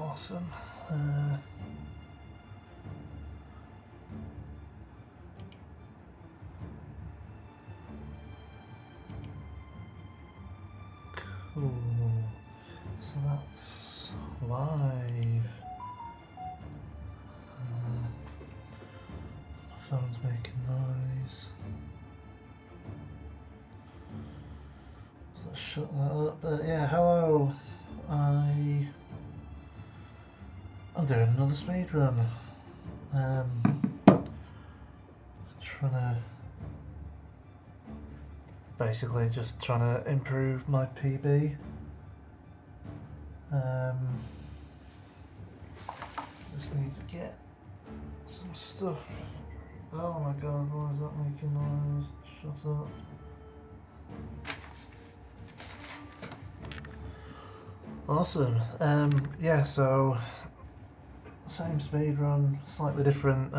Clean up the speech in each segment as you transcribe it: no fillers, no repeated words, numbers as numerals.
Awesome. Cool. So that's live. Phone's making noise. So let's shut that up. But yeah, hello. I'm doing another speedrun. Trying to basically just trying to improve my PB. Just need to get some stuff. Oh my god, why is that making noise? Shut up. Awesome. Yeah, so same speedrun, slightly different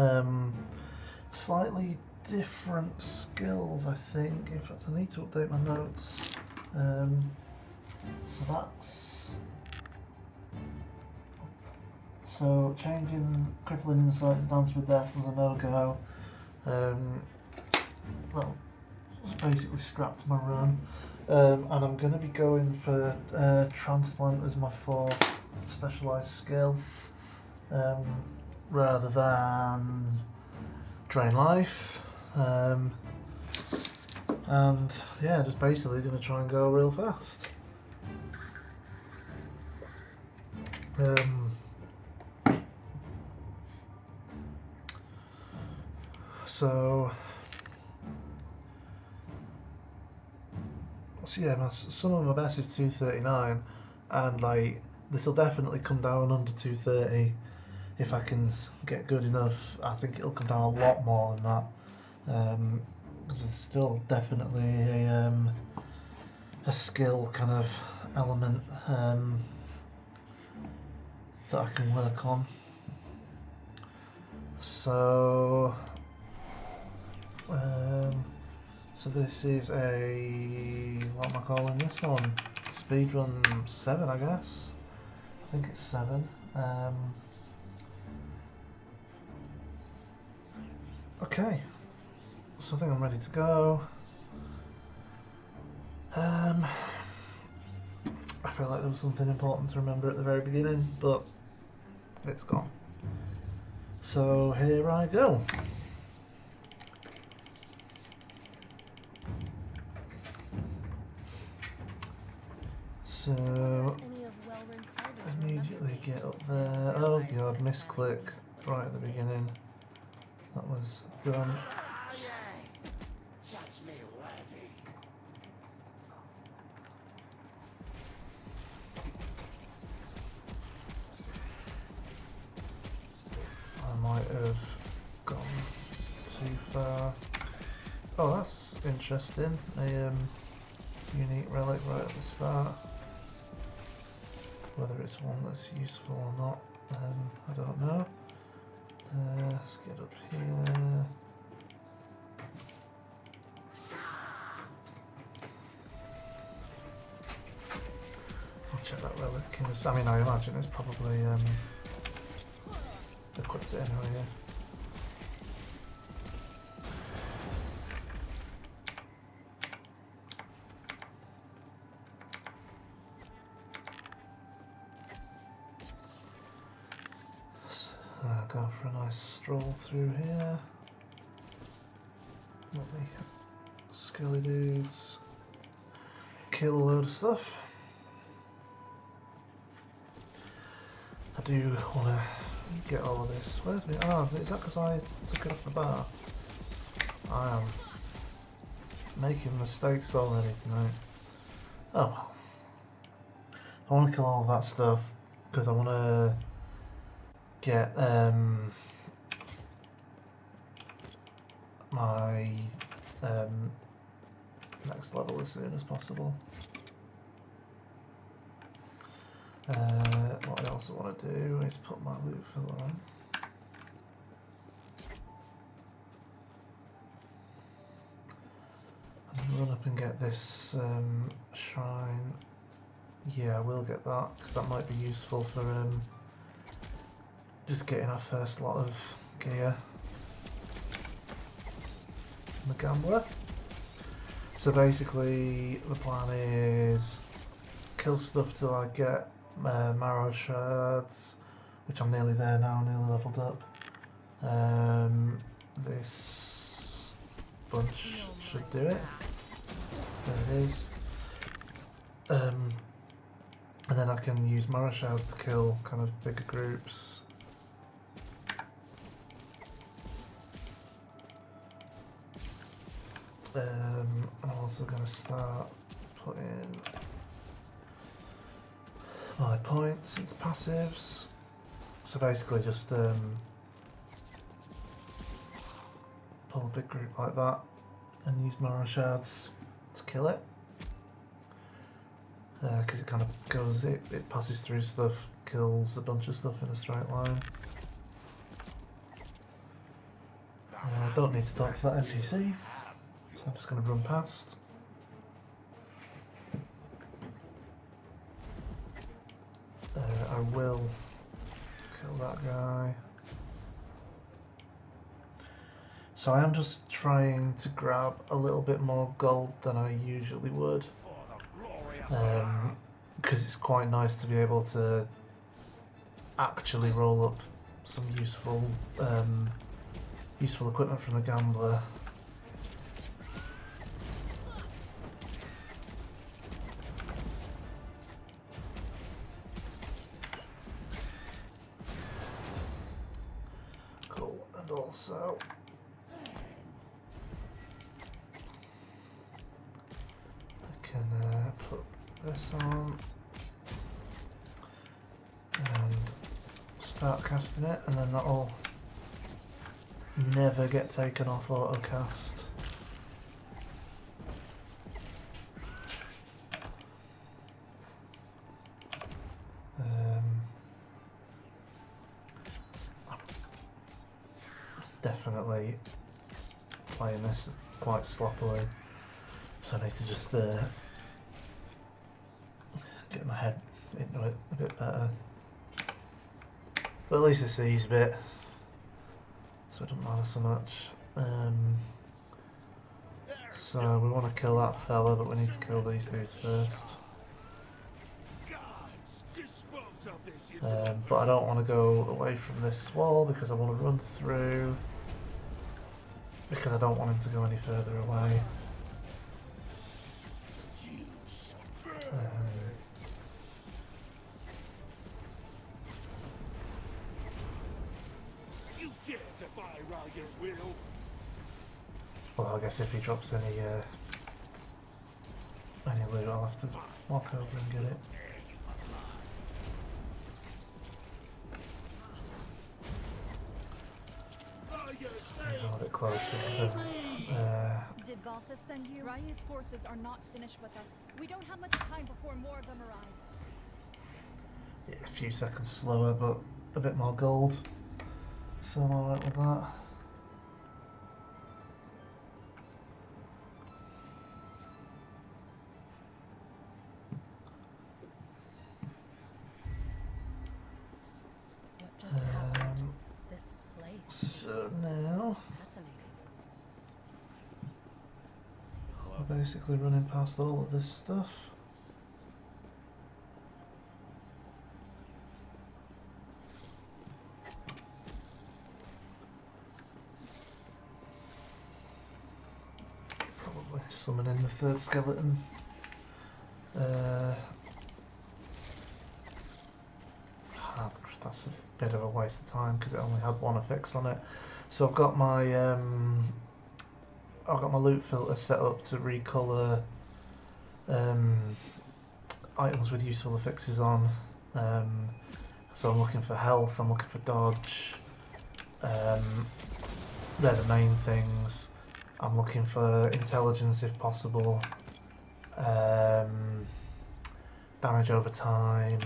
skills, I think. In fact, I need to update my notes. So changing crippling insight to dance with death was a no-go. Well, basically scrapped my run. And I'm going to be going for transplant as my fourth specialised skill, rather than drain life. And yeah, just basically going to try and go real fast. So yeah, some of my best is 239, and like this will definitely come down under 230 if I can get good enough. I think it'll come down a lot more than that, because there's still definitely a skill kind of element that I can work on. So so this is a, what am I calling this one? Speedrun 7, I guess. I think it's 7. Okay, so I think I'm ready to go. I feel like there was something important to remember at the very beginning, but it's gone. So here I go. So immediately get up there. Oh god, misclick right at the beginning. That was done. I might have gone too far. Oh, that's interesting. A unique relic right at the start. Whether it's one that's useful or not, I don't know. Let's get up here. I'll check that relic. I mean, I imagine it's probably equipped it anyway. Yeah. Go for a nice stroll through here. Let me skilly dudes kill a load of stuff. I do want to get all of this. Where's me? Oh, is that because I took it off the bar? I am making mistakes already tonight. Oh well. I want to kill all of that stuff because I want to get my next level as soon as possible. What I also want to do is put my loot filler on. And run up and get this shrine. Yeah, I will get that because that might be useful for just getting our first lot of gear. The gambler. So basically the plan is kill stuff till I get marrow shards, which I'm nearly there now, nearly leveled up. This bunch should do it. There it is. And then I can use marrow shards to kill kind of bigger groups. I'm also going to start putting my points into passives. So basically just pull a big group like that and use marrow shards to kill it. Because it kind of goes, it passes through stuff, kills a bunch of stuff in a straight line. I don't need to talk to that NPC. So I'm just going to run past. I will kill that guy. So I am just trying to grab a little bit more gold than I usually would. Because it's quite nice to be able to actually roll up some useful equipment from the gambler. Cool, and also I can put this on and start casting it, and then that'll never get taken off auto cast. Definitely playing this quite sloppily, so I need to just get my head into it a bit better. But at least it's the easy bit, so it doesn't matter so much. So we want to kill that fella, but we need to kill these dudes first. But I don't want to go away from this wall because I want to run through, because I don't want him to go any further away. Well, I guess if he drops any loot, I'll have to walk over and get it. A bit closer. Did Balthus send you? Ryu's forces are not finished with us. We don't have much time before more of them arrive. Yeah, a few seconds slower, but a bit more gold. So I'm alright with that. So now we're basically running past all of this stuff. Probably summoning the third skeleton. That's a bit of a waste of time because it only had one affix on it. So I've got my loot filter set up to recolour items with useful affixes on. So I'm looking for health, I'm looking for dodge. They're the main things. I'm looking for intelligence if possible. Damage over time.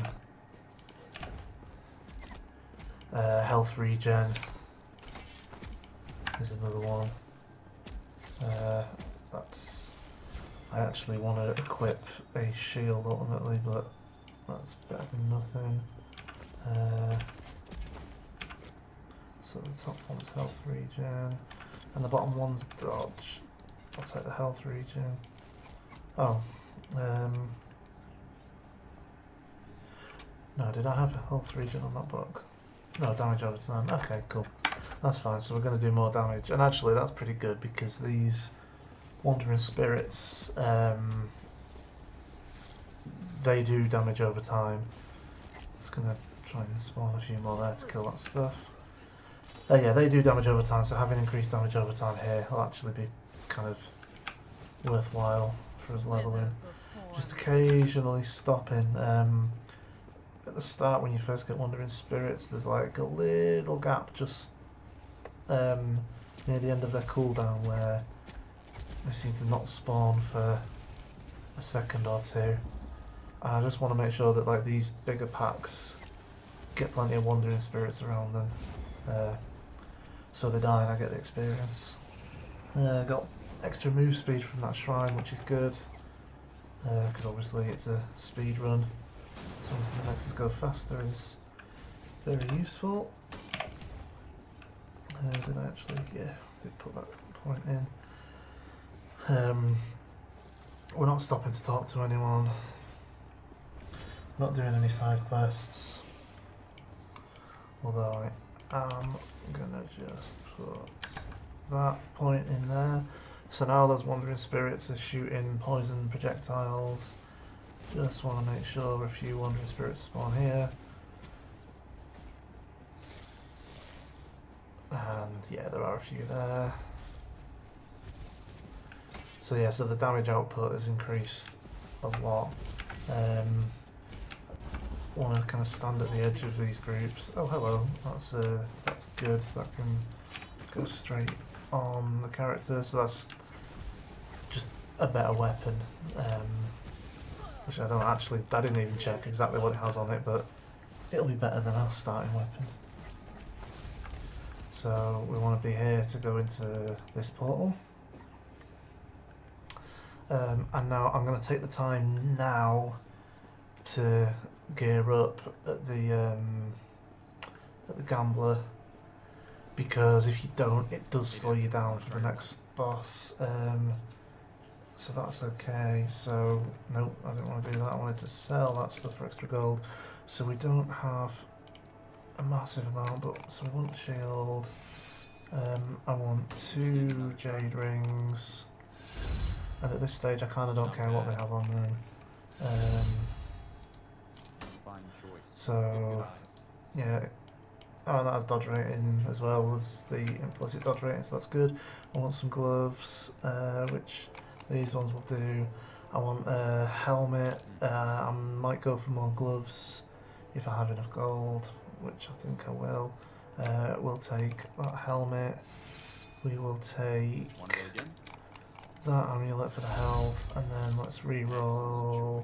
Health regen is another one. I actually want to equip a shield ultimately, but that's better than nothing. So the top one's health regen, and the bottom one's dodge. I'll take the health regen. Oh, no, did I have a health regen on that book? No, damage over time. Okay, cool. That's fine, so we're going to do more damage. And actually, that's pretty good because these Wandering Spirits, they do damage over time. Just going to try and spawn a few more there to kill that stuff. Yeah, they do damage over time, so having increased damage over time here will actually be kind of worthwhile for us leveling. Just occasionally stopping. At the start, when you first get Wandering Spirits, there's like a little gap just near the end of their cooldown where they seem to not spawn for a second or two. And I just want to make sure that like these bigger packs get plenty of Wandering Spirits around them. So they die and I get the experience. Got extra move speed from that shrine, which is good. Because obviously it's a speed run. So anything that makes us go faster is very useful. Did I actually? Yeah, did put that point in. We're not stopping to talk to anyone. Not doing any side quests. Although I am gonna just put that point in there. So now those Wandering Spirits are shooting poison projectiles. Just want to make sure a few Wandering Spirits spawn here. And yeah, there are a few there. So yeah, so the damage output has increased a lot. Want to kind of stand at the edge of these groups. Oh, hello. That's good. That can go straight on the character. So that's just a better weapon. Which I didn't even check exactly what it has on it, but it'll be better than our starting weapon. So we want to be here to go into this portal. And now I'm going to take the time now to gear up at the gambler, because if you don't, it does slow you down for the next boss. So that's okay. So nope, I didn't want to do that. I wanted to sell that stuff for extra gold. So we don't have a massive amount, but so we want the shield. I want 2 jade rings, and at this stage I kind of don't care what they have on them. So yeah, oh, that has dodge rating as well as the implicit dodge rating, so that's good. I want some gloves, which these ones will do. I want a helmet. I might go for more gloves if I have enough gold, which I think I will. We'll take that helmet. We will take that amulet for the health, and then let's re-roll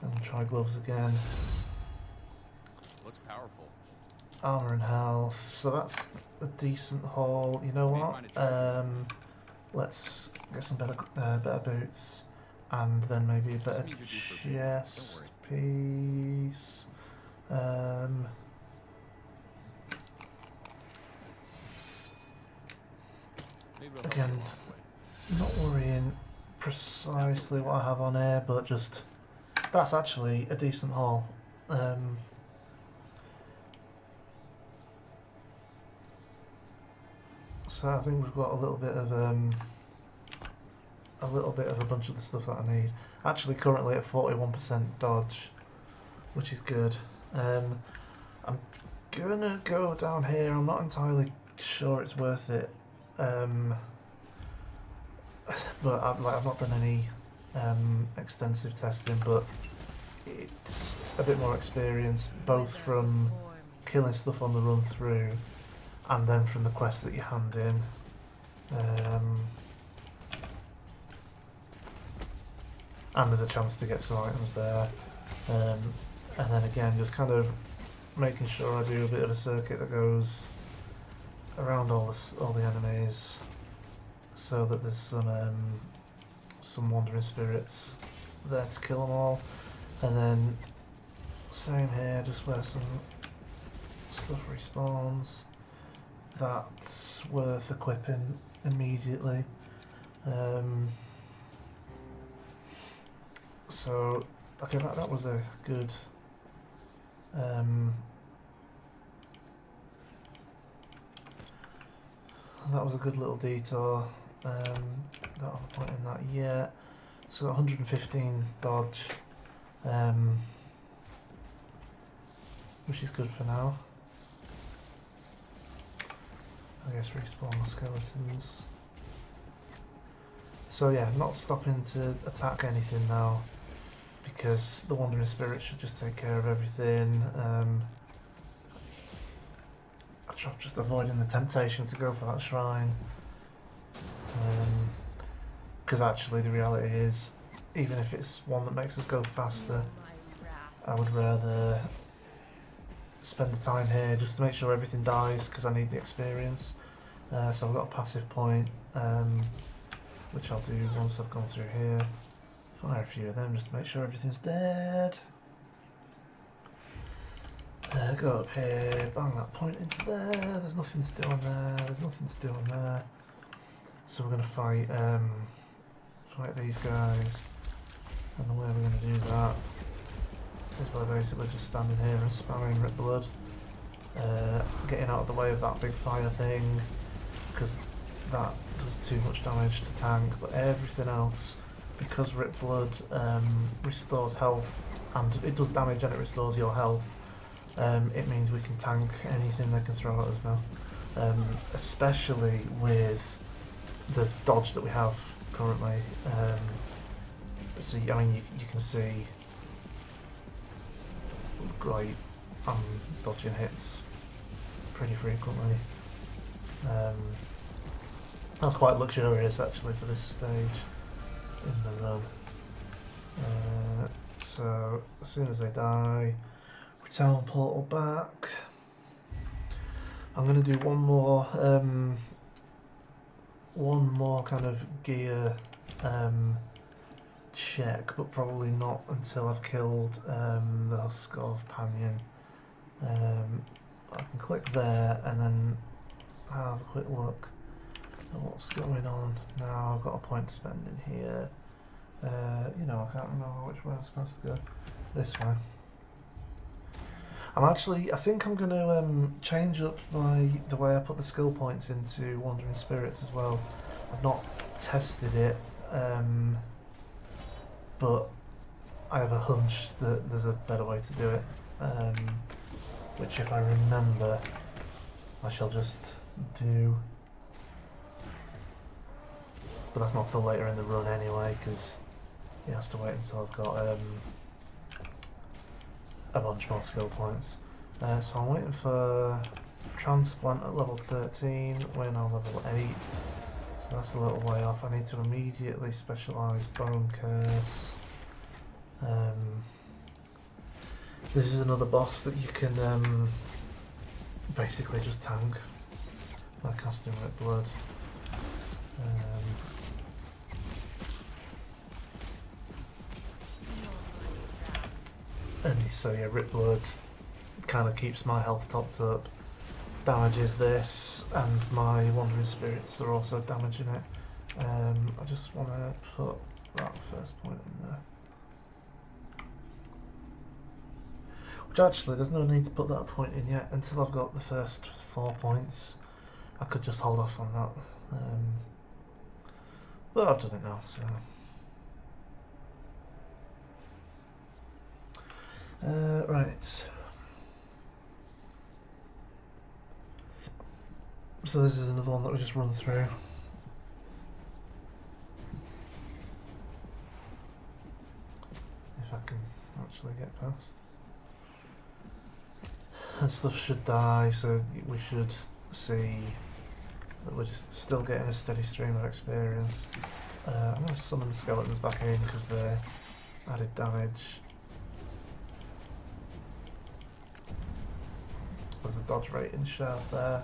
and try gloves again. Looks powerful. Armor and health, so that's a decent haul. You know what? Let's get some better boots, and then maybe a better chest piece. Again, not worrying precisely what I have on here, but just that's actually a decent haul. So I think we've got a little bit of a bunch of the stuff that I need. Actually, currently at 41% dodge, which is good. I'm gonna go down here. I'm not entirely sure it's worth it, but I've not done any extensive testing. But it's a bit more experience, both from killing stuff on the run through, and then from the quests that you hand in. And there's a chance to get some items there. And then again, just kind of making sure I do a bit of a circuit that goes around all the enemies, so that there's some Wandering Spirits there to kill them all. And then same here, just where some stuff respawns. that's worth equipping immediately. So I think that was a good that was a good little detour. Don't have a point in that yet. So 115 dodge, which is good for now. I guess respawn the skeletons. So yeah, not stopping to attack anything now, because the Wandering Spirit should just take care of everything. I'm just avoiding the temptation to go for that shrine. Because actually the reality is, even if it's one that makes us go faster, I would rather spend the time here just to make sure everything dies, because I need the experience. So I've got a passive point, which I'll do once I've gone through here. Fire a few of them just to make sure everything's dead. Go up here, bang that point into there. There's nothing to do on there. There's nothing to do on there. So we're going to fight these guys. And the way we're going to do that is by basically just standing here and spamming Rip Blood, getting out of the way of that big fire thing, because that does too much damage to tank. But everything else, because Rip Blood restores health, and it does damage and it restores your health, it means we can tank anything they can throw at us now, especially with the dodge that we have currently. So I mean, you can see, like, I'm dodging hits pretty frequently. That's quite luxurious actually for this stage in the run. So as soon as they die, return portal back. I'm going to do one more kind of gear check, but probably not until I've killed the Husk of Panion. I can click there and then have a quick look at what's going on. Now I've got a point to spend in here. You know, I can't remember which way I'm supposed to go. This way. I think I'm going to change up the way I put the skill points into Wandering Spirits as well. I've not tested it, but I have a hunch that there's a better way to do it, which if I remember, I shall just do. But that's not till later in the run anyway, because he has to wait until I've got a bunch more skill points. So I'm waiting for Transplant at level 13, we're now level 8, so that's a little way off. I need to immediately specialise Bone Curse. This is another boss that you can basically just tank by casting Rip Blood. And so yeah, Rip Blood kind of keeps my health topped up, damages this, and my Wandering Spirits are also damaging it. I just want to put that first point in there. Which actually, there's no need to put that point in yet until I've got the first 4 points. I could just hold off on that. But I've done it now, so. Right. So this is another one that we just run through. If I can actually get past. And stuff should die, so we should see that we're just still getting a steady stream of experience. I'm going to summon the skeletons back in because they're added damage. There's a dodge rating shard there.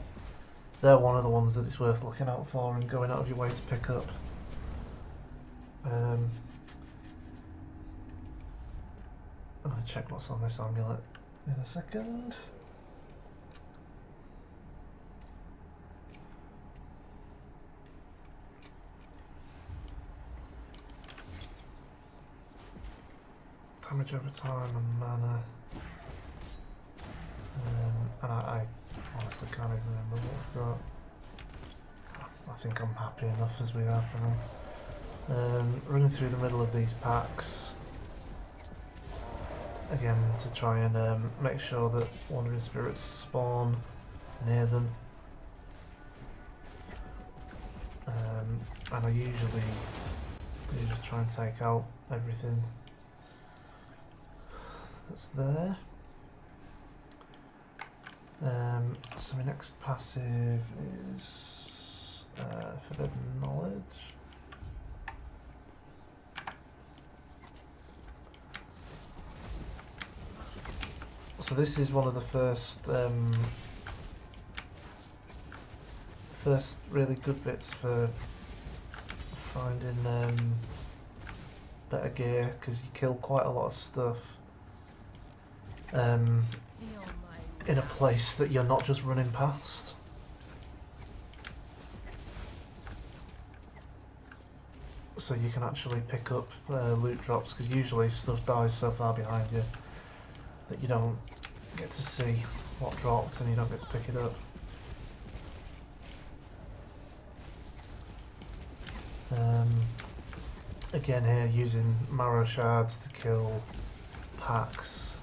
They're one of the ones that it's worth looking out for and going out of your way to pick up. I'm going to check what's on this amulet in a second. damage over time and mana. And I honestly can't even remember what we've got. I think I'm happy enough as we are for now. Running through the middle of these packs. Again, to try and make sure that wandering spirits spawn near them. And I usually do just try and take out everything that's there. So my next passive is Forbidden Knowledge. So this is one of the first really good bits for finding better gear, because you kill quite a lot of stuff in a place that you're not just running past. So you can actually pick up loot drops, because usually stuff dies so far behind you that you don't get to see what dropped and you don't get to pick it up. Again here, using marrow shards to kill packs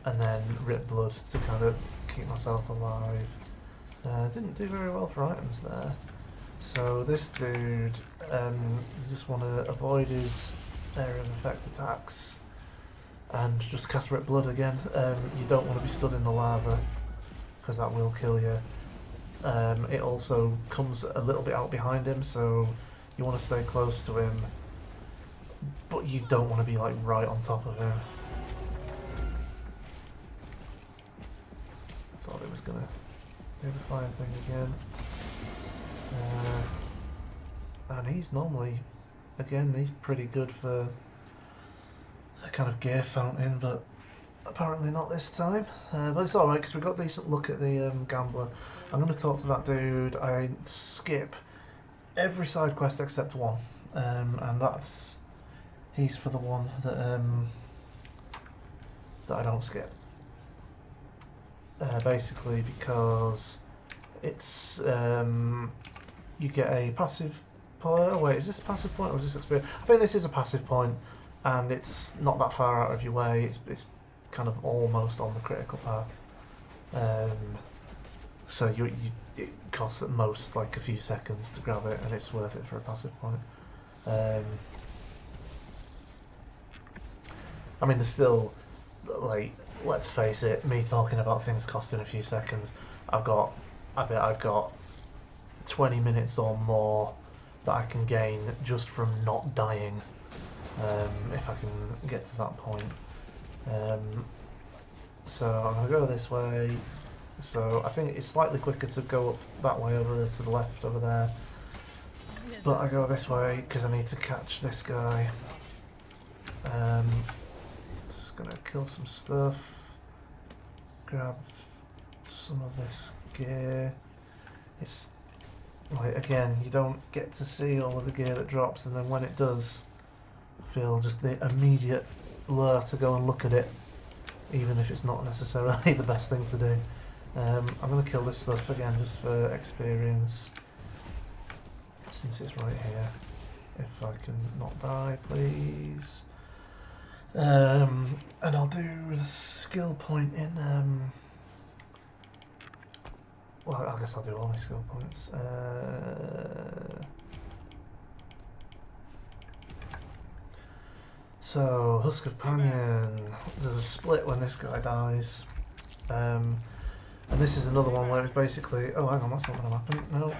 and then rip blood to kind of keep myself alive. Didn't do very well for items there. So this dude, you just want to avoid his area of effect attacks and just cast rip blood again. You don't want to be stood in the lava because that will kill you. It also comes a little bit out behind him, so you want to stay close to him, but you don't want to be like right on top of him. Thought it was gonna do the fire thing again. And he's normally, again, he's pretty good for a kind of gear fountain, but apparently not this time. But it's alright, because we got a decent look at the gambler. I'm going to talk to that dude. I skip every side quest except one, and he's for the one that I don't skip. Basically because it's you get a passive point. Oh wait, is this a passive point or is this experience? I think this is a passive point, and it's not that far out of your way. It's kind of almost on the critical path. So it costs at most like a few seconds to grab it, and it's worth it for a passive point. I mean, there's still, like, let's face it, me talking about things costing a few seconds, I bet I've got 20 minutes or more that I can gain just from not dying, if I can get to that point. So I'm going to go this way. So I think it's slightly quicker to go up that way over to the left over there. But I go this way because I need to catch this guy. Just going to kill some stuff. Grab some of this gear. It's like, again, you don't get to see all of the gear that drops, and then when it does, feel just the immediate lure to go and look at it, even if it's not necessarily the best thing to do. I'm going to kill this stuff again just for experience, since it's right here. If I can not die, please. And I'll do the skill point in... well, I guess I'll do all my skill points. So, Husk of Panion. There's a split when this guy dies. And this is another one where it's basically... Oh, hang on, that's not going to happen. No.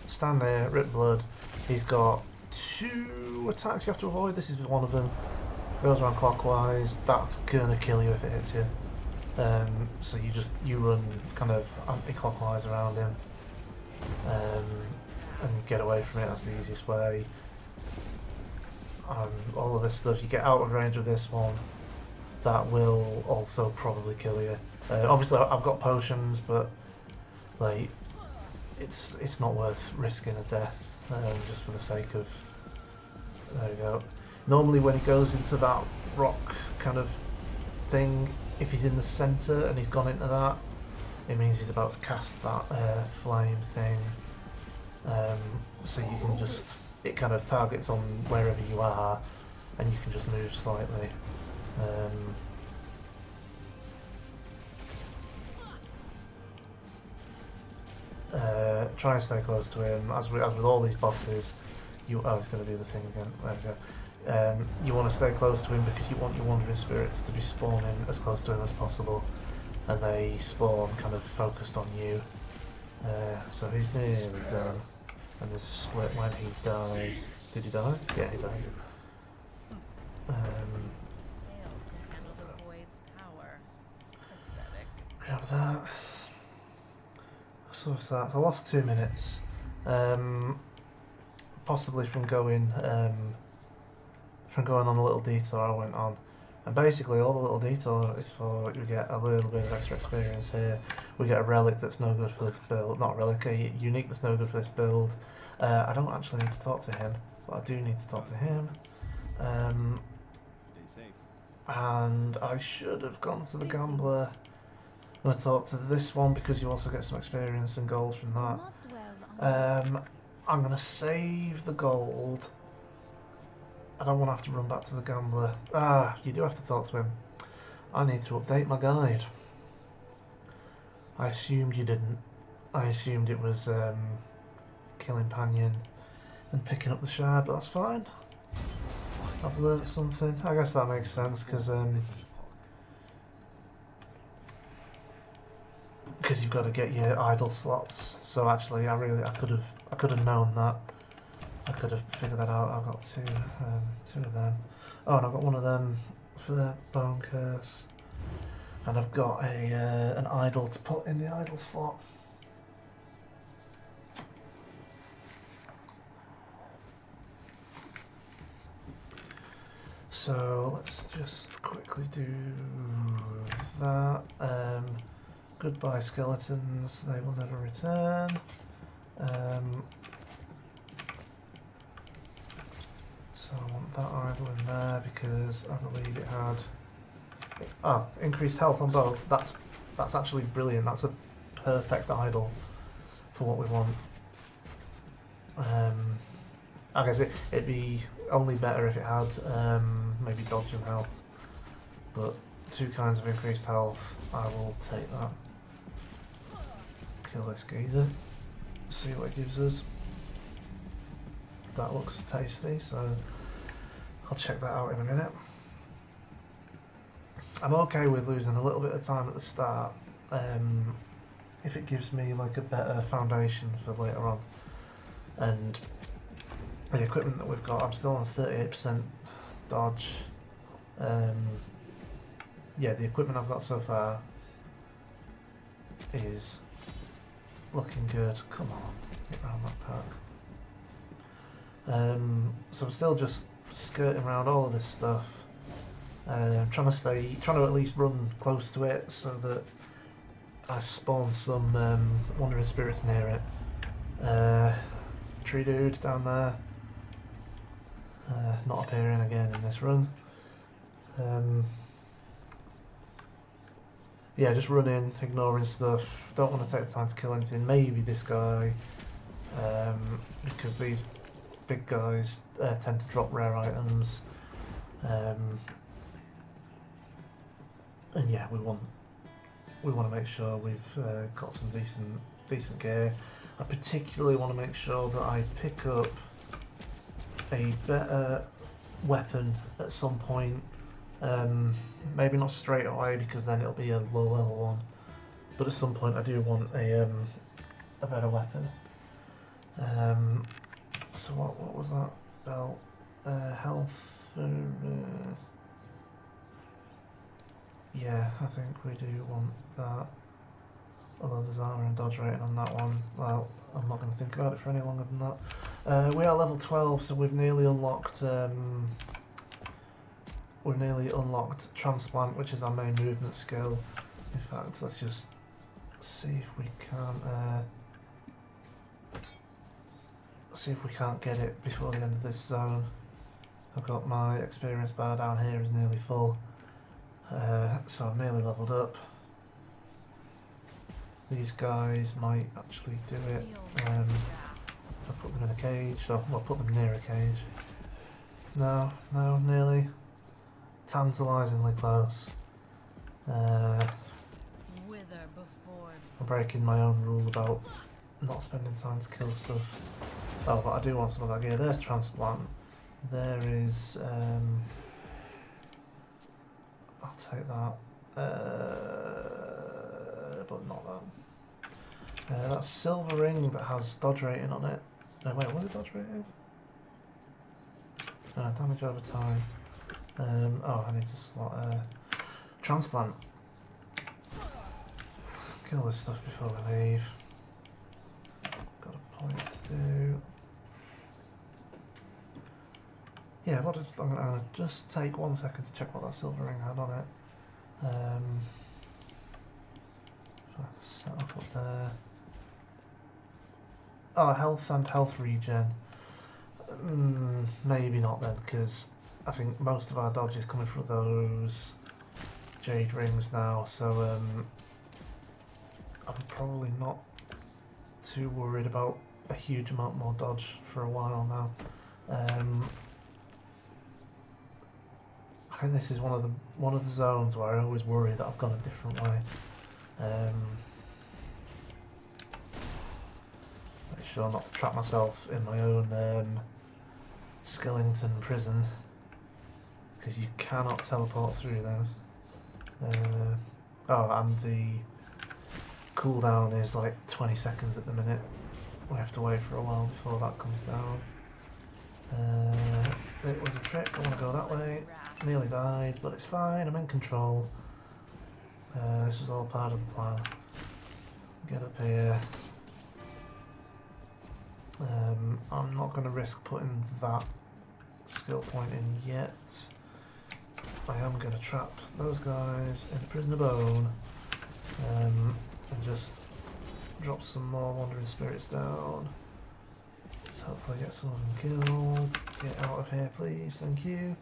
Stand there, rip blood. He's got 2 attacks you have to avoid. This is one of them. Goes around clockwise. That's going to kill you if it hits you. So you run kind of anti-clockwise around him. And get away from it. That's the easiest way. All of this stuff, you get out of range of this one. That will also probably kill you. Obviously, I've got potions, but like, it's not worth risking a death just for the sake of. There we go. Normally when he goes into that rock kind of thing, if he's in the centre and he's gone into that, it means he's about to cast that flame thing. So you can just, it kind of targets on wherever you are, and you can just move slightly. Try and stay close to him. As with all these bosses, he's going to do the thing again. There we go. You want to stay close to him because you want your wandering spirits to be spawning as close to him as possible, and they spawn kind of focused on you. So he's nearly done, and there's a split when he dies. Did he die? Yeah, he died. Failed to handle the void's power. Pathetic. Grab that. So what's that? I lost 2 minutes. Possibly from going on a little detour I went on. And basically all the little detour is for you get a little bit of extra experience here. We get a relic that's no good for this build. Not a relic, a unique that's no good for this build. I don't actually need to talk to him, but I do need to talk to him. Stay safe. And I should have gone to the gambler. I'm going to talk to this one because you also get some experience and gold from that. Not dwell on I'm going to save the gold. I don't want to have to run back to the gambler. You do have to talk to him. I need to update my guide. I assumed you didn't. I assumed it was killing Panyan and picking up the shard, but that's fine. I've learnt something. I guess that makes sense because you've got to get your idle slots. So actually, I could have known that. I could have figured that out. I've got two of them. Oh, and I've got one of them for Bone Curse, and I've got an idol to put in the idle slot. So let's just quickly do that. Goodbye skeletons, they will never return. So I want that idol in there because I believe it had increased health on both. That's actually brilliant. That's a perfect idol for what we want. I guess it'd be only better if it had maybe dodge and health, but 2 kinds of increased health, I will take that. Kill this geezer, see what it gives us. That looks tasty, so I'll check that out in a minute. I'm okay with losing a little bit of time at the start if it gives me like a better foundation for later on. And the equipment that we've got, I'm still on 38% dodge. Yeah, the equipment I've got so far is looking good. Come on, get around that pack. So I'm still just skirting around all of this stuff. Trying to at least run close to it so that I spawn some wandering spirits near it. Tree dude down there. Not appearing again in this run. Yeah, just running, ignoring stuff. Don't want to take the time to kill anything. Maybe this guy, because these big guys tend to drop rare items. And yeah, we want to make sure we've got some decent gear. I particularly want to make sure that I pick up a better weapon at some point. Maybe not straight away because then it'll be a low level one, but at some point I do want a better weapon. So what was that belt? Health. Yeah, I think we do want that. Although there's armor and dodge rating on that one. Well, I'm not going to think about it for any longer than that. We are level 12, so we've nearly unlocked. We've nearly unlocked transplant, which is our main movement skill. In fact, let's just see if we can't get it before the end of this zone. I've got my experience bar down here is nearly full, so I've nearly leveled up. These guys might actually do it. I'll put them in a cage, so I'll put them near a cage. No, nearly. Tantalisingly close. Wither before. I'm breaking my own rule about not spending time to kill stuff. Oh, but I do want some of that gear. There's transplant. There is. I'll take that. But not that. That silver ring that has dodge rating on it. No, wait, was it dodge rated? No, damage over time. Oh, I need to slot transplant. Kill this stuff before we leave. Got a point to do. Yeah, I'm gonna just take 1 second to check what that silver ring had on it. Set up there. Oh, health and health regen. Maybe not then, because I think most of our dodge is coming through those jade rings now, so I'm probably not too worried about a huge amount more dodge for a while now. I think this is one of the zones where I always worry that I've gone a different way. Make sure not to trap myself in my own skeleton prison, because you cannot teleport through them. Oh, and the cooldown is like 20 seconds at the minute. We have to wait for a while before that comes down. It was a trick, I want to go that way. Nearly died, but it's fine, I'm in control. This was all part of the plan. Get up here. I'm not going to risk putting that skill point in yet. I am going to trap those guys in a prison of bone, and just drop some more wandering spirits down. Let's hopefully get some of them killed. Get out of here, please. Thank you.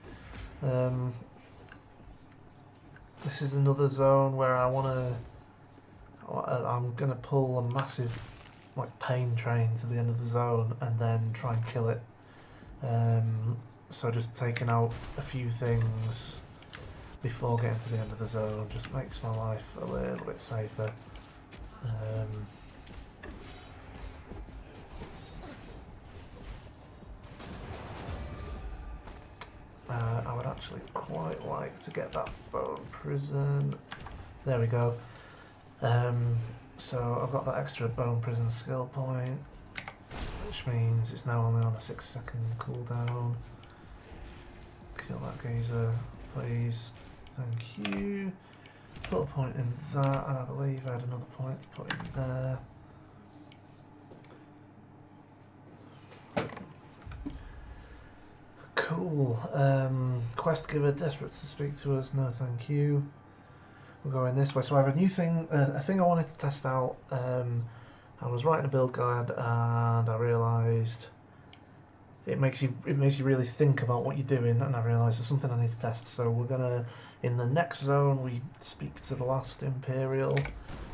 This is another zone where I'm gonna pull a massive pain train to the end of the zone and then try and kill it. So just taking out a few things before getting to the end of the zone just makes my life a little bit safer. I would actually quite like to get that bone prison. There we go. So I've got that extra bone prison skill point, which means it's now only on a 6-second cooldown. Kill that gazer, please. Thank you. Put a point in that, and I believe I had another point to put in there. Cool. Quest giver desperate to speak to us. No, thank you. We're going this way. So I have a new thing, a thing I wanted to test out. I was writing a build guide and I realised it makes you really think about what you're doing, and I realised there's something I need to test. So we're gonna, in the next zone, we speak to the last Imperial,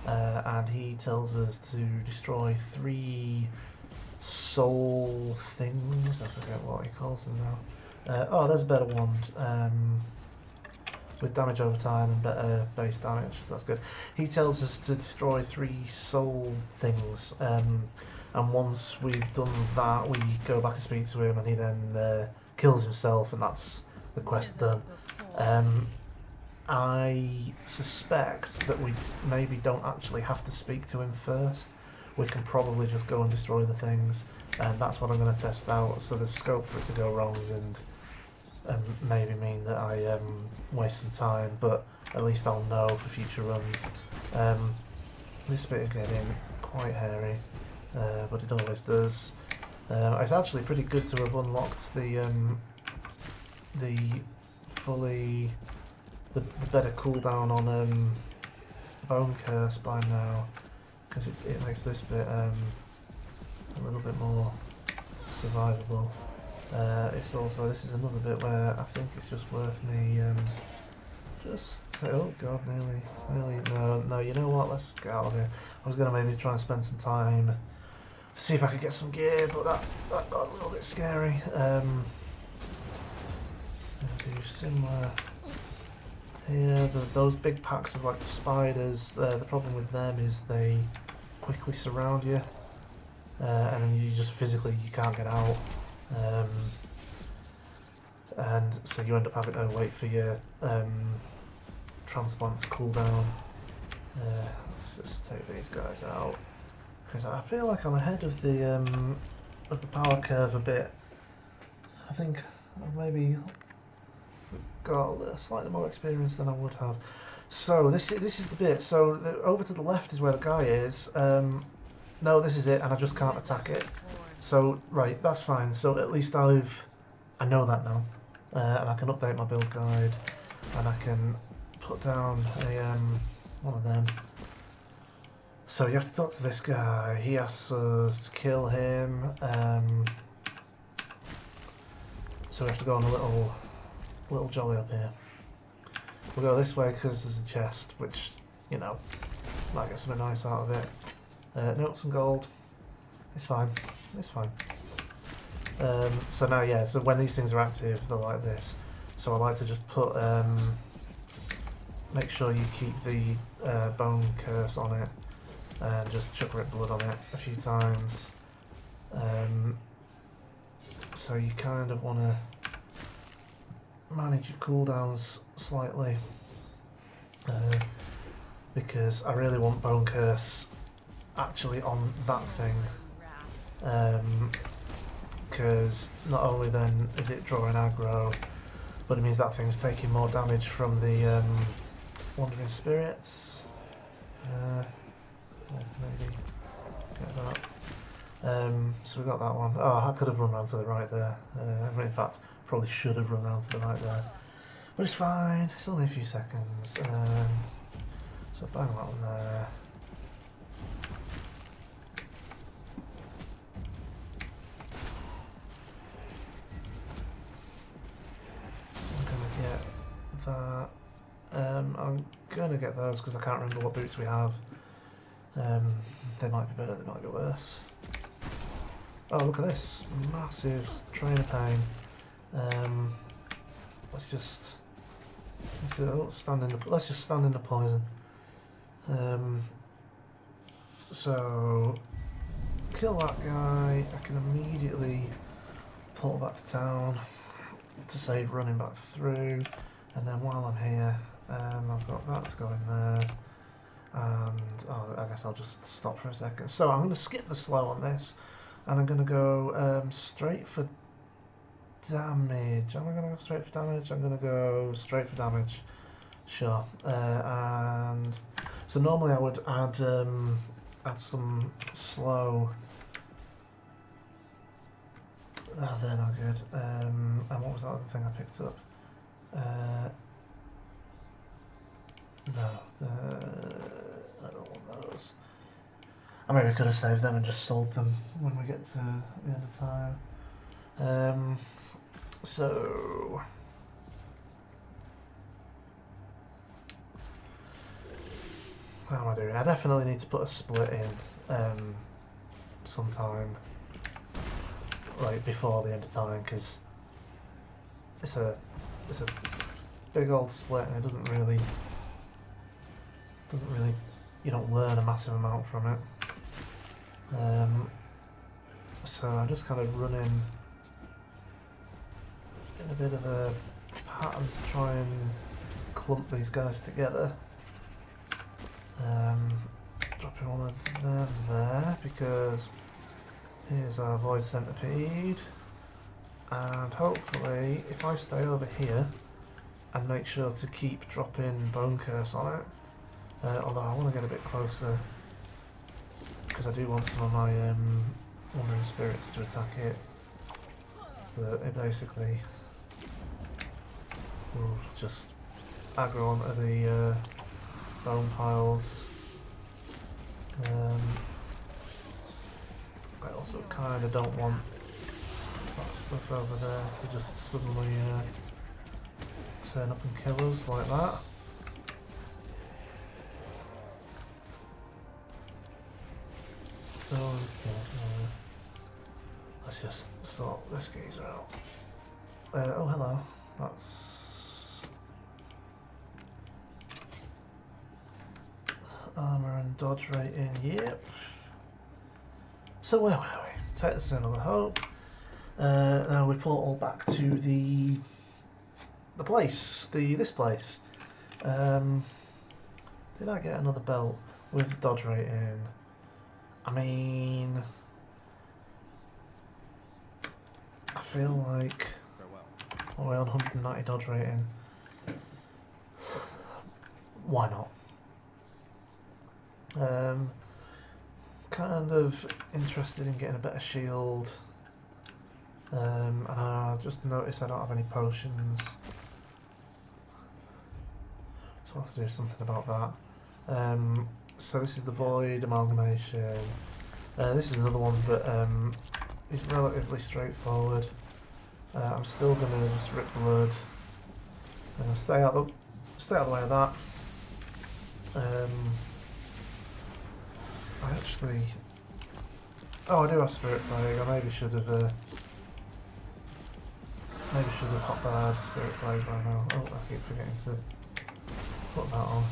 and he tells us to destroy 3 soul things. I forget what he calls them now. Oh, there's a better one. With damage over time and better base damage, so that's good. He tells us to destroy 3 soul things, and once we've done that, we go back and speak to him, and he then kills himself, and that's the quest done. I suspect that we maybe don't actually have to speak to him first. We can probably just go and destroy the things, and that's what I'm going to test out. So there's scope for it to go wrong and maybe mean that I waste some time, but at least I'll know for future runs. This bit is getting quite hairy, but it always does. It's actually pretty good to have unlocked the better cooldown on Bone Curse by now, because it makes this bit a little bit more survivable. It's also, this is another bit where I think it's just worth me oh god, nearly, no, you know what, let's get out of here. I was going to maybe try and spend some time to see if I could get some gear, but that got a little bit scary. Do similar here. Those big packs of like spiders, the problem with them is they quickly surround you, and then you just physically, you can't get out. And so you end up having to wait for your transplants to cool down. Let's just take these guys out, because I feel like I'm ahead of the power curve a bit. I think I've maybe got slightly more experience than I would have. So this is the bit. So over to the left is where the guy is. No, this is it, and I just can't attack it. So right, that's fine. So at least I know that now, and I can update my build guide, and I can put down a one of them. So you have to talk to this guy. He asks us to kill him. So we have to go on a little jolly up here. We'll go this way because there's a chest, which, you know, might get something nice out of it. Nope, some gold. It's fine. It's fine. So now, yeah, so when these things are active, they're like this. So I like to just put, make sure you keep the bone curse on it, and just chuck red blood on it a few times. So you kind of want to manage your cooldowns slightly, because I really want bone curse actually on that thing, because not only then is it drawing aggro, but it means that thing's taking more damage from the wandering spirits. Maybe get that. So we got that one. Oh, I could have run around to the right there. In fact, probably should have run around to the right there. But it's fine. It's only a few seconds. So bang that one there. I'm gonna get that. I'm gonna get those because I can't remember what boots we have. They might be better, they might be worse. Oh, look at this massive trainer pain. Let's just stand in the poison. So kill that guy. I can immediately pull back to town to save running back through, and then while I'm here, I've got that to go in there. And I guess I'll just stop for a second. So I'm going to skip the slow on this, and I'm going to go straight for damage. Am I going to go straight for damage? I'm going to go straight for damage. Sure. And so normally I would add some slow. Oh, they're not good. And what was that other thing I picked up? No, I don't want those. I maybe could have saved them and just sold them when we get to the end of time. So how am I doing? I definitely need to put a split in sometime, like before the end of time, because it's a big old split and it doesn't really, you don't learn a massive amount from it. So I'm just kind of running in a bit of a pattern to try and clump these guys together. Dropping one of them there, because here's our Void Centipede, and hopefully if I stay over here and make sure to keep dropping Bone Curse on it, although I want to get a bit closer because I do want some of my Wandering Spirits to attack it, but it basically will just aggro onto the bone piles. I also kind of don't want that stuff over there to just suddenly turn up and kill us like that. Okay, let's just sort this geezer out. Oh, hello. That's armor and dodge rating. Yep. So where were we? Take this another hope. Now we portal back to the place, this place. Did I get another belt with dodge rating? I mean, I feel like we're on 190 dodge rating. Why not? Kind of interested in getting a better shield. And I just noticed I don't have any potions. So I'll have to do something about that. So this is the Void Amalgamation. This is another one that is relatively straightforward. I'm still going to just rip blood. Stay out of the way of that. I actually... Oh, I do have Spirit Plague. I maybe should have hot barred Spirit Plague by now. Oh, I keep forgetting to put that on.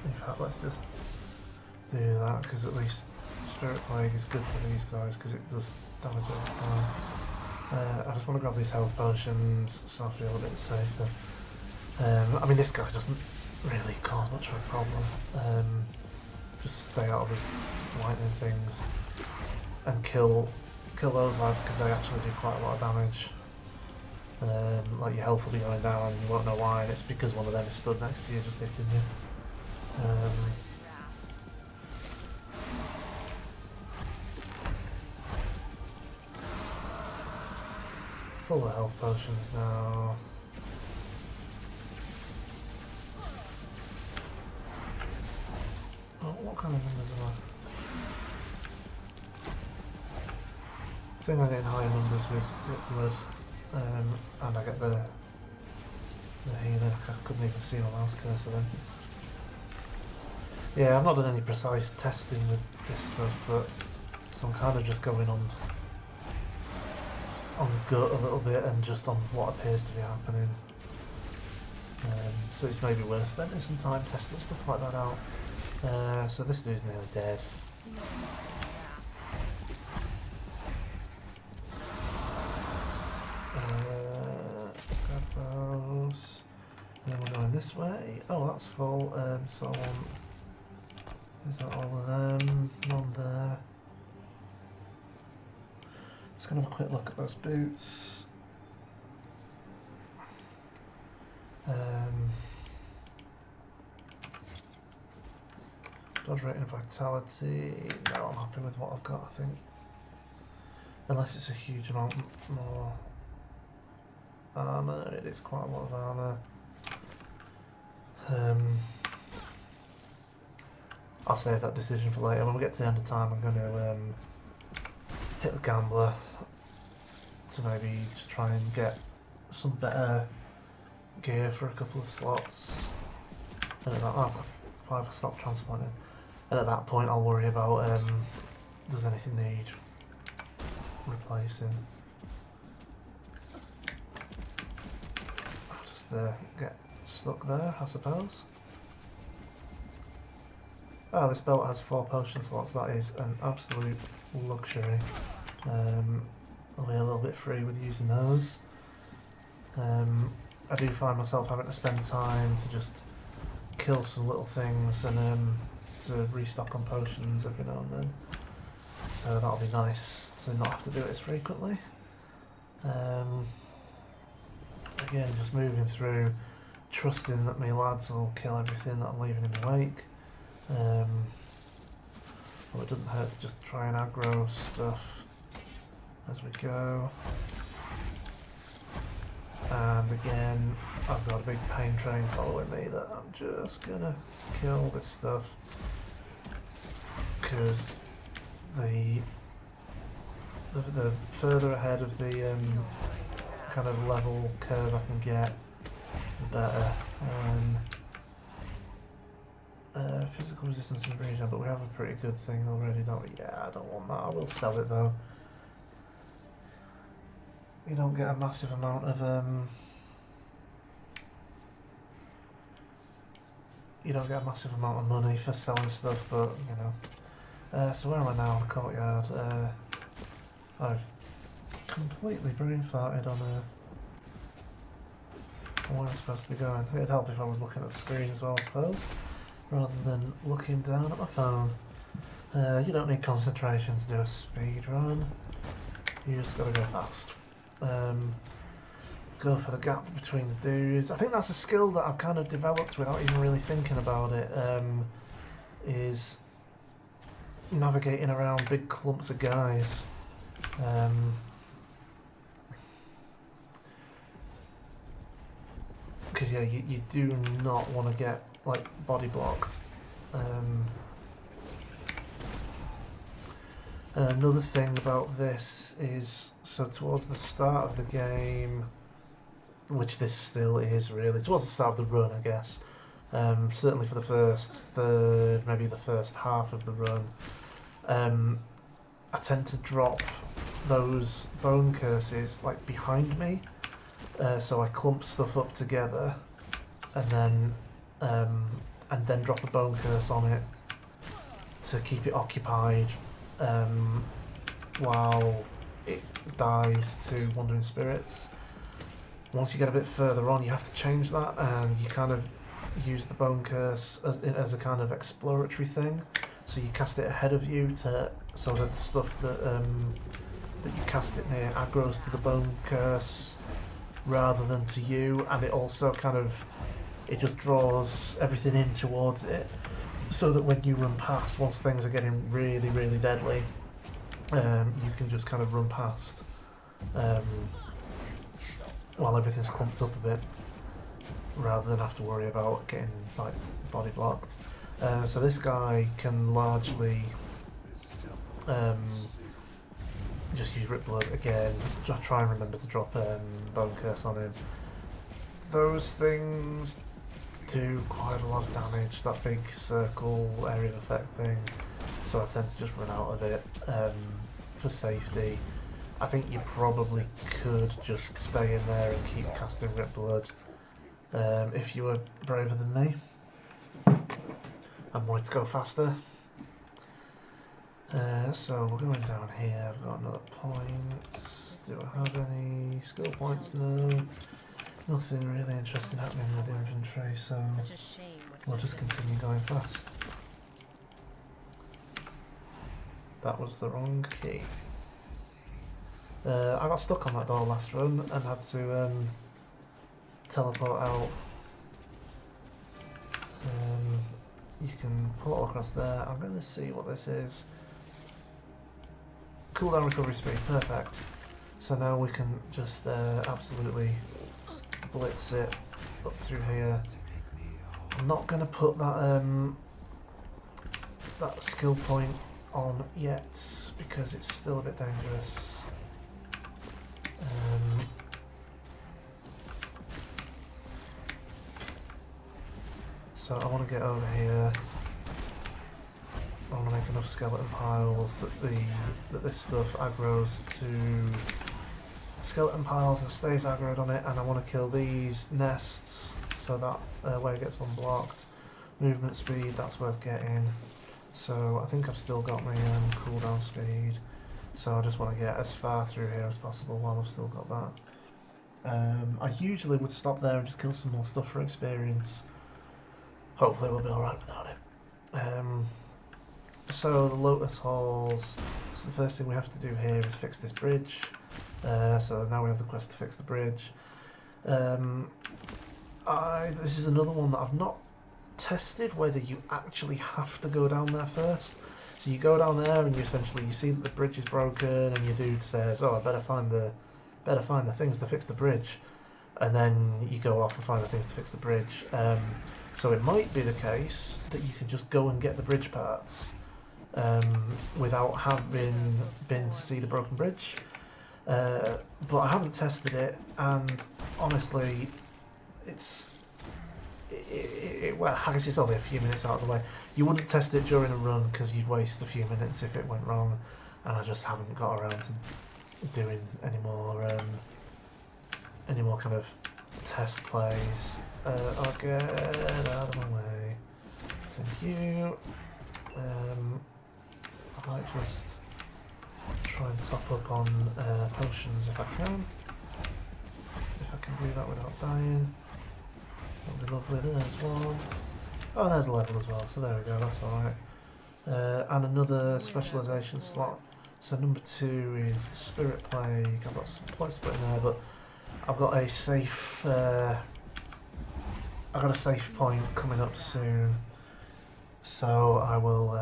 In fact, let's just do that, because at least Spirit Plague is good for these guys, because it does damage over time. I just want to grab these health potions, so I feel a bit safer. I mean, this guy doesn't really cause much of a problem. Just stay out of his lightning things and kill those lads, because they actually do quite a lot of damage. Like your health will be going down and you won't know why, and it's because one of them is stood next to you just hitting you. Full of health potions now. Oh, what kind of numbers am I? I think I'm getting higher numbers with blood, and I get the healing. I couldn't even see my mouse cursor then. Yeah, I've not done any precise testing with this stuff, but so I'm kind of just going on gut a little bit and just on what appears to be happening. So it's maybe worth spending some time testing stuff like that out. So this dude's nearly dead. Grab those. And then we're going this way. Oh, that's full. So I want... Is that all of them? None there. Just gonna have a quick look at those boots. Dodge rating, vitality. No, I'm happy with what I've got, I think. Unless it's a huge amount more armour. It is quite a lot of armour. I'll save that decision for later. When we get to the end of time, I'm going to hit the gambler to maybe just try and get some better gear for a couple of slots. And at that, if I stop transplanting, and at that point I'll worry about does anything need replacing. I'll just get stuck there, I suppose. Oh, this belt has 4 potion slots. That is an absolute luxury. I'll be a little bit free with using those. I do find myself having to spend time to just kill some little things and to restock on potions every now and then. So that'll be nice to not have to do it as frequently. Again, just moving through, trusting that my lads will kill everything that I'm leaving in the wake. Well, it doesn't hurt to just try and aggro stuff as we go. And again, I've got a big pain train following me that I'm just gonna kill this stuff because the the further ahead of the kind of level curve I can get, the better. Physical resistance and regen, but we have a pretty good thing already, don't we? Yeah, I don't want that. I will sell it though. You don't get a massive amount of you don't get a massive amount of money for selling stuff, but you know. So where am I now? The courtyard. I've completely brain farted on where I'm supposed to be going. It'd help if I was looking at the screen as well, I suppose, rather than looking down at my phone. You don't need concentration to do a speed run. You just gotta go fast. Go for the gap between the dudes. I think that's a skill that I've kind of developed without even really thinking about it. Is navigating around big clumps of guys. Because yeah, you do not want to get like body blocked. And another thing about this is, so towards the start of the game, which this still is really, towards the start of the run I guess, certainly for the first third, maybe the first half of the run, I tend to drop those bone curses like behind me, so I clump stuff up together and then drop a bone curse on it to keep it occupied while it dies to wandering spirits. Once you get a bit further on, you have to change that, and you kind of use the bone curse as a kind of exploratory thing. So you cast it ahead of you so that the stuff that you cast it near aggroes to the bone curse rather than to you, and it also kind of just draws everything in towards it, so that when you run past, once things are getting really, really deadly, you can just kind of run past while everything's clumped up a bit, rather than have to worry about getting like body blocked. So this guy can largely just use Rip Blood again. Just try and remember to drop Bone Curse on him. Those things do quite a lot of damage, that big circle area of effect thing, so I tend to just run out of it for safety. I think you probably could just stay in there and keep casting Rip Blood if you were braver than me and wanted to go faster. So we're going down here. I've got another point. Do I have any skill points? No. Nothing really interesting happening with infantry, so we'll just continue going fast. That was the wrong key. I got stuck on that door last run and had to teleport out. You can portal across there. I'm going to see what this is. Cooldown recovery speed, perfect. So now we can just absolutely blitz it up through here. I'm not going to put that that skill point on yet because it's still a bit dangerous. So I want to get over here. I want to make enough skeleton piles that this stuff aggroes to skeleton piles and stays aggroed on it, and I want to kill these nests so that way it gets unblocked. Movement speed, that's worth getting. So I think I've still got my cooldown speed, so I just want to get as far through here as possible while I've still got that. I usually would stop there and just kill some more stuff for experience. Hopefully we'll be alright without it. So the Lotus Halls, so the first thing we have to do here is fix this bridge. So now we have the quest to fix the bridge. This is another one that I've not tested, whether you actually have to go down there first. So you go down there and you see that the bridge is broken, and your dude says, "Oh, I better find the things to fix the bridge," and then you go off and find the things to fix the bridge. So it might be the case that you can just go and get the bridge parts without having been to see the broken bridge. But I haven't tested it, and honestly, well, I guess it's only a few minutes out of the way. You wouldn't test it during a run because you'd waste a few minutes if it went wrong, and I just haven't got around to doing any more kind of test plays. I'll get out of my way. Thank you. I might just try and top up on potions if I can. If I can do that without dying. That'll be lovely. There's one. Oh, there's a level as well, so there we go, that's alright. And another specialisation slot. So number 2 is Spirit Plague. I've got some points put in there, but I've got a safe point coming up soon. So I will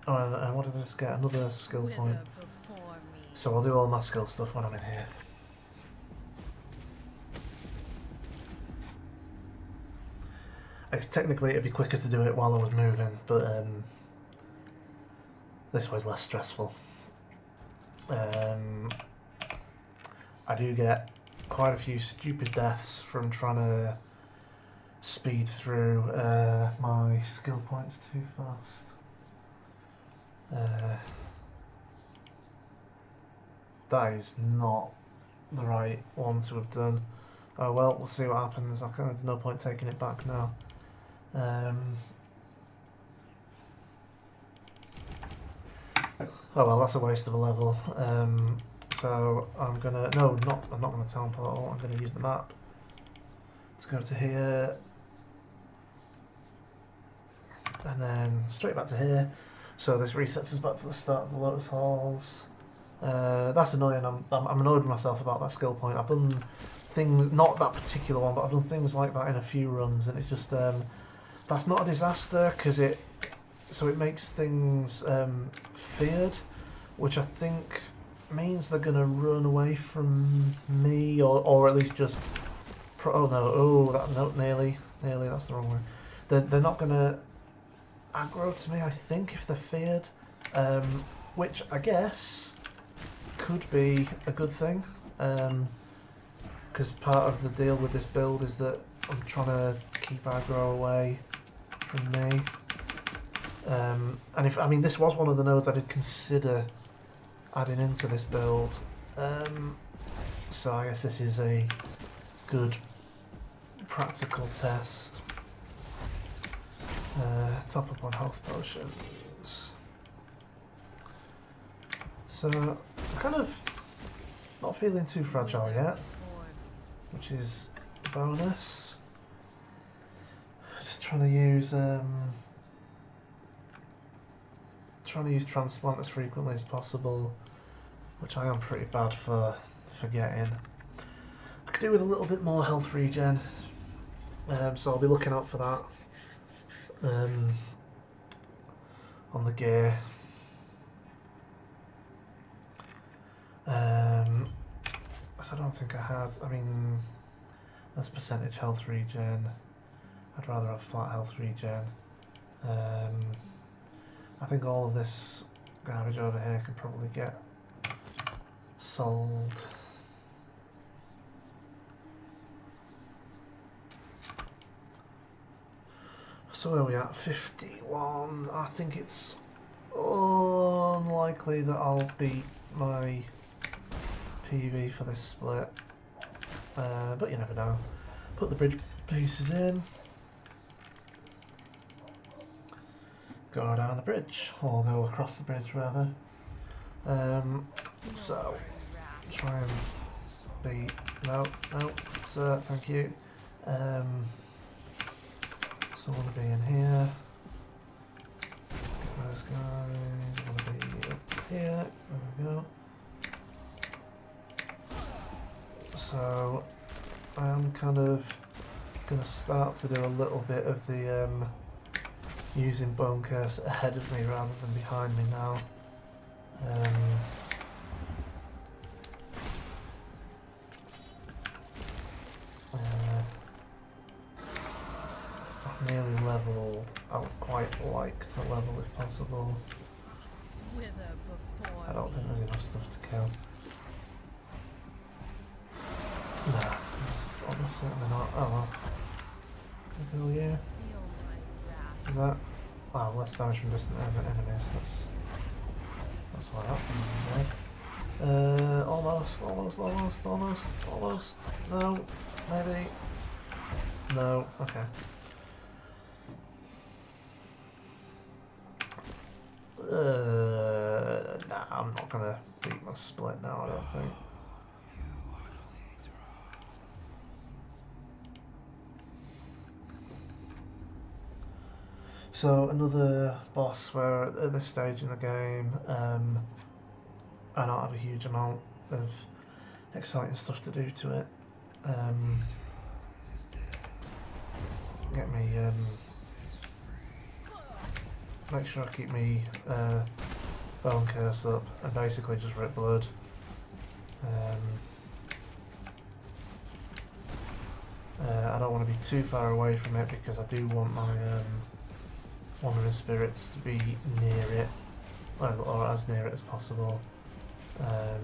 oh, and what did I just get? Another skill point. So I'll do all my skill stuff when I'm in here. Technically it'd be quicker to do it while I was moving, but this way's less stressful. I do get quite a few stupid deaths from trying to speed through my skill points too fast. That is not the right one to have done. Oh well, we'll see what happens. There's no point taking it back now. Oh well, that's a waste of a level. So I'm gonna I'm not gonna town portal. I'm gonna use the map. Let's go to here, and then straight back to here. So this resets us back to the start of the Lotus Halls. That's annoying. I'm annoyed with myself about that skill point. I've done things, not that particular one, but I've done things like that in a few runs, and it's just that's not a disaster because it makes things feared, which I think means they're gonna run away from me, or at least just nearly that's the wrong word. They're not gonna aggro to me, I think, if they're feared, which I guess could be a good thing, because part of the deal with this build is that I'm trying to keep aggro away from me. And this was one of the nodes I did consider adding into this build, so I guess this is a good practical test. Top up on health potions. So I'm kind of not feeling too fragile yet, which is a bonus. Just trying to use transplant as frequently as possible, which I am pretty bad for forgetting. I could do with a little bit more health regen, so I'll be looking out for that on the gear. So I don't think I had. That's percentage health regen. I'd rather have flat health regen. I think all of this garbage over here can probably get sold. So where are we at? 51. I think it's unlikely that I'll beat my PV for this split, but you never know. Put the bridge pieces in. Go down the bridge, or go across the bridge rather. So try and beat. No, sir, thank you. So I want to be in here. Get those guys. I want to be up here. There we go. So I am kind of going to start to do a little bit of the using Bone Curse ahead of me rather than behind me now. nearly leveled. I would quite like to level if possible. Wither before I don't think me. there's enough stuff to kill. Nah, that's almost certainly not. Oh well. Can I kill you? Feel my wrath. Is that? Wow, less damage from distant enemies. That's why that one's dead. Almost. No, maybe. No, okay. Nah, I'm not gonna beat my split now, I don't think. So another boss where at this stage in the game, I don't have a huge amount of exciting stuff to do to it. Get me, make sure I keep me bone curse up and basically just rip blood. I don't want to be too far away from it because I do want my wandering spirits to be near it, well, or as near it as possible. I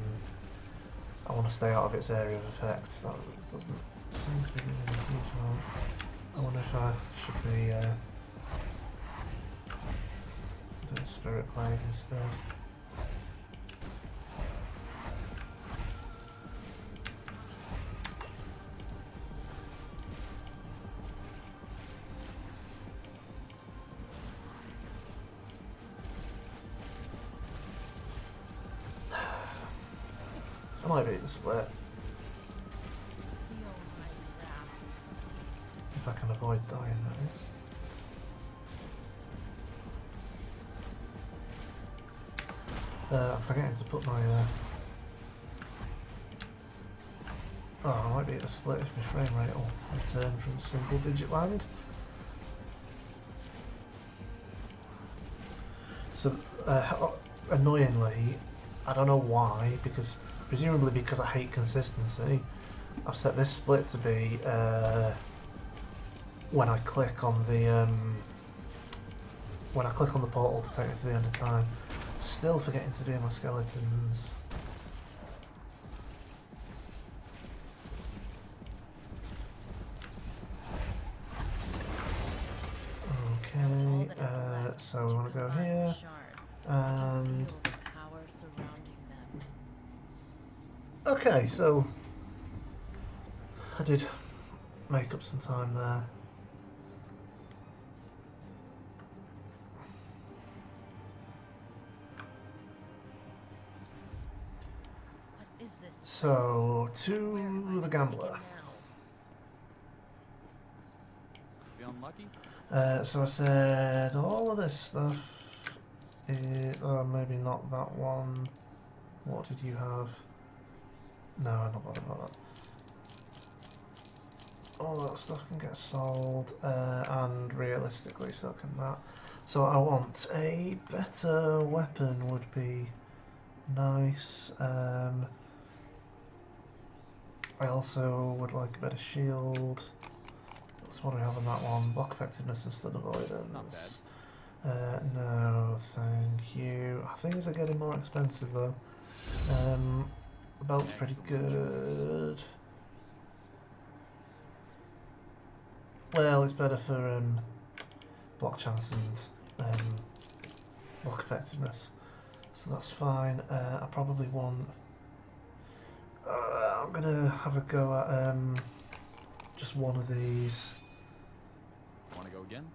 want to stay out of its area of effect. That doesn't seem to be doing a huge amount. I wonder if I should be doing Spirit Plague instead. I might beat the split Feel my wrath. if I can avoid dying, that is. I'm forgetting to put my oh, I might be at a split if my frame rate will return from single digit land. So, annoyingly, I don't know why, presumably because I hate consistency, I've set this split to be when I click on the portal to take me to the end of time. Still forgetting to do my skeletons. Okay, so we want to go here, and Feel the power surrounding them. okay, so I did make up some time there. What is this? So, Where am to I the to gambler. begin now? Feeling lucky? So I said all of this stuff is, oh, maybe not that one. What did you have? No, I'm not bothered about that. All that stuff can get sold, and realistically so can that. So I want a better weapon would be nice. I also would like a better shield. So what do we have on that one? Block effectiveness and stun avoidance. No, thank you. Things are getting more expensive though. The belt's pretty good. Well, it's better for block chance and block effectiveness, so that's fine. I probably want. I'm gonna have a go at just one of these. Want to go again?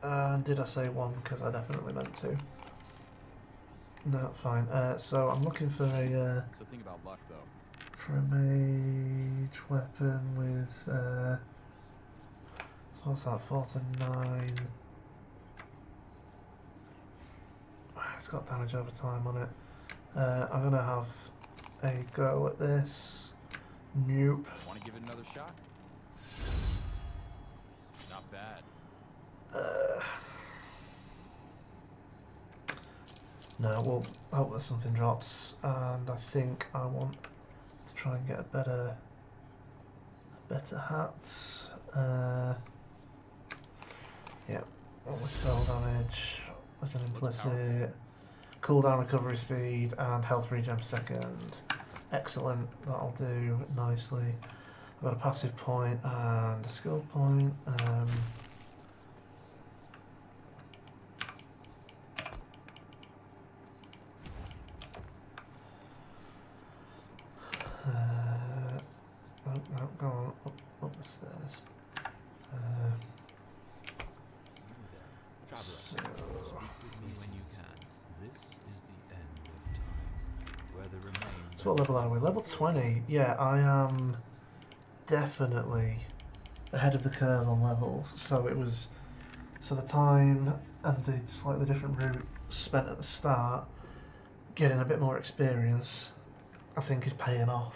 And did I say one? Because I definitely meant to. No, fine. So I'm looking for a So think about luck, though. mage weapon with what's that? 4 to 9. It's got damage over time on it. I'm gonna have a go at this. Nope. Want to give it another shot? Not bad. No, we'll hope that something drops, and I think I want to try and get a better hat. Yep. All the spell damage was an implicit. Cooldown, recovery speed, and health regen per second. Excellent. That'll do nicely. I've got a passive point and a skill point. No, go on, up the stairs. Traveler, So, speak with me when you can. This is the end of time. Where the remains. so what level are we? Level 20. Yeah, I am definitely ahead of the curve on levels. So it was, so the time and the slightly different route spent at the start, getting a bit more experience, I think is paying off.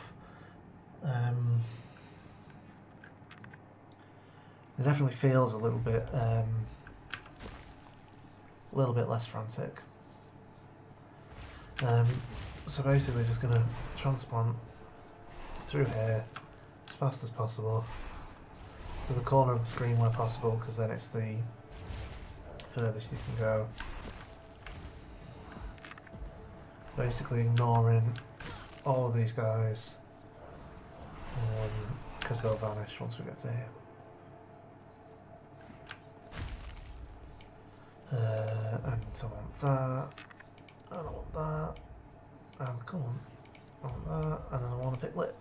It definitely feels a little bit less frantic. So basically just going to transplant through here as fast as possible to the corner of the screen where possible, because then it's the furthest you can go. Basically ignoring all of these guys, because they'll vanish once we get to here. And I want that, and I want that, and come on, I want that, and then I want to pick Lich.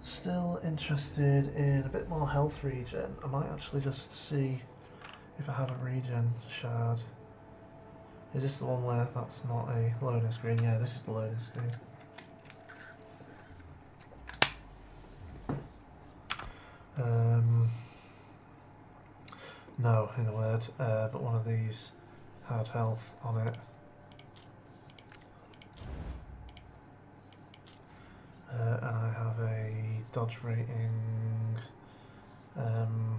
Still interested in a bit more health regen. I might actually just see if I have a regen shard. Is this the one where that's not a loading screen? Yeah, this is the loading screen. No, in a word, but one of these had health on it. And I have a dodge rating. I can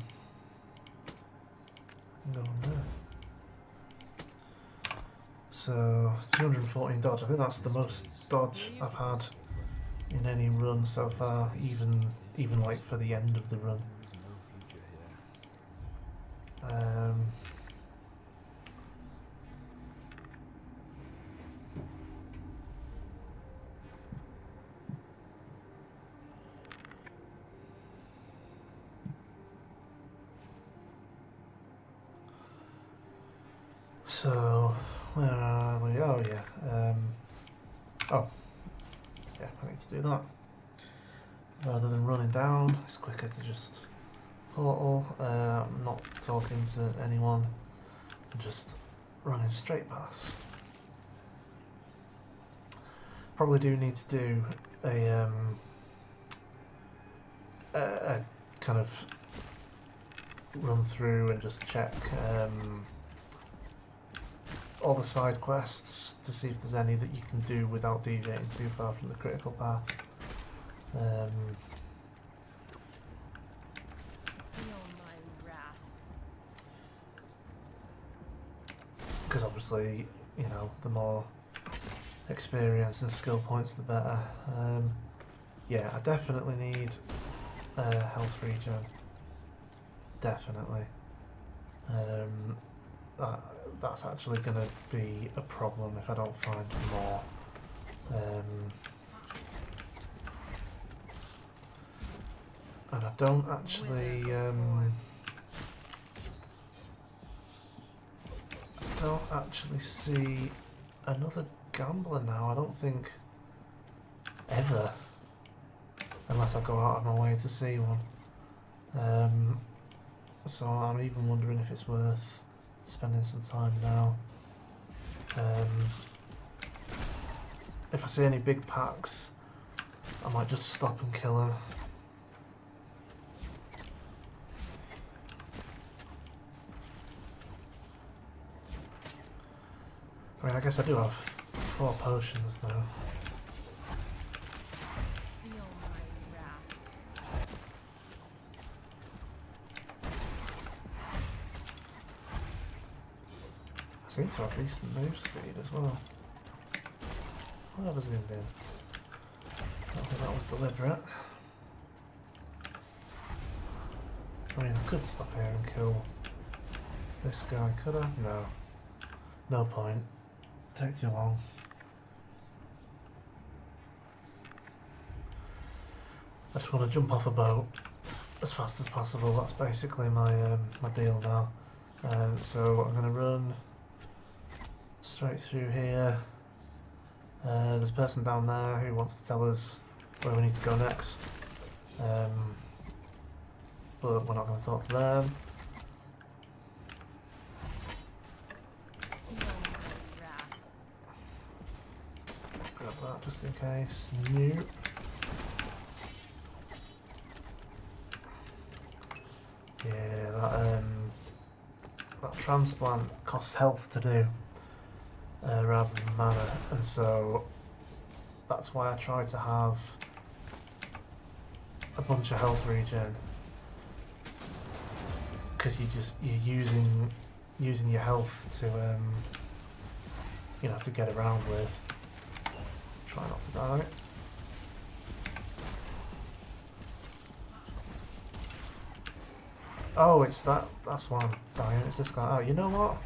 go on there. So 314 dodge. I think that's the most dodge I've had in any run so far, even like for the end of the run. So, where are we? Oh yeah. Oh, yeah, I need to do that. Rather than running down, it's quicker to just portal. I'm not talking to anyone, I'm just running straight past. Probably do need to do a kind of run through and just check all the side quests to see if there's any that you can do without deviating too far from the critical path. Because obviously, you know, the more experience and skill points, the better. Yeah, I definitely need health regen. Definitely. That's actually going to be a problem if I don't find more. And I don't actually see another gambler now. I don't think ever, unless I go out of my way to see one. So I'm even wondering if it's worth spending some time now. If I see any big packs, I might just stop and kill them. I mean, I guess I do have 4 potions though. I seem to have decent move speed as well. What have I zoomed in? don't think that was deliberate. I mean, I could stop here and kill this guy, could I? No. No point. Take too long. I just want to jump off a boat as fast as possible. That's basically my my deal now. So I'm going to run straight through here. There's a person down there who wants to tell us where we need to go next. But we're not going to talk to them. Grab that just in case. Nope. Yeah, that transplant costs health to do, rather than mana, and so that's why I try to have a bunch of health regen, because you're using your health to you know, to get around with. Try not to die. Oh, it's that's why I'm dying. It's this guy. Oh, you know what?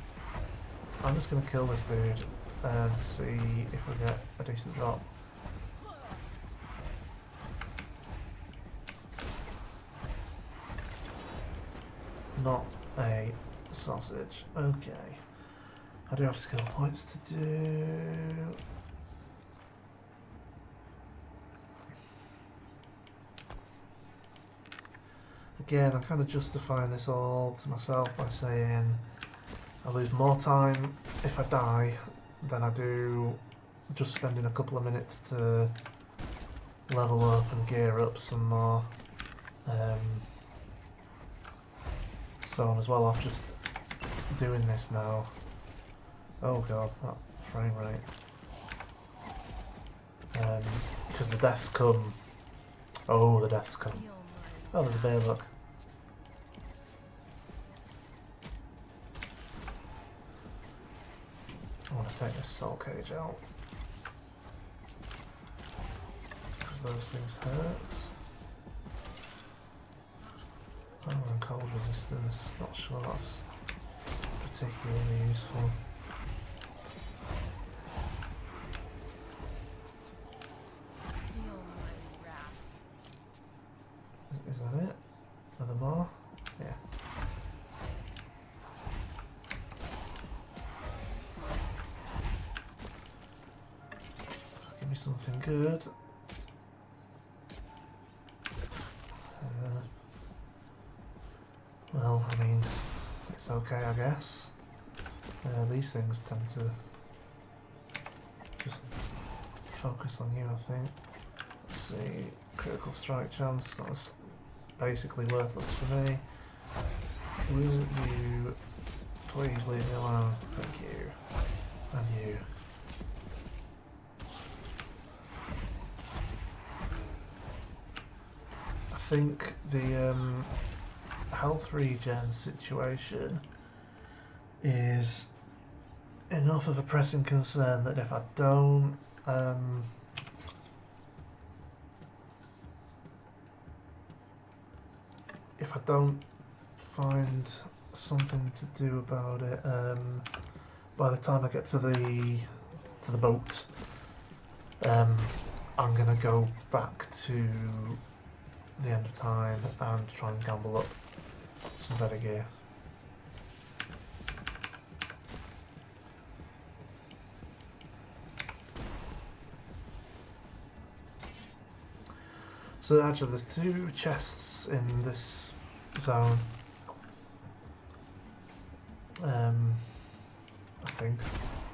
I'm just gonna kill this dude and see if we get a decent drop. Not a sausage. Okay. I do have skill points to do. Again, I'm kind of justifying this all to myself by saying I lose more time if I die than I do just spending a couple of minutes to level up and gear up some more. So I'm as well off just doing this now. Oh god, that frame rate. Because the deaths come. Oh, the deaths come. Oh, there's a bear, look. I want to take this soul cage out. Because those things hurt. Oh, and cold resistance. Not sure that's particularly useful. Is that it? Are there more? Yeah. Give me something good. Well, I mean, it's okay, I guess. These things tend to just focus on you, I think. Let's see, critical strike chance, that's basically worthless for me. Will you please leave me alone? Thank you. And you. I think the health regen situation is enough of a pressing concern that if I don't find something to do about it by the time I get to the boat, I'm gonna go back to the end of time and try and gamble up some better gear. So actually there's 2 chests in this zone. I think,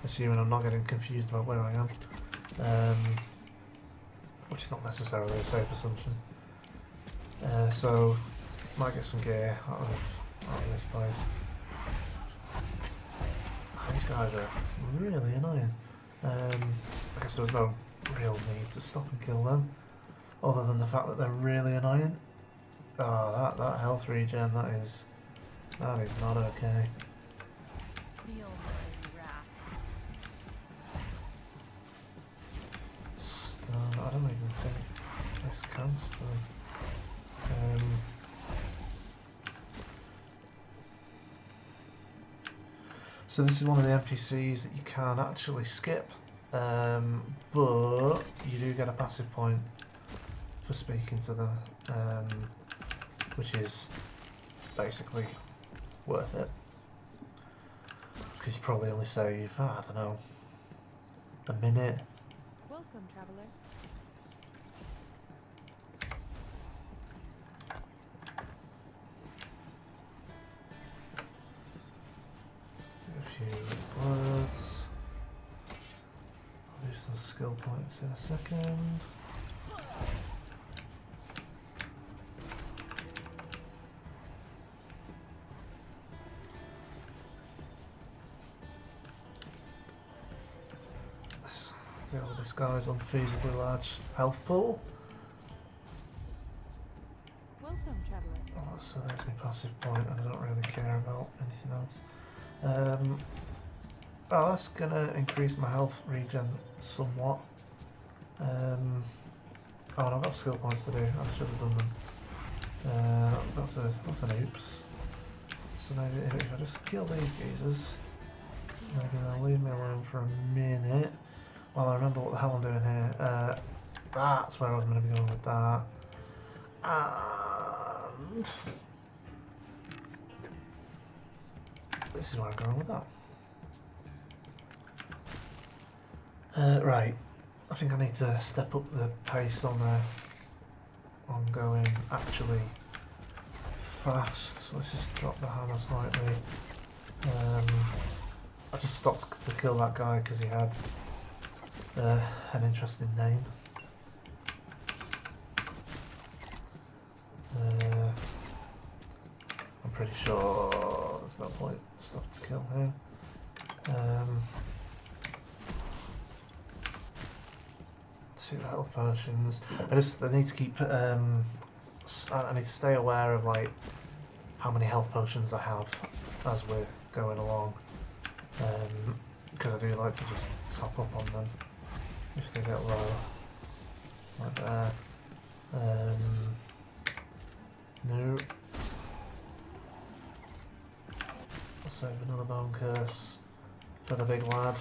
assuming I'm not getting confused about where I am, which is not necessarily a safe assumption. So might get some gear out of this place. These guys are really annoying. I guess there was no real need to stop and kill them, other than the fact that they're really annoying. Oh, that health regen, that is not okay. Stun, I don't even think Cranston. So this is one of the NPCs that you can actually skip, but you do get a passive point for speaking to them, which is basically worth it. Because you probably only save, I don't know, a minute. Welcome, traveler. Do a few words. I'll do some skill points in a second. This guy's unfeasibly large health pool. Welcome, traveler. Oh, so there's my passive point, and I don't really care about anything else. Oh, that's gonna increase my health regen somewhat. Oh, no, I've got skill points to do. I should have done them. That's an oops. So maybe if I just kill these geezers, maybe they'll leave me alone for a minute. Well, I remember what the hell I'm doing here. That's where I was going to be going with that. And this is where I'm going with that. Right. I think I need to step up the pace on going actually fast. Let's just drop the hammer slightly. I just stopped to kill that guy because he had an interesting name. I'm pretty sure there's no point stop to kill him. Two health potions. I need to keep. I need to stay aware of like how many health potions I have as we're going along, because I do like to just top up on them if they get low, like there. No. I'll save another bone curse for the big lad.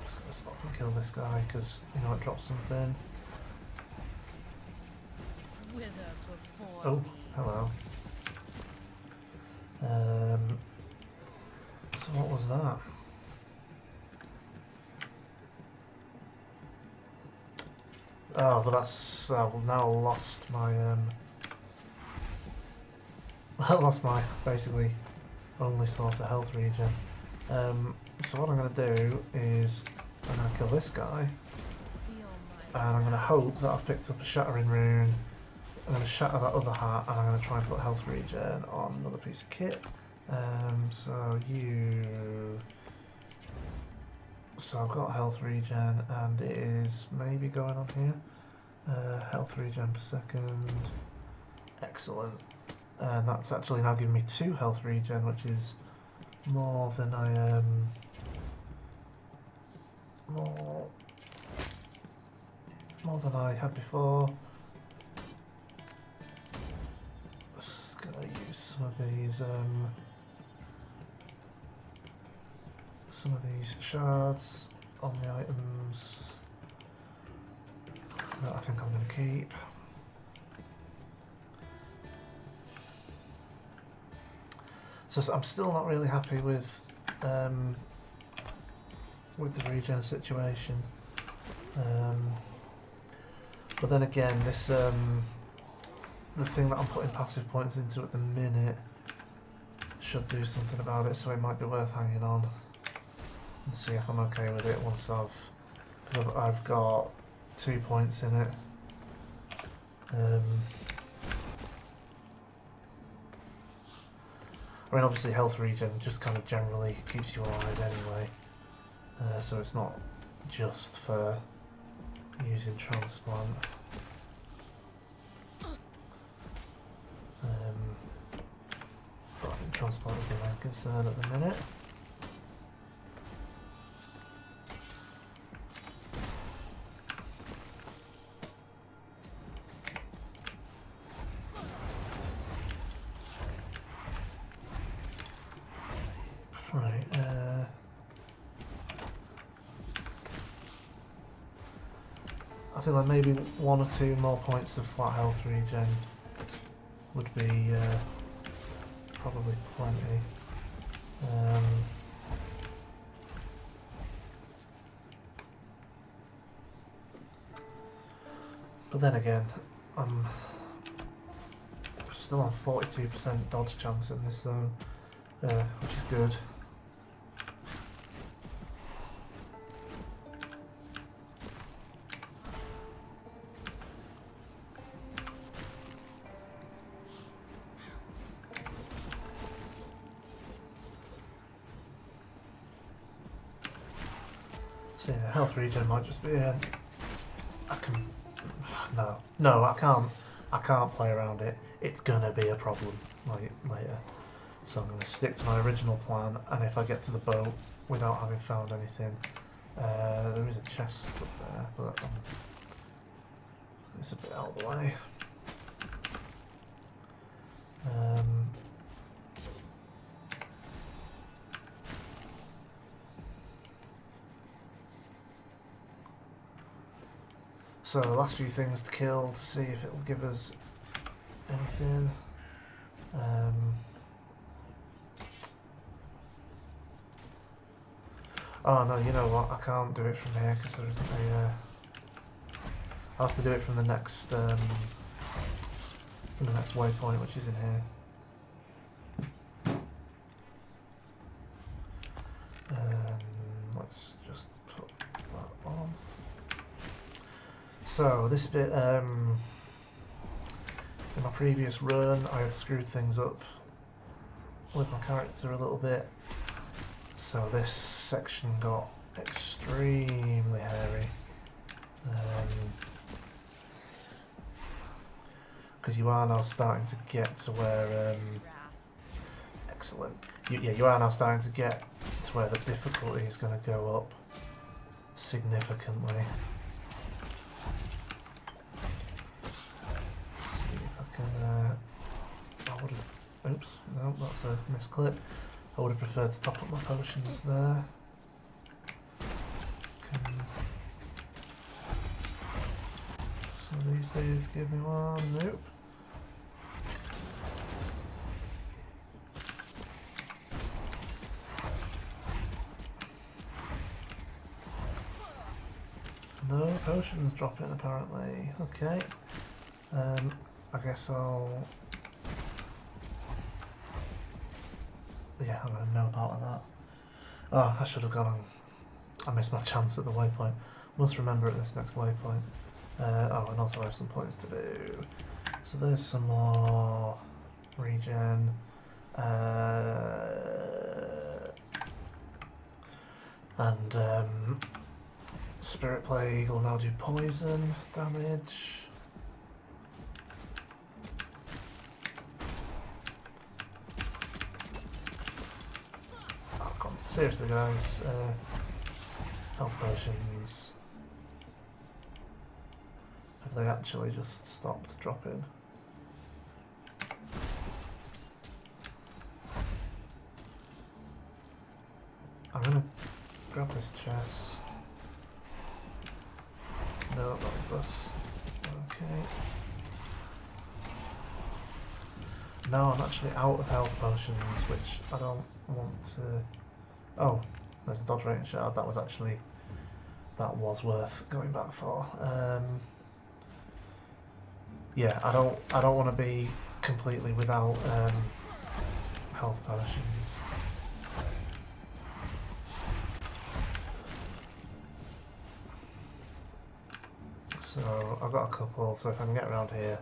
Just gonna stop and kill this guy because you know it drops something. Wither before Oh, me. hello. So what was that? Oh, but that's I've now lost my I lost my basically only source of health regen. So what I'm going to do is I'm going to kill this guy, and I'm going to hope that I've picked up a shattering rune. I'm going to shatter that other heart, and I'm going to try and put health regen on another piece of kit. So I've got health regen, and it is maybe going on here. Health regen per second. Excellent. And that's actually now giving me 2 health regen, which is more than I more than I had before. Just gonna use some of these shards on the items that I think I'm going to keep. So I'm still not really happy with the regen situation. But then again, this the thing that I'm putting passive points into at the minute should do something about it, so it might be worth hanging on and see if I'm okay with it once because I've got 2 points in it. I mean, obviously health regen just kind of generally keeps you alive anyway, so it's not just for using transplant. But I think transplant would be my concern at the minute. I think like maybe 1 or 2 more points of flat health regen would be probably plenty. But then again, I'm still on 42% dodge chance in this zone, which is good. So yeah, health regen might just be I can... No, I can't play around it. It's gonna be a problem later. So I'm gonna stick to my original plan, and if I get to the boat without having found anything, there is a chest up there, but it's a bit out of the way. So the last few things to kill to see if it'll give us anything. Oh no, you know what? I can't do it from here because there isn't a. I'll have to do it from the next waypoint, which is in here. Let's just put that on. So this bit, in my previous run, I had screwed things up with my character a little bit. So this section got extremely hairy. Because you are now starting to get to where... excellent. You are now starting to get to where the difficulty is going to go up significantly. Oops, no, that's a misclip. I would have preferred to top up my potions there. So these days give me one, nope. No potions dropping apparently, okay. I guess I'll... Yeah, I'm going to know part of that. Oh, I should have gone on. I missed my chance at the waypoint. Must remember at this next waypoint. Oh, and also I have some points to do. So there's some more regen. And Spirit Plague will now do poison damage. Seriously guys, health potions, have they actually just stopped dropping? I'm gonna grab this chest. No, that was bust. Okay. Now I'm actually out of health potions, which I don't want to... Oh, there's a dodge rating shard. That was worth going back for. Yeah, I don't want to be completely without health potions. So I've got a couple. So if I can get around here.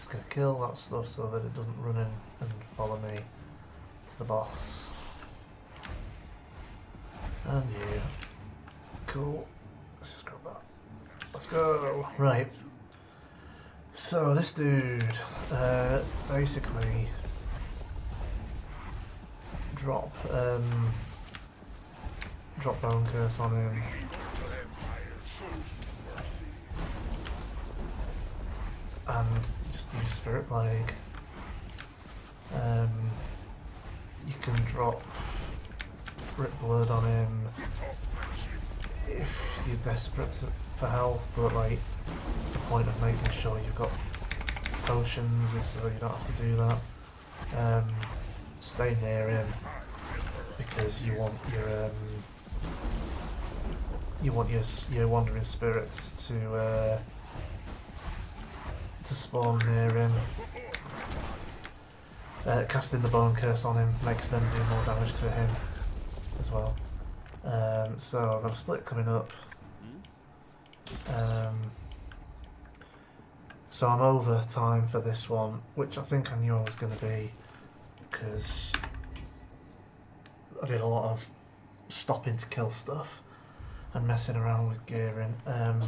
Going to kill that stuff so that it doesn't run in and follow me to the boss. And you. Cool. Let's just grab that. Let's go. Right. So this dude basically drop Bone Curse on him. And use Spirit Plague. You can drop drip blood on him if you're desperate for health, but like the point of making sure you've got potions is so you don't have to do that. Stay near him because you want your wandering spirits to spawn near him. Casting the bone curse on him makes them do more damage to him as well. So I've got a split coming up. So I'm over time for this one, which I think I knew I was going to be, because I did a lot of stopping to kill stuff and messing around with gearing. I am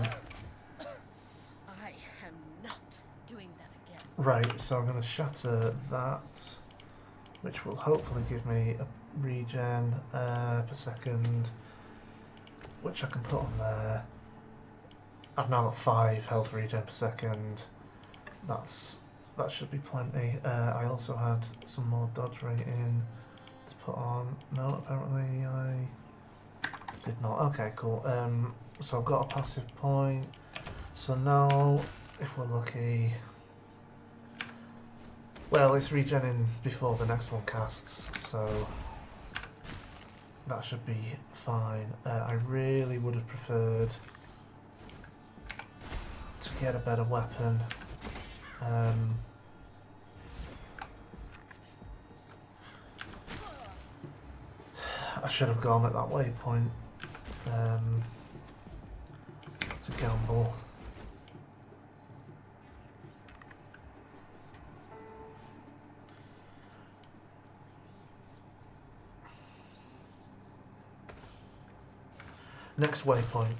not doing that again. Right, so I'm going to shatter that, which will hopefully give me a regen per second, which I can put on there. I've now got 5 health regen per second. That should be plenty. I also had some more dodge rating to put on. No, apparently I did not. Okay, cool. So I've got a passive point. So now, if we're lucky, well, it's regenning before the next one casts, so that should be fine. I really would have preferred to get a better weapon. I should have gone at that waypoint to gamble. Next waypoint.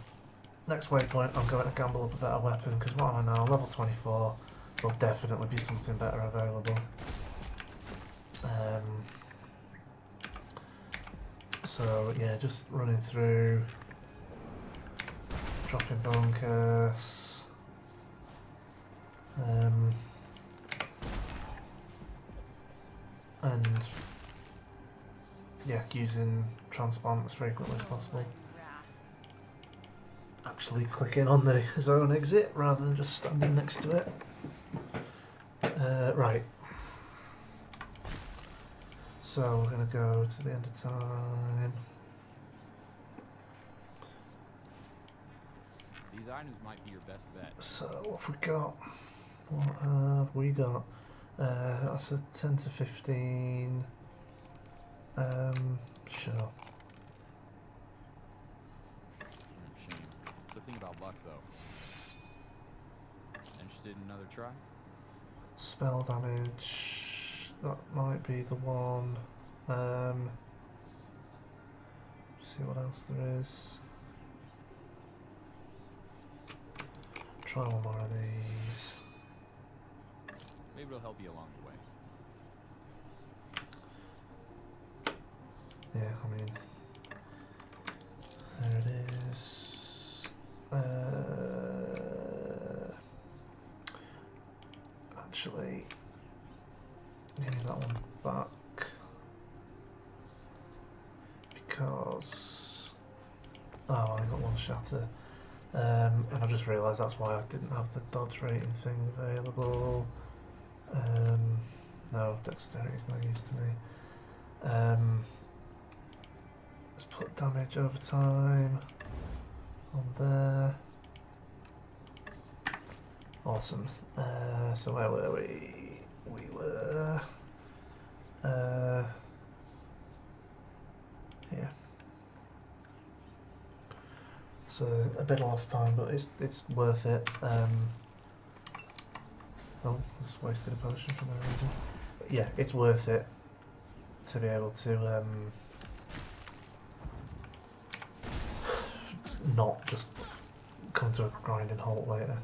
I'm going to gamble up a better weapon, because what am I now? Level 24. There'll definitely be something better available. So yeah, just running through, dropping bone curse, and yeah, using transplant as frequently as possible. Actually clicking on the zone exit rather than just standing next to it. Right. So we're going to go to the end of time. These items might be your best bet. So what have we got? What have we got? That's a 10 to 15. Sure. Shame. So think about luck, though. Interested in another try? Spell damage. That might be the one. See what else there is. Try one more of these. Maybe it'll help you along the way. Yeah, I mean, there it is. Actually, give me that one back, because I got one shatter, and I just realised that's why I didn't have the dodge rating thing available. No, dexterity is no use to me. Let's put damage over time on there. Awesome. So where were we? We were here. So a bit of lost time, but it's worth it. Oh, just wasted a potion for no reason. But yeah, it's worth it to be able to not just come to a grinding halt later.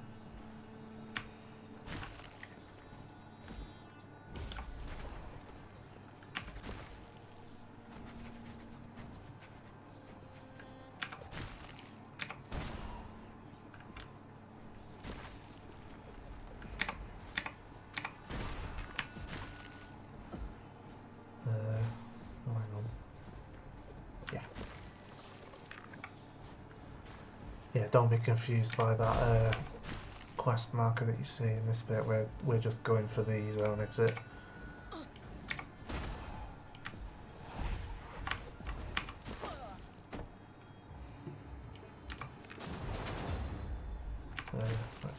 Oh, hang on. Yeah. don't be confused by that quest marker that you see in this bit where we're just going for the zone exit.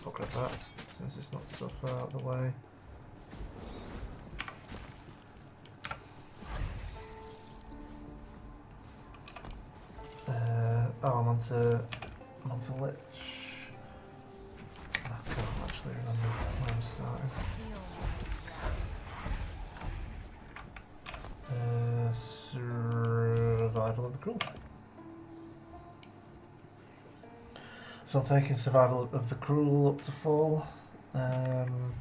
I'll grab that since it's not so far out of the way. I'm onto Lich. I can't actually remember where I'm starting. Survival of the Cruel. So I'm taking Survival of the Cruel up to full. And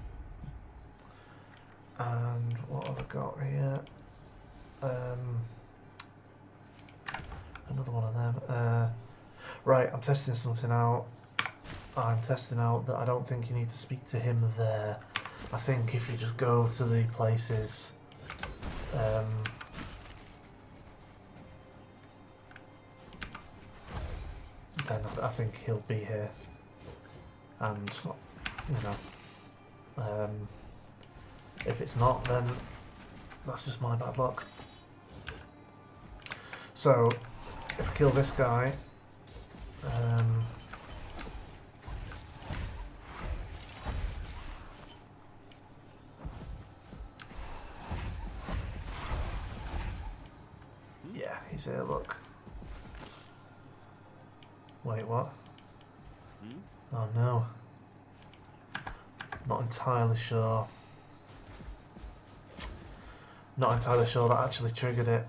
what have I got here? Another one of them. Right, I'm testing something out. I'm testing out that I don't think you need to speak to him there. I think if you just go to the places, then I think he'll be here. And, you know, if it's not, then that's just my bad luck. So, if I kill this guy, yeah, he's here, look. Wait, what? Oh no. Not entirely sure. Not entirely sure that actually triggered it.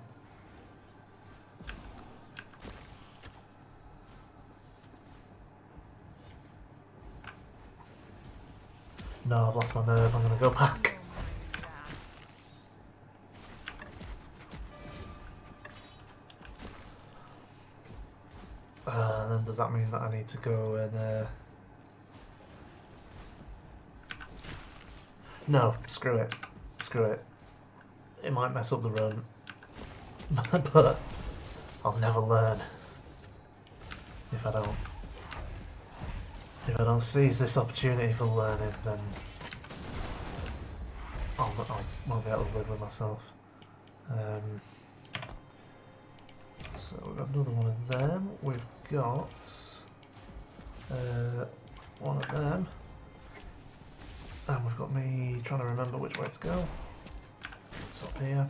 No, I've lost my nerve, I'm gonna go back. And then does that mean that I need to go and no, screw it. Screw it. It might mess up the run. But I'll never learn if I don't seize this opportunity for learning, then I won't be able to live with myself. So we've got another one of them. We've got one of them. And we've got me trying to remember which way to go. It's up here.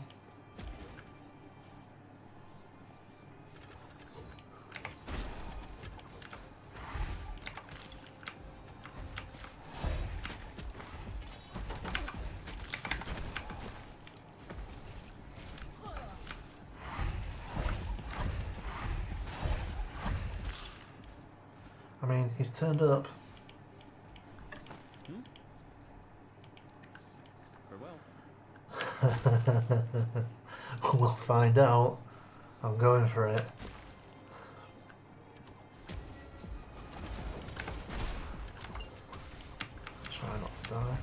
I mean, he's turned up. We'll find out. I'm going for it. Try not to die.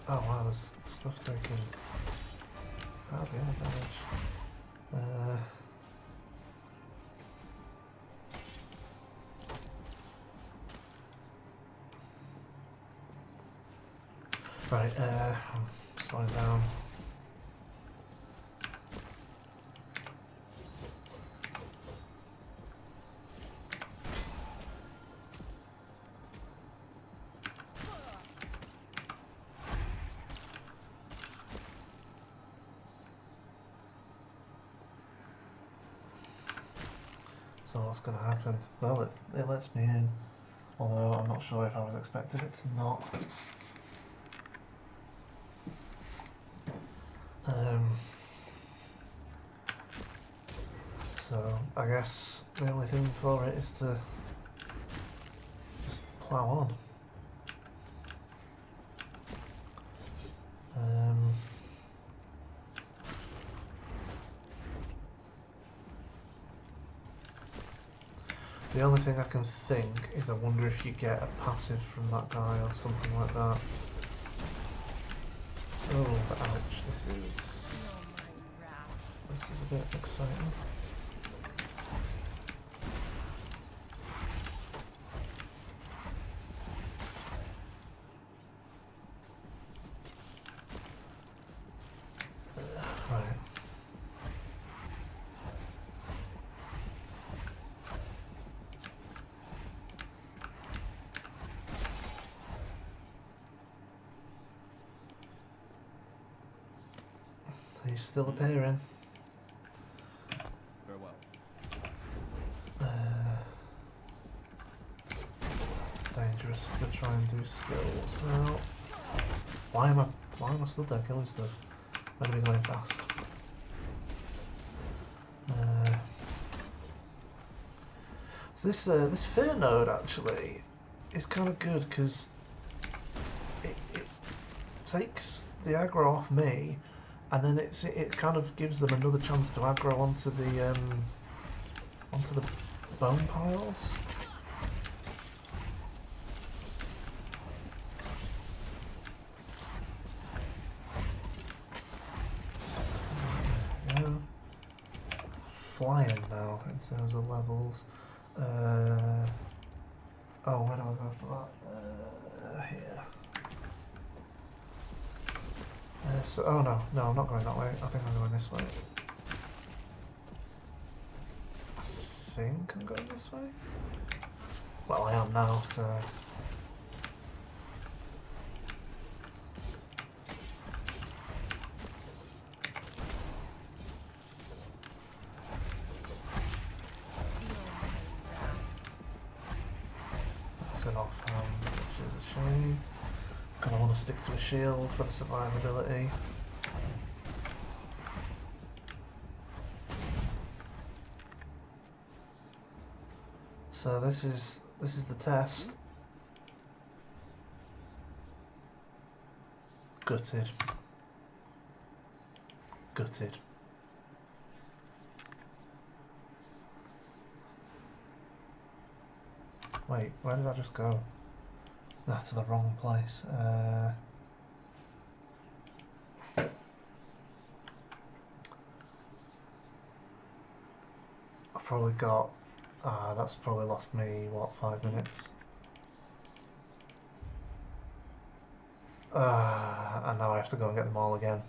Oh wow, there's stuff taking hardly any damage. Right, I'm slowing down. So what's going to happen? Well, it lets me in, although I'm not sure if I was expecting it to not. So I guess the only thing for it is to just plough on. The only thing I can think is I wonder if you get a passive from that guy or something like that. Oh, ouch, this is a bit exciting. He's still appearing. Farewell. Dangerous to try and do skills now. Why am I stood there killing stuff? I'm gonna be going fast. So this fear node actually is kind of good because it takes the aggro off me, and then it kind of gives them another chance to aggro onto the bone piles. Yeah. Flying now in terms of levels. Oh, where do I go for that? Here. So, oh no, I'm not going that way. I think I'm going this way. I think I'm going this way. Well, I am now, so. That's an offhand, which is a shame. Gonna want to stick to a shield for the survivability. So this is the test. Gutted. Gutted. Wait, where did I just go? That's to the wrong place. I've probably got. That's probably lost me, what, 5 minutes? And now I have to go and get them all again.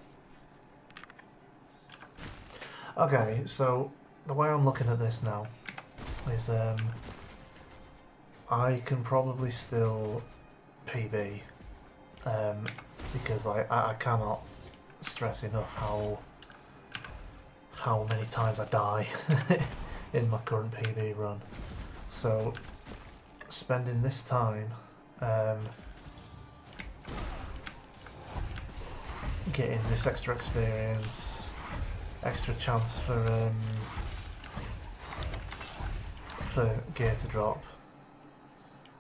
Okay, so the way I'm looking at this now is I can probably still PB because I cannot stress enough how many times I die in my current PB run. So spending this time getting this extra experience, extra chance for gear to drop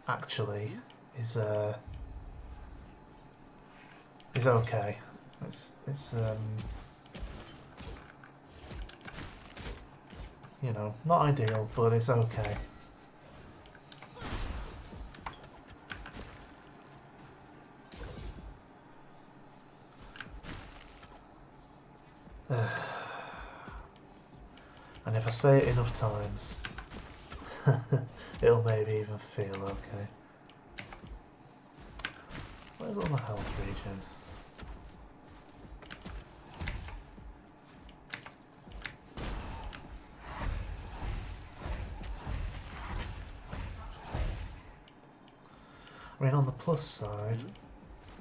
actually is okay. It's you know, not ideal, but it's okay. And if I say it enough times, it'll maybe even feel okay. Where's all my health regen? I mean, on the plus side,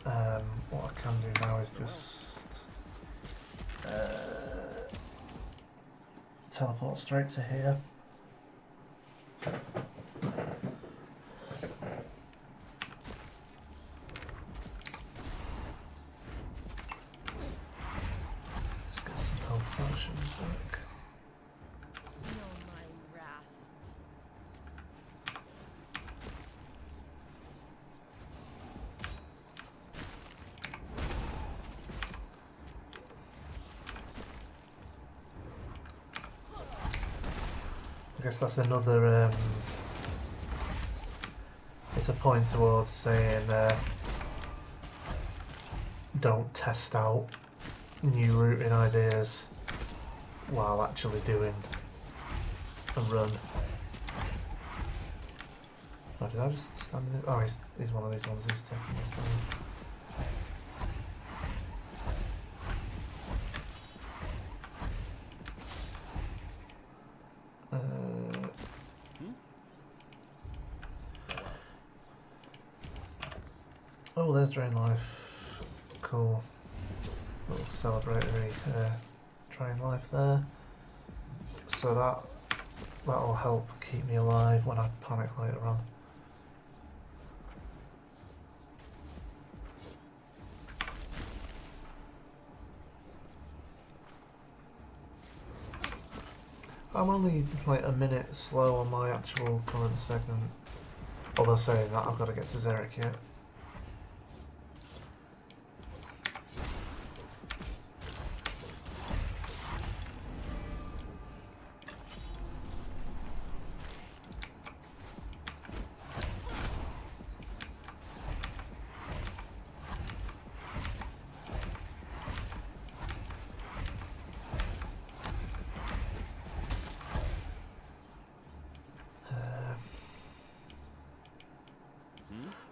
what I can do now is just teleport straight to here. Let's get some health potions back. Feel my wrath. I guess that's another, it's a point towards saying don't test out new routing ideas while actually doing a run. Oh, did I just stand in it? Oh, he's one of these ones who's taking this down. Oh, there's Drain Life. Cool. Little celebratory drain life there. So that'll help keep me alive when I panic later on. I'm only like a minute slow on my actual current segment. Although saying that, I've got to get to Zerek yet.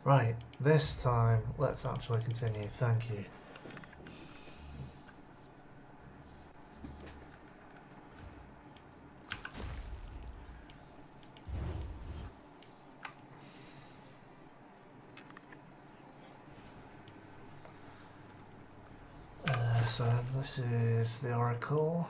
Right, this time, let's actually continue. Thank you. So this is the Oracle.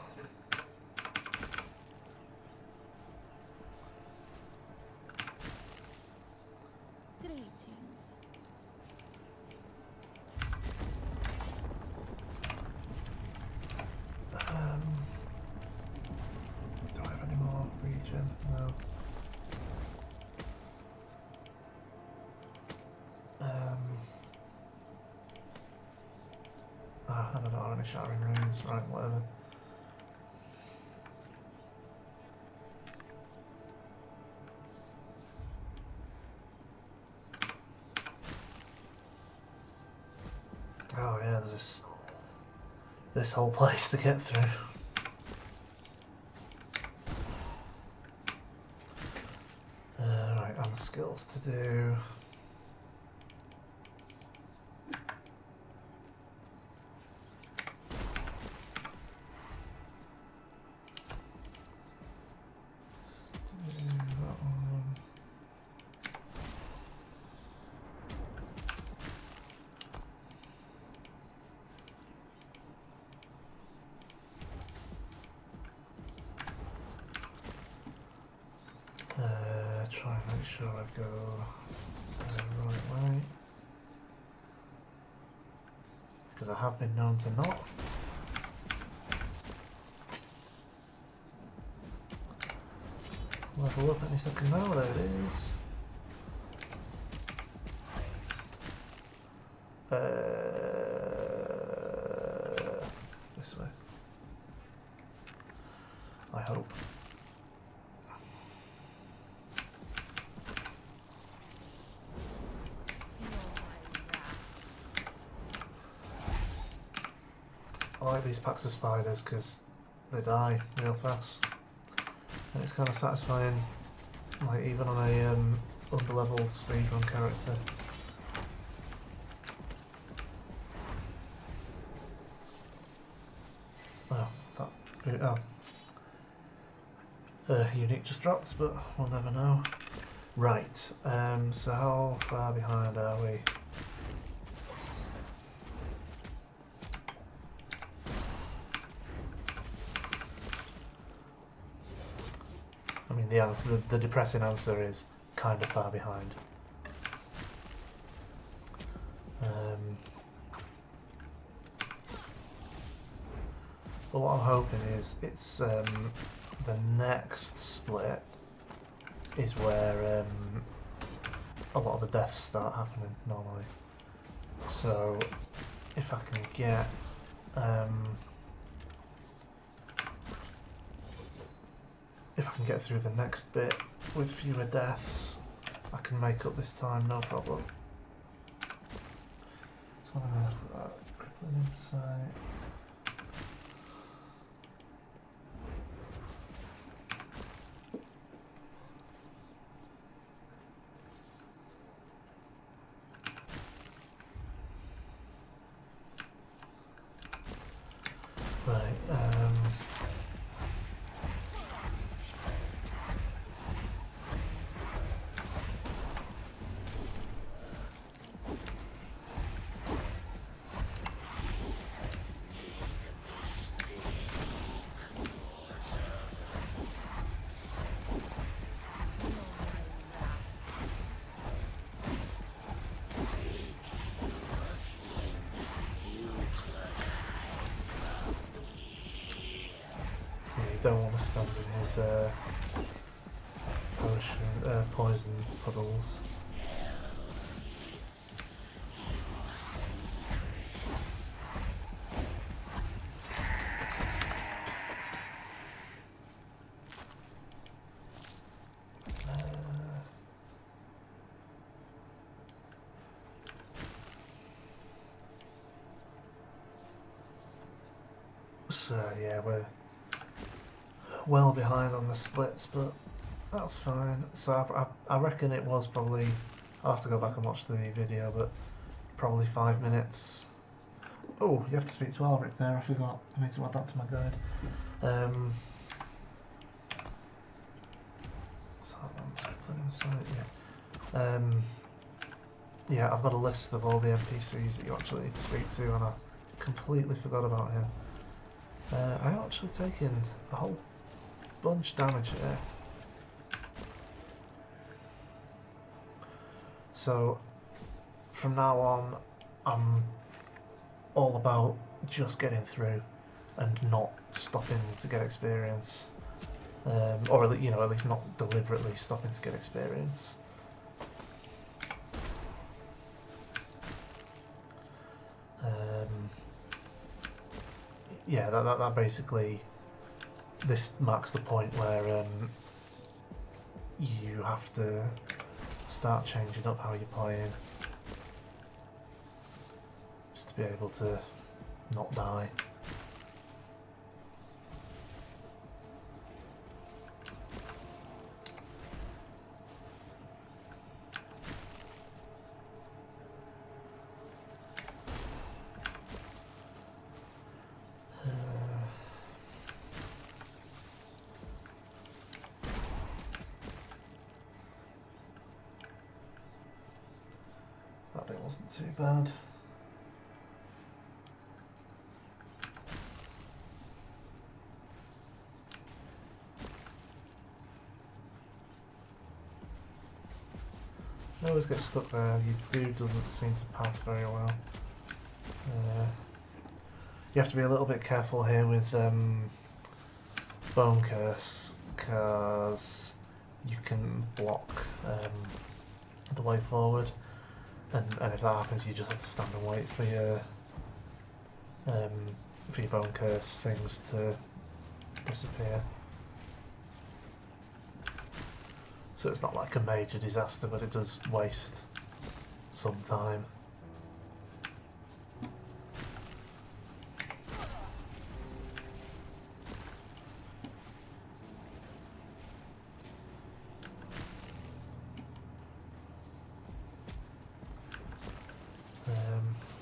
Do I have any more region? No. I don't know any shattering runes, right, whatever. Oh yeah, there's this whole place to get through. Right, and skills to do. Try and make sure I go the right way, because I have been known to not. Level up any second now, there it is. This way. I hope. I like these packs of spiders because they die real fast, and it's kind of satisfying, like even on a underleveled speedrun character. Oh, that unique just dropped, but we'll never know. Right, so how far behind are we? I mean, the answer, the depressing answer is kind of far behind. But what I'm hoping is it's the next split is where a lot of the deaths start happening normally. So if I can get through the next bit with fewer deaths, I can make up this time, no problem. So I'm going after that crippling insight. don't want to stand in his poison puddles. So yeah, we're well behind on the splits, but that's fine. So I reckon it was probably, I'll have to go back and watch the video, but probably 5 minutes. Oh, you have to speak to Alric there, I forgot. I need to add that to my guide. So yeah, I've got a list of all the NPCs that you actually need to speak to, and I completely forgot about him. I'm actually taking a whole bunch damage here. So from now on, I'm all about just getting through and not stopping to get experience, or at least not deliberately stopping to get experience. Yeah, that basically, this marks the point where you have to start changing up how you're playing, just to be able to not die. That bit wasn't too bad. I always get stuck there. Your dude doesn't seem to path very well. You have to be a little bit careful here with Bone Curse, because you can block the way forward, and if that happens, you just have to stand and wait for your Bone Curse things to disappear. So it's not like a major disaster, but it does waste some time.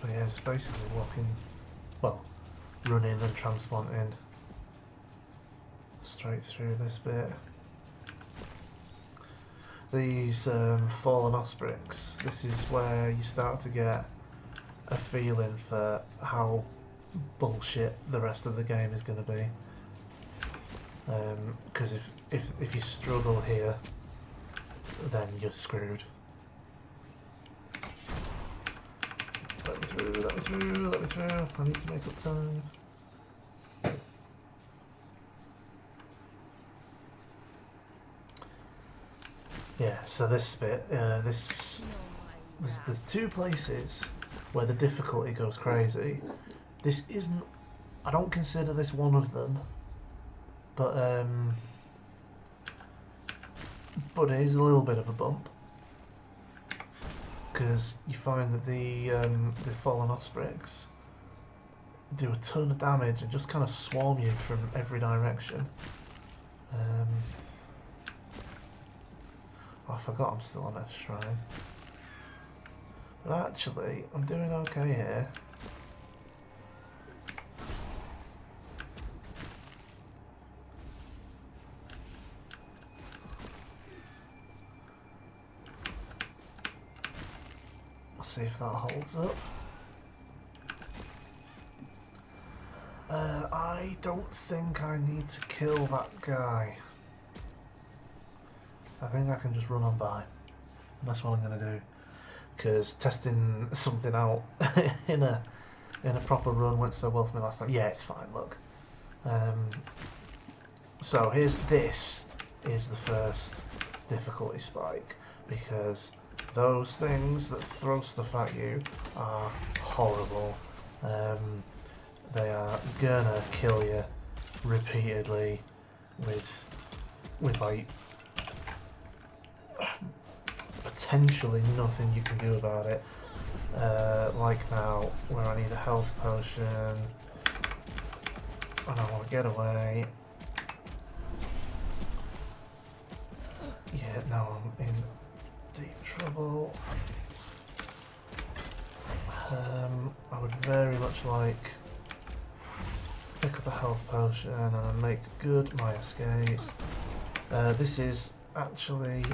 But yeah, just basically running and transplanting straight through this bit. These fallen ospreys, this is where you start to get a feeling for how bullshit the rest of the game is going to be. Because if you struggle here, then you're screwed. Let me through, let me through, let me through. I need to make up time. Yeah, so this bit, there's two places where the difficulty goes crazy. This isn't, I don't consider this one of them, but it is a little bit of a bump, because you find that the fallen ospreys do a ton of damage and just kind of swarm you from every direction. I forgot I'm still on a shrine. But actually, I'm doing okay here. I'll see if that holds up. I don't think I need to kill that guy. I think I can just run on by. And that's what I'm going to do. Because testing something out in a So this is the first difficulty spike, because those things that throw stuff at you are horrible. They are gonna kill you repeatedly with like potentially nothing you can do about it. Like now, where I need a health potion and I want to get away. Yeah, now I'm in deep trouble. I would very much like to pick up a health potion and make good my escape. This is actually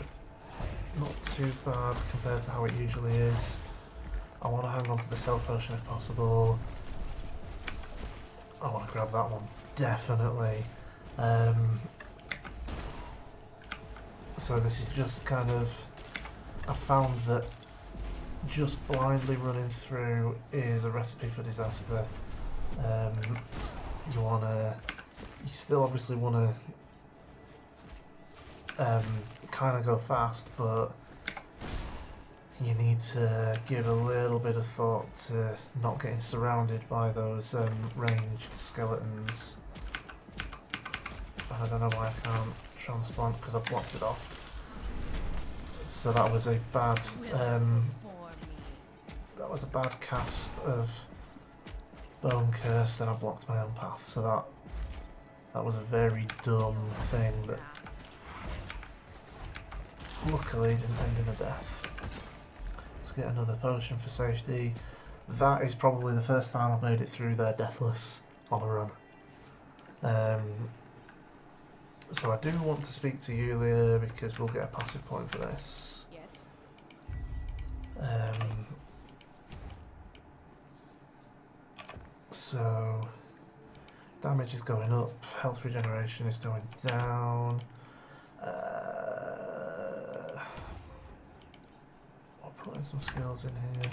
not too bad compared to how it usually is. I want to hang on to this health potion if possible. I want to grab that one, definitely. So this is just kind of, I found that just blindly running through is a recipe for disaster. You still obviously want to kind of go fast, but you need to give a little bit of thought to not getting surrounded by those ranged skeletons. And I don't know why I can't transplant, because I've blocked it off. So that was a bad cast of Bone Curse, and I blocked my own path. So that was a very dumb thing that luckily didn't end in a death. Let's get another potion for safety. That is probably the first time I've made it through there deathless on a run. So I do want to speak to Yulia because we'll get a passive point for this. Yes. So damage is going up, health regeneration is going down. I'll put in some skills in here.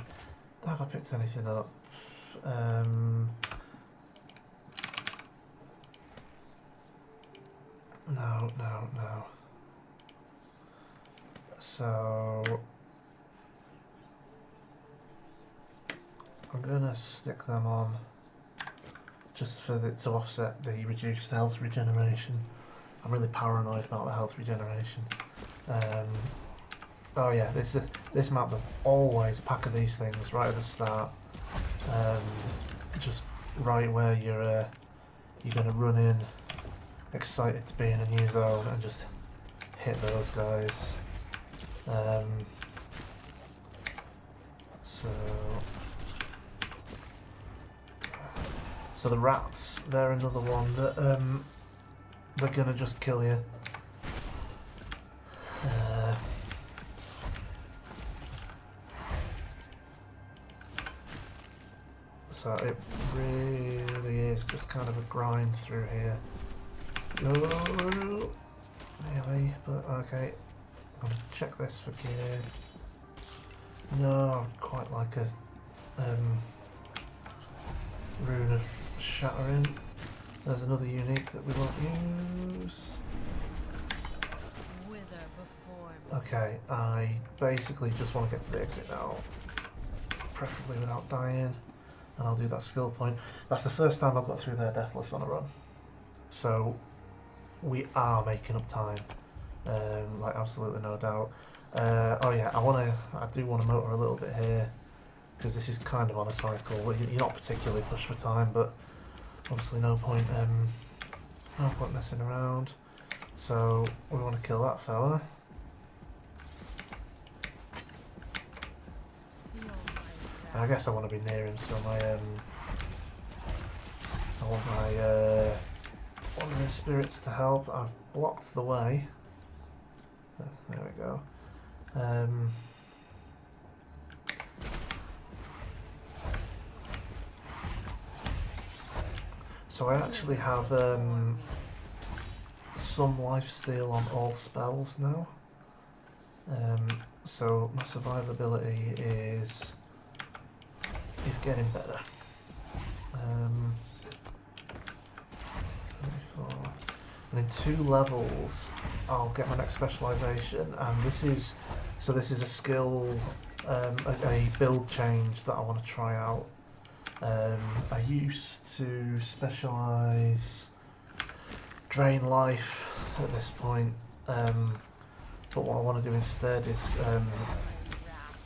Have I picked anything up? No. So I'm gonna stick them on just for to offset the reduced health regeneration. I'm really paranoid about the health regeneration. Oh yeah, this map there's always a pack of these things right at the start. Just right where you're gonna run in, excited to be in a new zone, and just hit those guys. So the rats, they're another one that they're gonna just kill you. So it really is just kind of a grind through here. Oh, nearly, but okay. I'm gonna check this for gear. No, I'd quite like a rune of shattering. There's another unique that we won't use. Wither before me. Okay, I basically just want to get to the exit now, preferably without dying, and I'll do that skill point. That's the first time I've got through there deathless on a run, so we are making up time, like absolutely no doubt. Oh yeah, I do want to motor a little bit here, because this is kind of on a cycle. You're not particularly pushed for time, but obviously no point messing around. So we want to kill that fella. And I guess I want to be near him, so I want my wandering spirits to help. I've blocked the way. There we go. So I actually have some lifesteal on all spells now. So my survivability is getting better. 34. and in 2 levels I'll get my next specialisation, and this is a skill, a build change that I want to try out. I used to specialise Drain Life at this point, but what I want to do instead is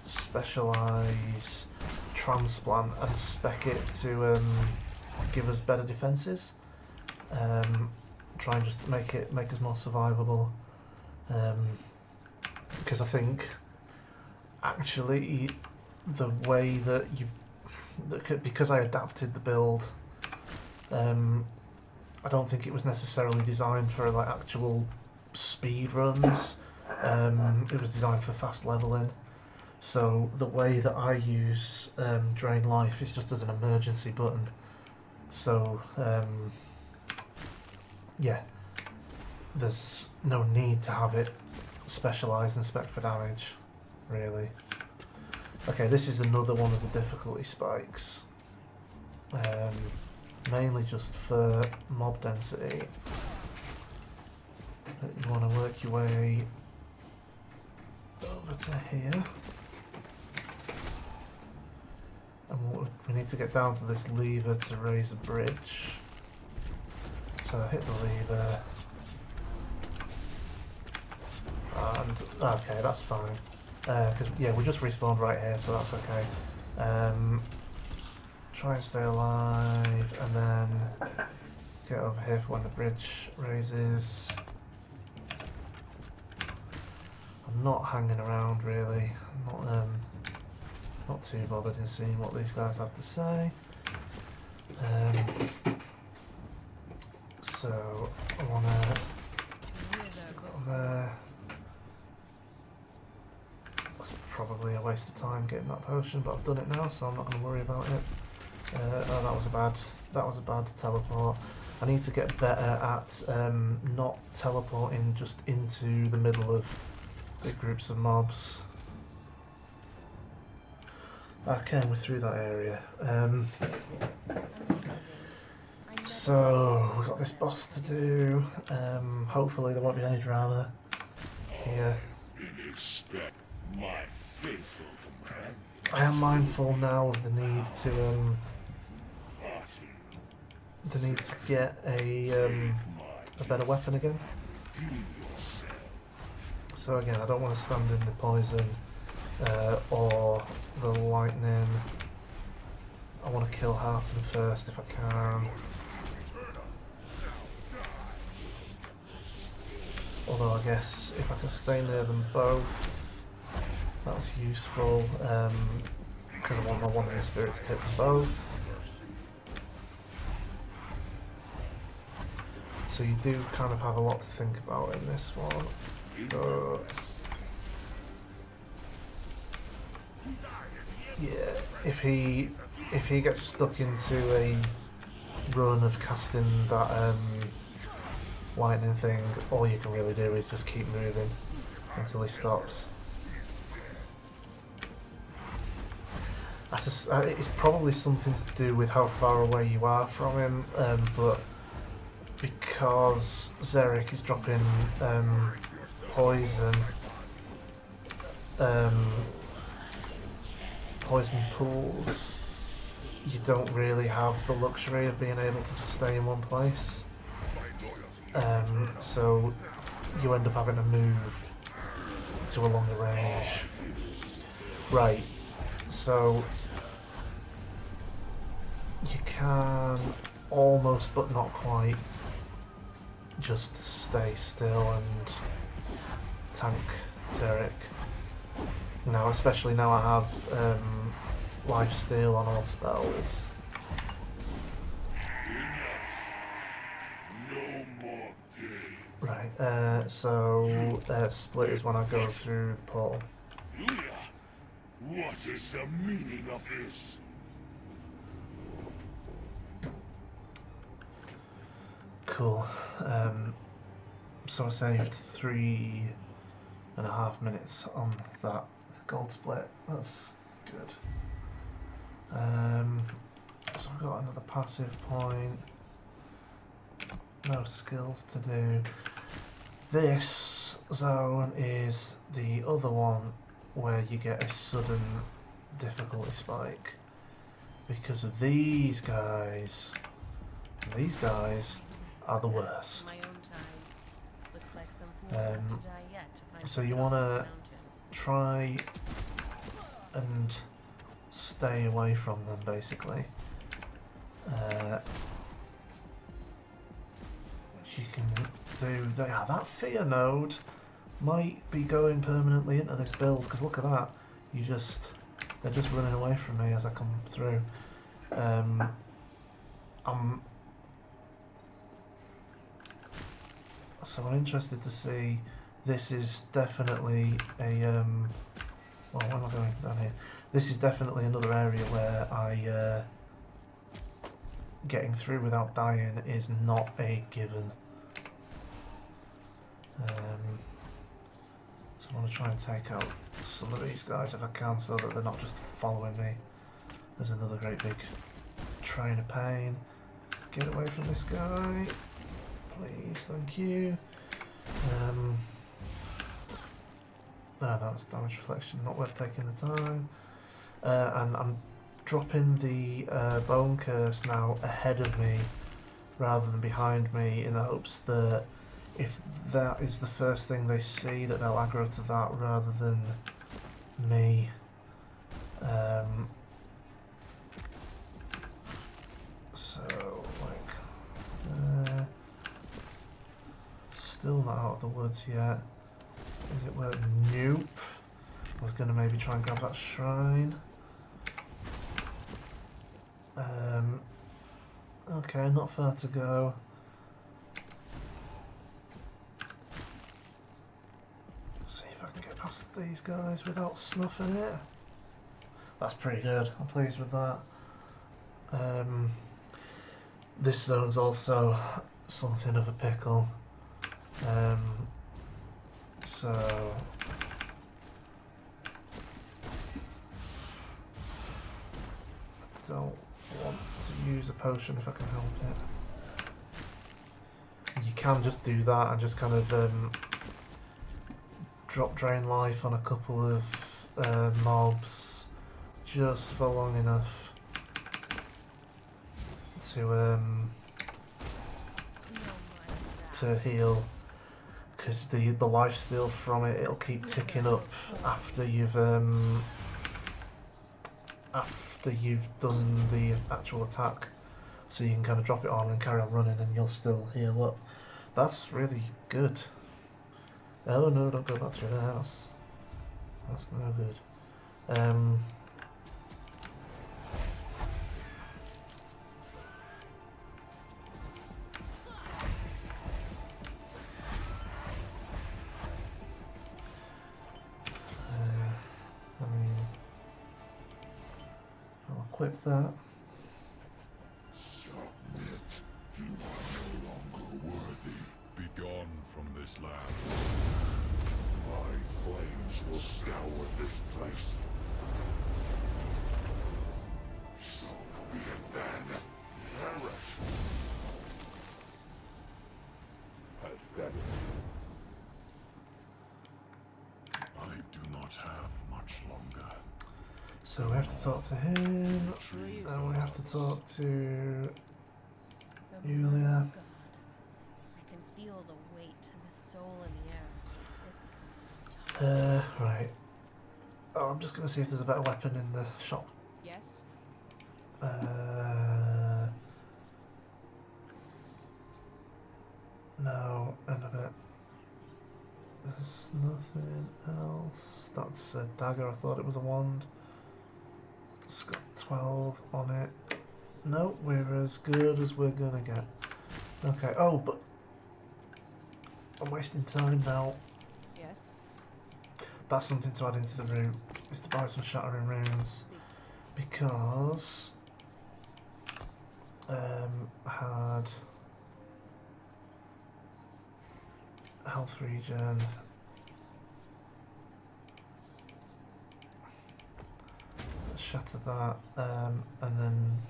specialise Transplant and spec it to give us better defences. Try and just make us more survivable, because I think actually the way that because I adapted the build, I don't think it was necessarily designed for like actual speed runs. It was designed for fast leveling. So the way that I use Drain Life is just as an emergency button. So yeah, there's no need to have it specialised and spec for damage, really. Okay, this is another one of the difficulty spikes. Mainly just for mob density. But you want to work your way over to here. And we need to get down to this lever to raise a bridge. So hit the lever. And okay, that's fine. Because yeah, we just respawned right here, so that's okay. Try and stay alive, and then get over here for when the bridge raises. I'm not hanging around really. I'm not too bothered in seeing what these guys have to say. So I want to stick that on there. That's probably a waste of time getting that potion, but I've done it now, so I'm not going to worry about it. Oh, that was a bad teleport. I need to get better at not teleporting just into the middle of big groups of mobs. Okay, we're through that area. So we've got this boss to do. Hopefully there won't be any drama here. I am mindful now of the need to get a better weapon again. So again, I don't want to stand in the poison or the lightning. I want to kill Harton first if I can. Although I guess if I can stay near them both, that's useful, because I want my Wandering Spirits to hit them both. So you do kind of have a lot to think about in this one. Yeah, if he gets stuck into a run of casting that lightning thing, all you can really do is just keep moving until he stops. It's probably something to do with how far away you are from him, but because Xeric is dropping poison pools, you don't really have the luxury of being able to just stay in one place. So you end up having to move to a longer range. Right, so you can almost but not quite just stay still and tank Xeric. Now, especially now I have life steal on all spells. Right, so split is when I go through the portal. What is the meaning of this? Cool. So I saved 3.5 minutes on that gold split. That's good. So I've got another passive point. no skills to do. This zone is the other one where you get a sudden difficulty spike because of these guys. These guys are the worst. My own time. Looks like some fool will have to die yet to find So you something on want this to mountain. try and stay away from them, basically. Which you can do. That fear node might be going permanently into this build, because look at that. They're just running away from me as I come through. So I'm interested to see. This is definitely a well, where am I going down here? This is definitely another area where I getting through without dying is not a given. So I want to try and take out some of these guys if I can, so that they're not just following me. There's another great big train of pain. Get away from this guy, please. Thank you. No, that's damage reflection. Not worth taking the time. And I'm dropping the bone curse now ahead of me rather than behind me, in the hopes that if that is the first thing they see, that they'll aggro to that rather than me. So, like, still not out of the woods yet. Is it worth? Nope. I was going to maybe try and grab that shrine. Okay, not far to go. See if I can get past these guys without snuffing it. That's pretty good. I'm pleased with that. This zone's also something of a pickle. So don't want to use a potion if I can help it. You can just do that and just kind of drop drain life on a couple of mobs just for long enough to heal, because the lifesteal from it, it'll keep ticking up after you've done the actual attack, so you can kind of drop it on and carry on running and you'll still heal up. That's really good. Oh no, don't go back through the house. That's no good. I'll equip that. Submit. You are no longer worthy. Be gone from this land. My flames will scour this place. So be it then. Perish. Pathetic. I do not have much longer. So we have to talk to him, and we have to talk to Julia. I can feel the weight of his soul in the air. Right. Oh, I'm just going to see if there's a better weapon in the shop. Yes. No, and a bit. There's nothing else. That's a dagger. I thought it was a wand. It's got 12 on it. No, we're as good as we're gonna get. Okay. Oh, but I'm wasting time now. Yes. That's something to add into the route. Is to buy some shattering runes, because I had health regen. Shatter that, and then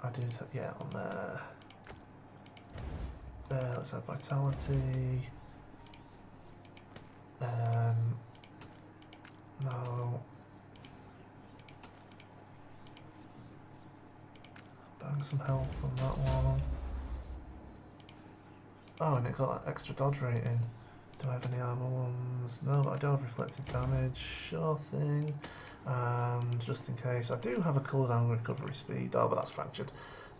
I did, yeah, on there. Let's have vitality. No. Bang some health on that one. Oh, and it got extra dodge rating. Do I have any armor ones? No, but I do have reflected damage. Sure thing. And just in case, I do have a cooldown recovery speed. Oh, but that's fractured.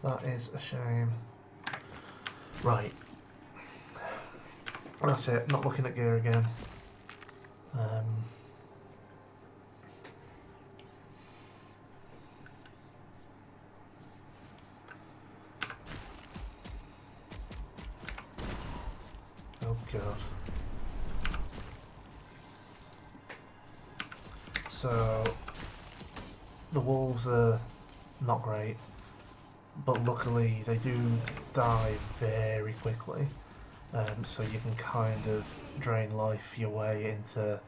That is a shame. Right. That's it. Not looking at gear again. Oh god. So the wolves are not great, but luckily they do die very quickly, so you can kind of drain life your way into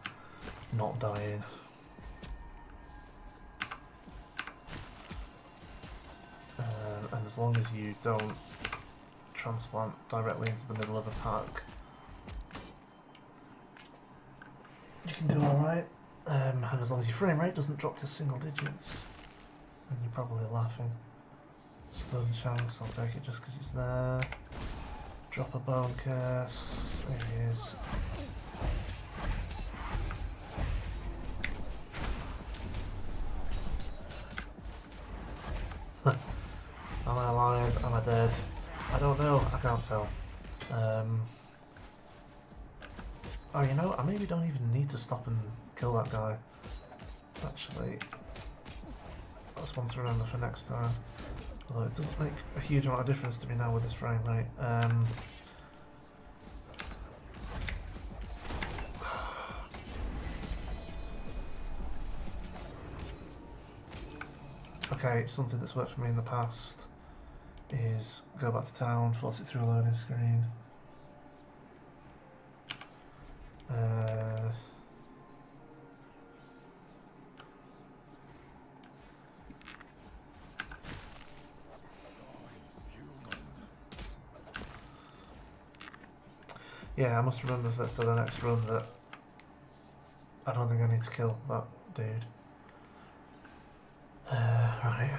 not dying. And as long as you don't transplant directly into the middle of a pack, you can do alright. And as long as your frame rate doesn't drop to single digits, and you're probably laughing. Stun chance, I'll take it just because it's there. Drop a bone curse, there he is. Am I alive? Am I dead? I don't know, I can't tell. Oh, you know, I maybe don't even need to stop and kill that guy. Actually, that's one to remember for next time. Although it doesn't make a huge amount of difference to me now with this frame rate. Okay, something that's worked for me in the past is go back to town, force it through a loading screen. Yeah, I must remember that for the next run that I don't think I need to kill that dude. Right.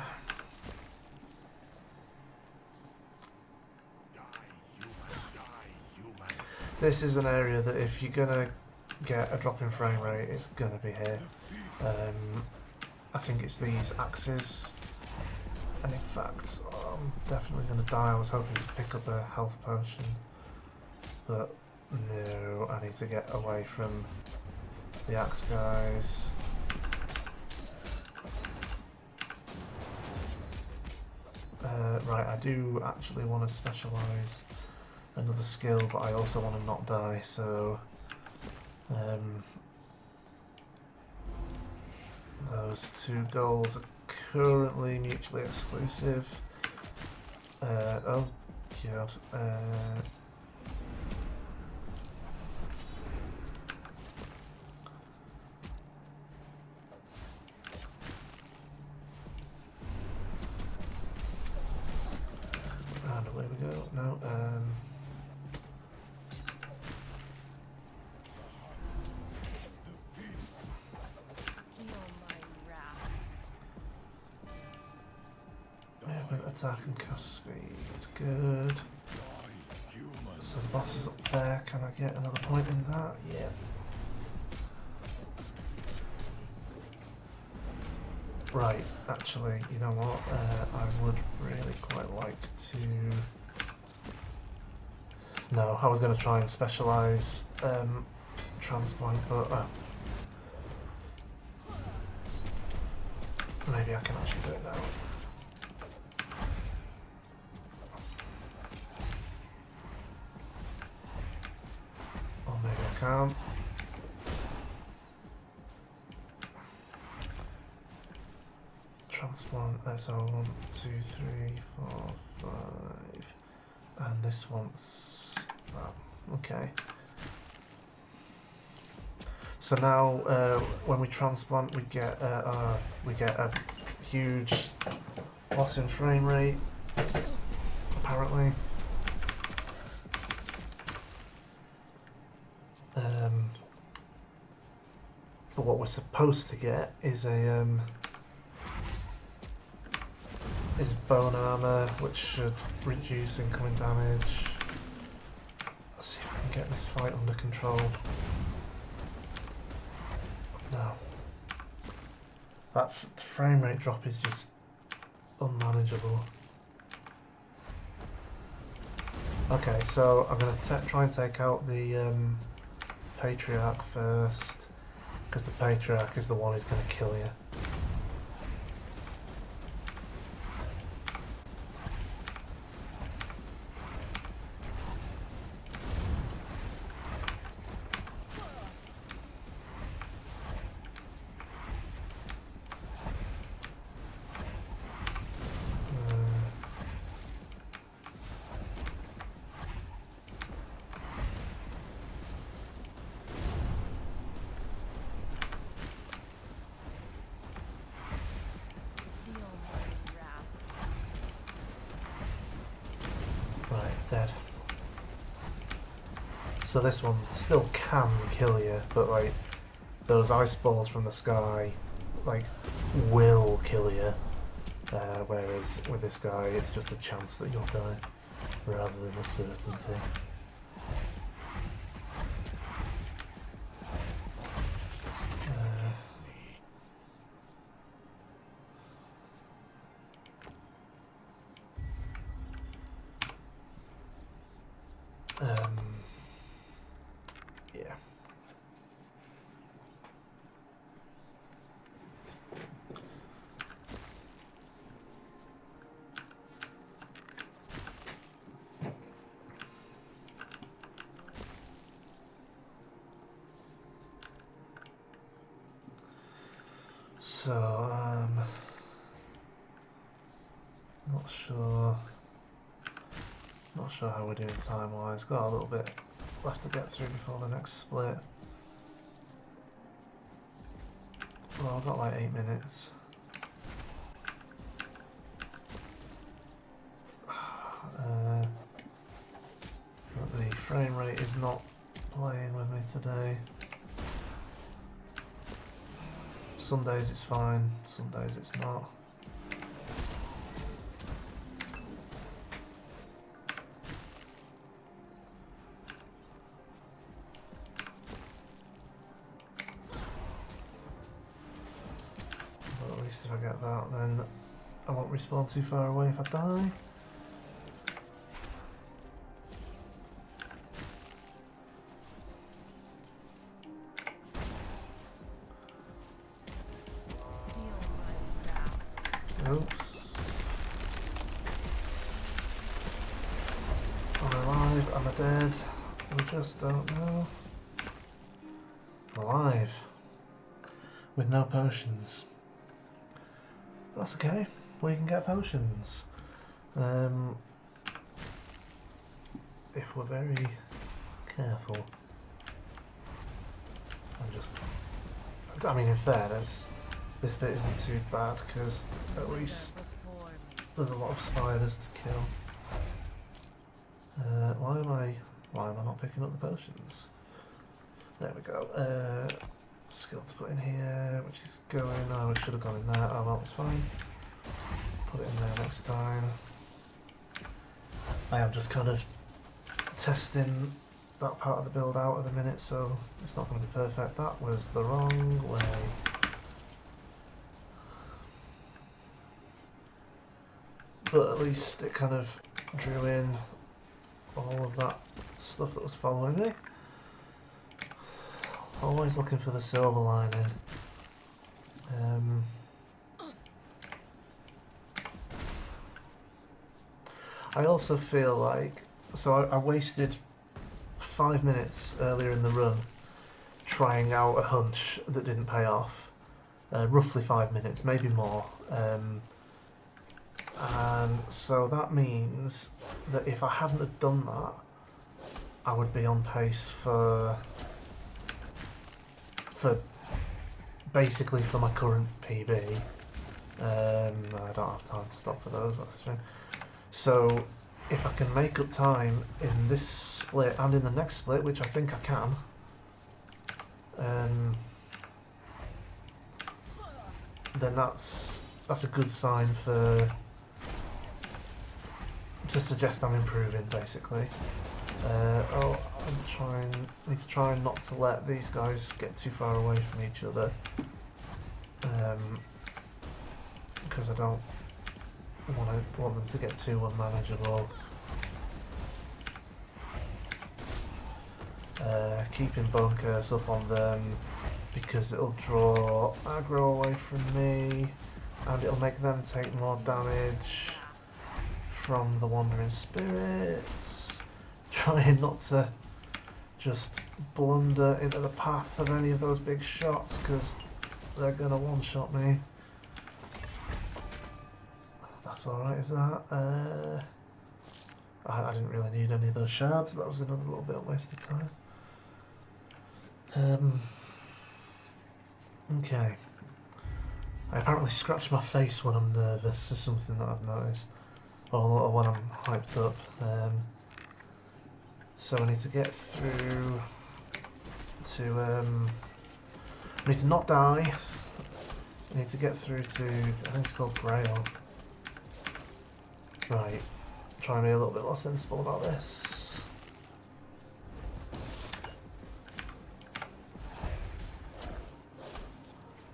This is an area that if you're gonna get a drop in frame rate, it's gonna be here. I think it's these axes, and in fact, I'm definitely gonna die. I was hoping to pick up a health potion, but no, I need to get away from the axe guys. Right, I do actually want to specialise another skill, but I also want to not die, so those two goals are currently mutually exclusive. Oh god. And away we go. No, movement, attack and cast speed. Good. So the boss is up there. Can I get another point in that? Yeah. Right, actually, you know what? I would really quite like to... No, I was going to try and specialise transplant, but maybe I can actually do it now. Or maybe I can't. Transplant, so 1, 2, 3, 4, 5, and this one's that. Okay. So now, when we transplant, we get a huge loss in frame rate, apparently. But what we're supposed to get is a bone armor, which should reduce incoming damage. Let's see if I can get this fight under control. No. That frame rate drop is just unmanageable. Okay, so I'm going to try and take out the Patriarch first, because the Patriarch is the one who's going to kill you. Dead. So this one still can kill you, but like those ice balls from the sky like will kill you, whereas with this guy it's just a chance that you'll die rather than a certainty. Yeah. So, not sure how we're doing time-wise. Got a little bit left to get through before the next split. Well, I've got like 8 minutes. But the frame rate is not playing with me today. Some days it's fine, some days it's not. But at least if I get that, then I won't respawn too far away if I die. Oops. Am I alive? Am I dead? We just don't know. I'm alive. With no potions. That's okay. We can get potions. If we're very careful. I mean, in fairness, this bit isn't too bad because at least there's a lot of spiders to kill. Why am I not picking up the potions? There we go. Skill to put in here, which is going. Oh, it should have gone in there. Oh well, it's fine. Put it in there next time. I am just kind of testing that part of the build out at the minute, so it's not going to be perfect. That was the wrong way. But at least it kind of drew in all of that stuff that was following me. Always looking for the silver lining. I also feel like, so I wasted 5 minutes earlier in the run trying out a hunch that didn't pay off. Roughly 5 minutes, maybe more. And so that means that if I hadn't have done that, I would be on pace for basically for my current PB. I don't have time to stop for those, that's a shame. So if I can make up time in this split and in the next split, which I think I can, then that's a good sign to suggest I'm improving, basically. Oh, need to try not to let these guys get too far away from each other, because I don't want them to get too unmanageable. Keeping Bone Curse up on them because it'll draw aggro away from me and it'll make them take more damage from the Wandering Spirits. Trying not to just blunder into the path of any of those big shots because they're going to one-shot me. That's alright, is that? I didn't really need any of those shards, that was another little bit of wasted time. Okay. I apparently scratch my face when I'm nervous, is something that I've noticed. Or when I'm hyped up. So I need to get through to... I need to not die. I need to get through to... I think it's called Grail. Right. Try and be a little bit more sensible about this.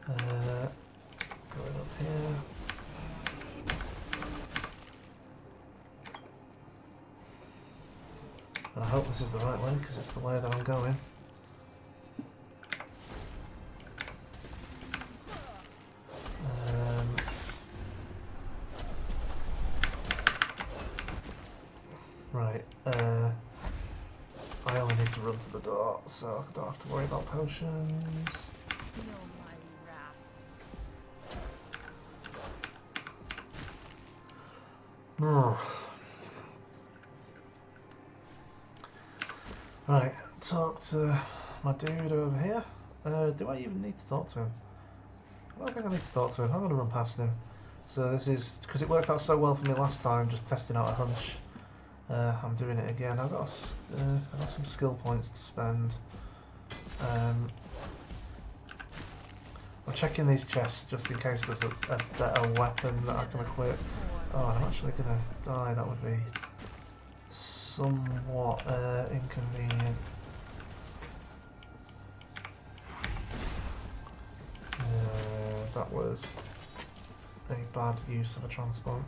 Going up here. And I hope this is the right way because it's the way that I'm going. Right, I only need to run to the door, so I don't have to worry about potions. Feel my wrath. Right, talk to my dude over here. Do I even need to talk to him? I don't think I need to talk to him. I'm going to run past him. So this is, because it worked out so well for me last time, just testing out a hunch. I'm doing it again. I've got some skill points to spend. I'm checking these chests just in case there's a better weapon that I can equip. Oh, and I'm actually going to die. That would be somewhat inconvenient. That was a bad use of a transport.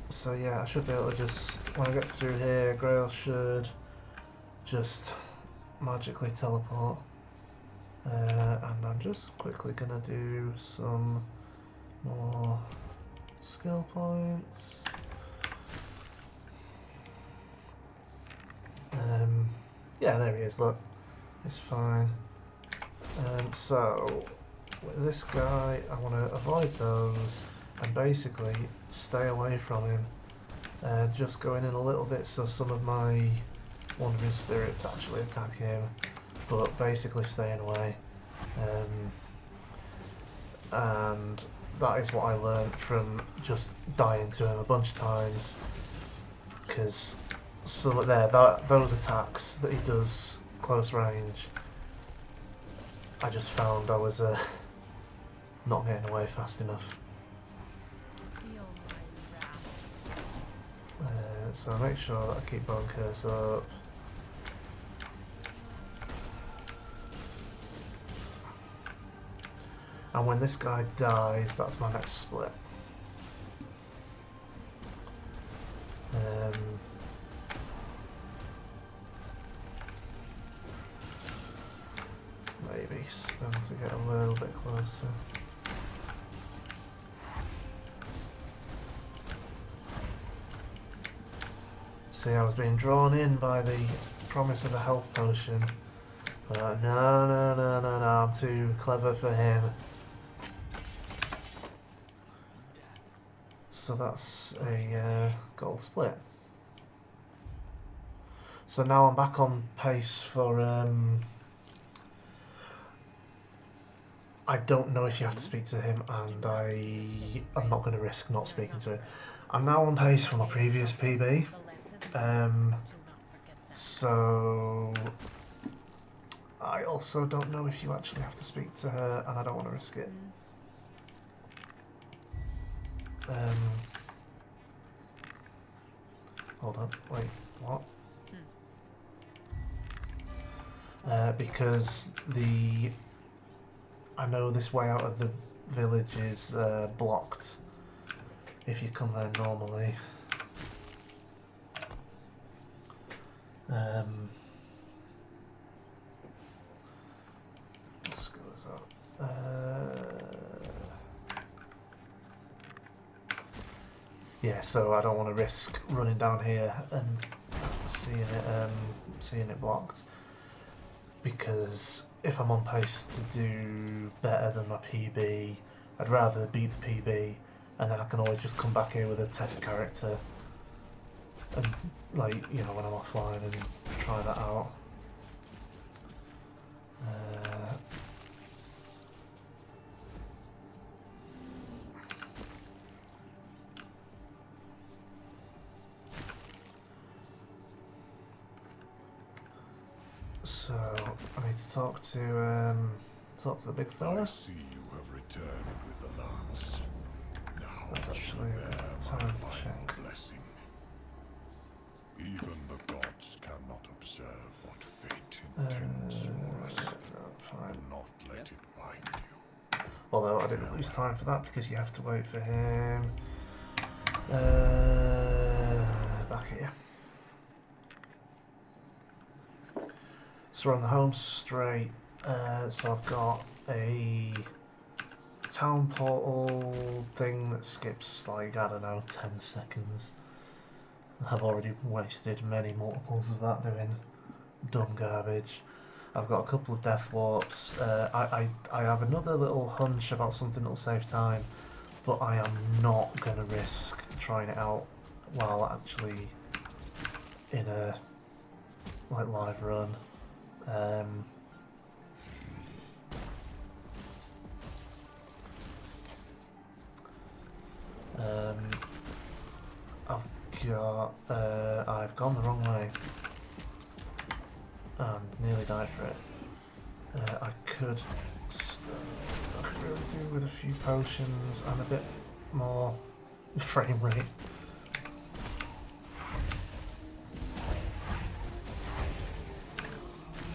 So yeah, I should be able to just, when I get through here, Grail should just magically teleport. And I'm just quickly gonna do some more skill points. Yeah, there he is, look. It's fine. So, with this guy, I want to avoid those and basically stay away from him. Just going in a little bit so some of my Wandering Spirits actually attack him, but basically staying away. And that is what I learned from just dying to him a bunch of times, because some of those attacks that he does close range, I just found I was not getting away fast enough. Feel my wrath. So make sure that I keep Bone Curse up. And when this guy dies, that's my next split. Maybe stand to get a little bit closer. See, I was being drawn in by the promise of a health potion. But no, I'm too clever for him. So that's a gold split. So now I'm back on pace for... I don't know if you have to speak to him, and I'm not going to risk not speaking to him. I'm now on pace for my previous PB. So I also don't know if you actually have to speak to her, and I don't want to risk it. Hold on, wait, what? Because I know this way out of the village is blocked if you come there normally. Let's go this up. Yeah, so I don't want to risk running down here and seeing it blocked, because if I'm on pace to do better than my PB, I'd rather beat the PB, and then I can always just come back here with a test character, and like, you know, when I'm offline, and try that out. So I need to talk to the big I fella. see you have returned with the lance. Now That's you actually bear my time to final check. blessing. Even the gods cannot observe what fate intends for us. Fine. Do not let it bind you. Although I didn't lose time for that because you have to wait for him. Back here. So we're on the home straight. So I've got a town portal thing that skips like, I don't know, 10 seconds. I've already wasted many multiples of that doing dumb garbage. I've got a couple of death warps. I have another little hunch about something that'll save time, but I am not going to risk trying it out while actually in a like live run. I've gone the wrong way and nearly died for it. I could really do with a few potions and a bit more frame rate.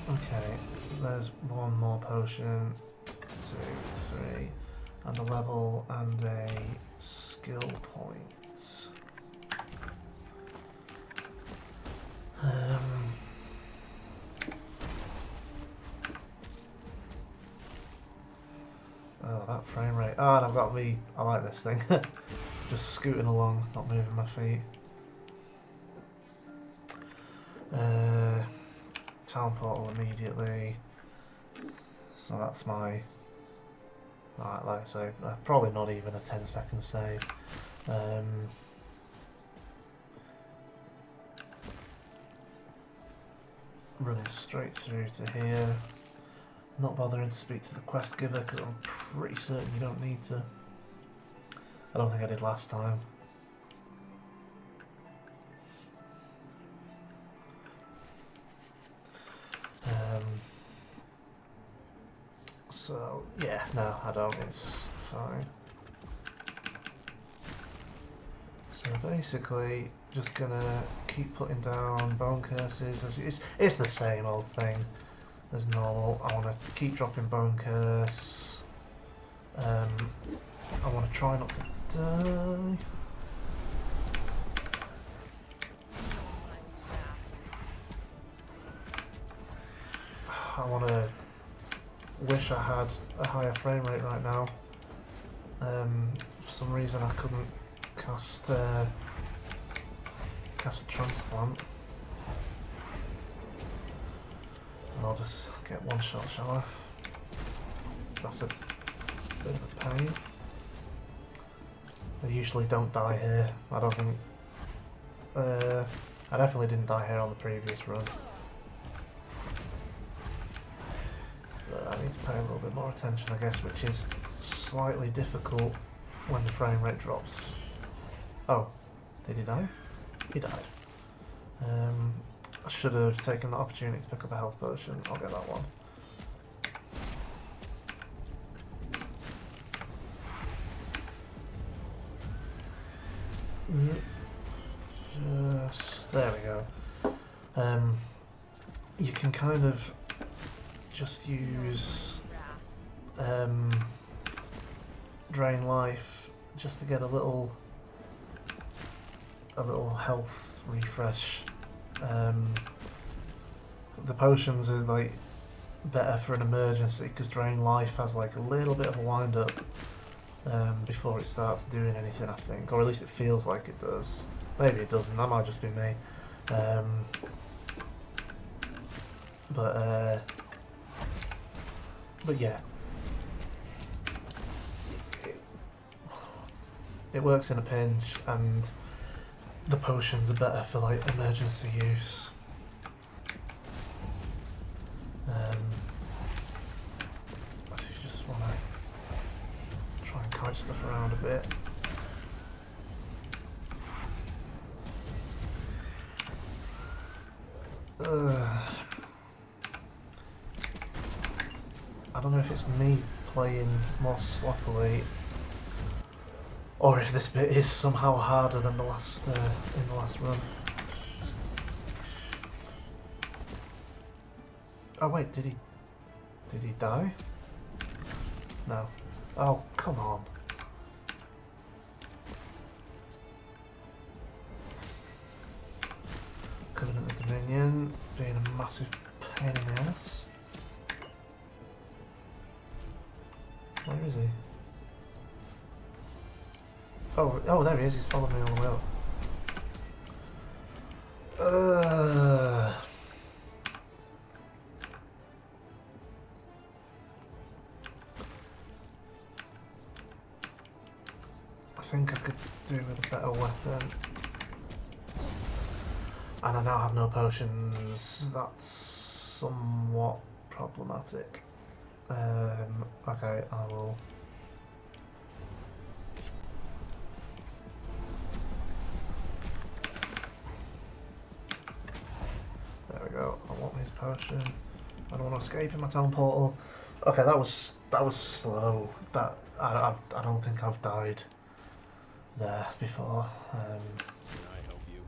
Okay, there's one more potion, 2, 3, and a level and a skill point. Oh, that frame rate. Oh, and I've got me. I like this thing. Just scooting along, not moving my feet. Town portal immediately. So that's my. Right, like I say, probably not even a 10-second save. Running straight through to here. Not bothering to speak to the quest giver because I'm pretty certain you don't need to. I don't think I did last time. So yeah, no, I don't. It's fine. So basically, just gonna keep putting down bone curses. It's the same old thing as normal. I want to keep dropping bone curse. I want to try not to die. I want to wish I had a higher frame rate right now. For some reason I couldn't cast transplant. I'll just get one shot, shall I? That's a bit of a pain. I usually don't die here. I don't think. I definitely didn't die here on the previous run. But I need to pay a little bit more attention, I guess, which is slightly difficult when the frame rate drops. Oh, did he die? He died. I should have taken the opportunity to pick up a health potion. I'll get that one. Just there we go. You can kind of just use drain life just to get a little health refresh. The potions are like better for an emergency because drain life has like a little bit of a wind up before it starts doing anything, I think, or at least it feels like it does. Maybe it doesn't. That might just be me. But yeah, it works in a pinch, and the potions are better for like emergency use. You just want to try and kite stuff around a bit. I don't know if it's me playing more sloppily, or if this bit is somehow harder than the last in the last run. Oh wait, did he die? No. Oh, come on. Covenant of Dominion being a massive pain in the ass. Where is he? Oh, there he is. He's followed me all the way up. I think I could do with a better weapon. And I now have no potions. That's somewhat problematic. Okay, I will. There we go. I want his potion. I don't want to escape in my town portal. Okay, that was slow. That I don't think I've died there before. Can I help you?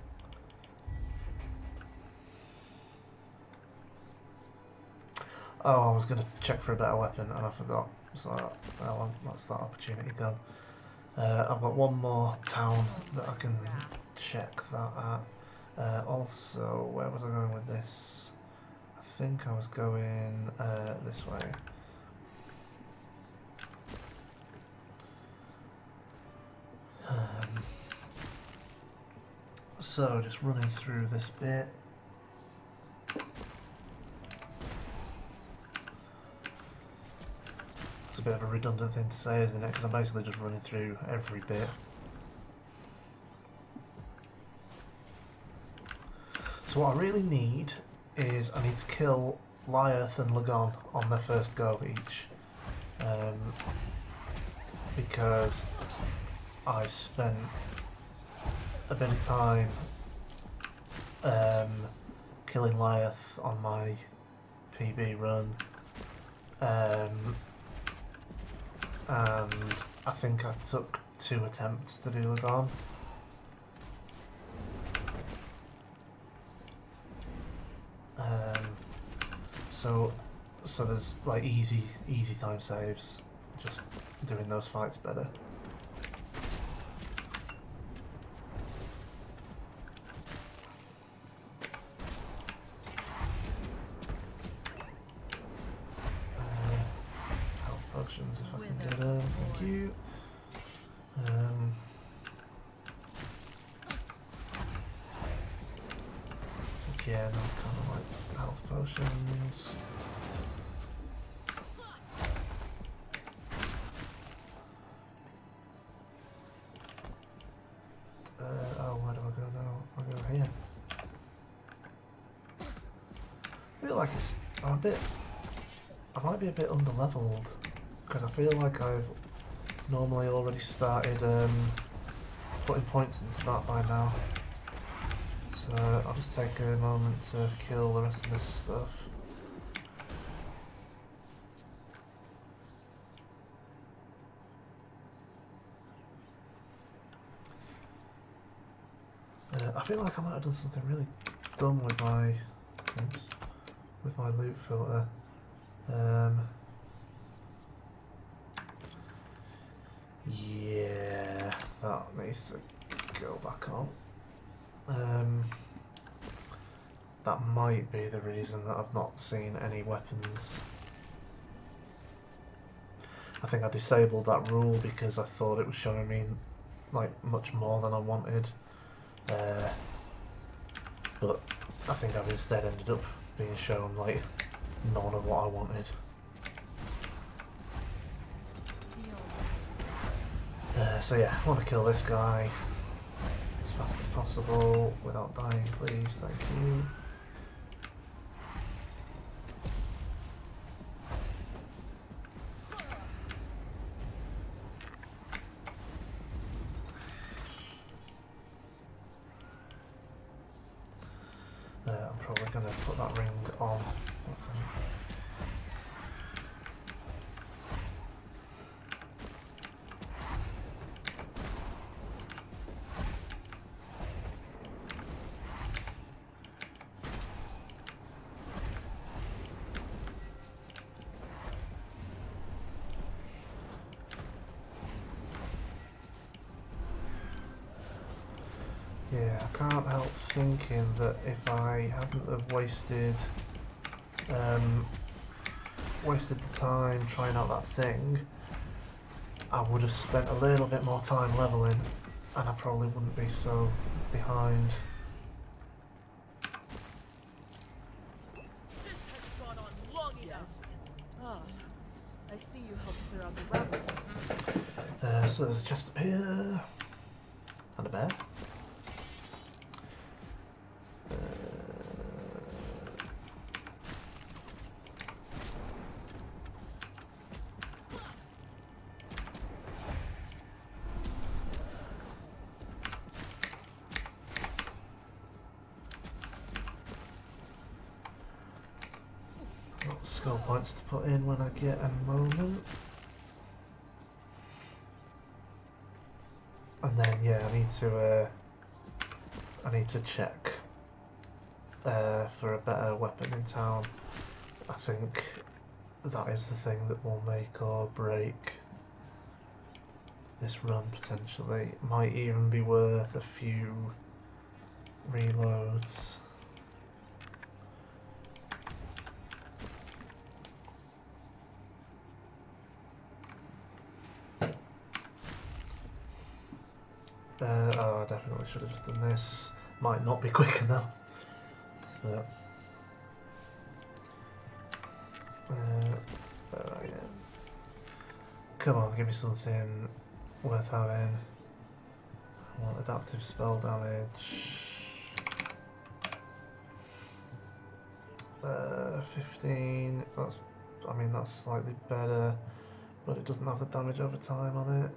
Oh, I was going to check for a better weapon and I forgot. So, well, that's that opportunity gone. I've got one more town that I can check that at. Also, where was I going with this? I think I was going this way. So, just running through this bit. It's a bit of a redundant thing to say, isn't it? Because I'm basically just running through every bit. So what I really need is I need to kill Goliath and Lagon on their first go each. Because I spent a bit of time killing Goliath on my PB run. And I think I took 2 attempts to do Lagon. So there's like easy time saves, just doing those fights better. Health potions if I can get them, thank you. Again, I'm kind of like health potions. Oh, where do I go now? I go here. I feel like I might be a bit underleveled because I feel like I've normally already started putting points into that by now. So I'll just take a moment to kill the rest of this stuff. feel like I might have done something really dumb with my loot filter. Yeah, that needs to go back on. That might be the reason that I've not seen any weapons. I think I disabled that rule because I thought it was showing me like much more than I wanted. But I think I've instead ended up being shown like none of what I wanted. So yeah, I want to kill this guy as fast as possible without dying, please, thank you. I'm probably going to put that ring on, I think. Yeah, I can't help thinking that if I hadn't have wasted the time trying out that thing, I would have spent a little bit more time leveling, and I probably wouldn't be so behind. This has gone on long enough. Ah, I see you helped clear out the rabble. So there's a chest up here, and a bear. Skill points to put in when I get a moment. And then yeah, I need to check for a better weapon in town. I think that is the thing that will make or break this run potentially. Might even be worth a few reloads. Oh, I definitely should have just done this. Might not be quick enough, but alright, yeah. Come on, give me something worth having. I want adaptive spell damage. 15. That's slightly better, but it doesn't have the damage over time on it.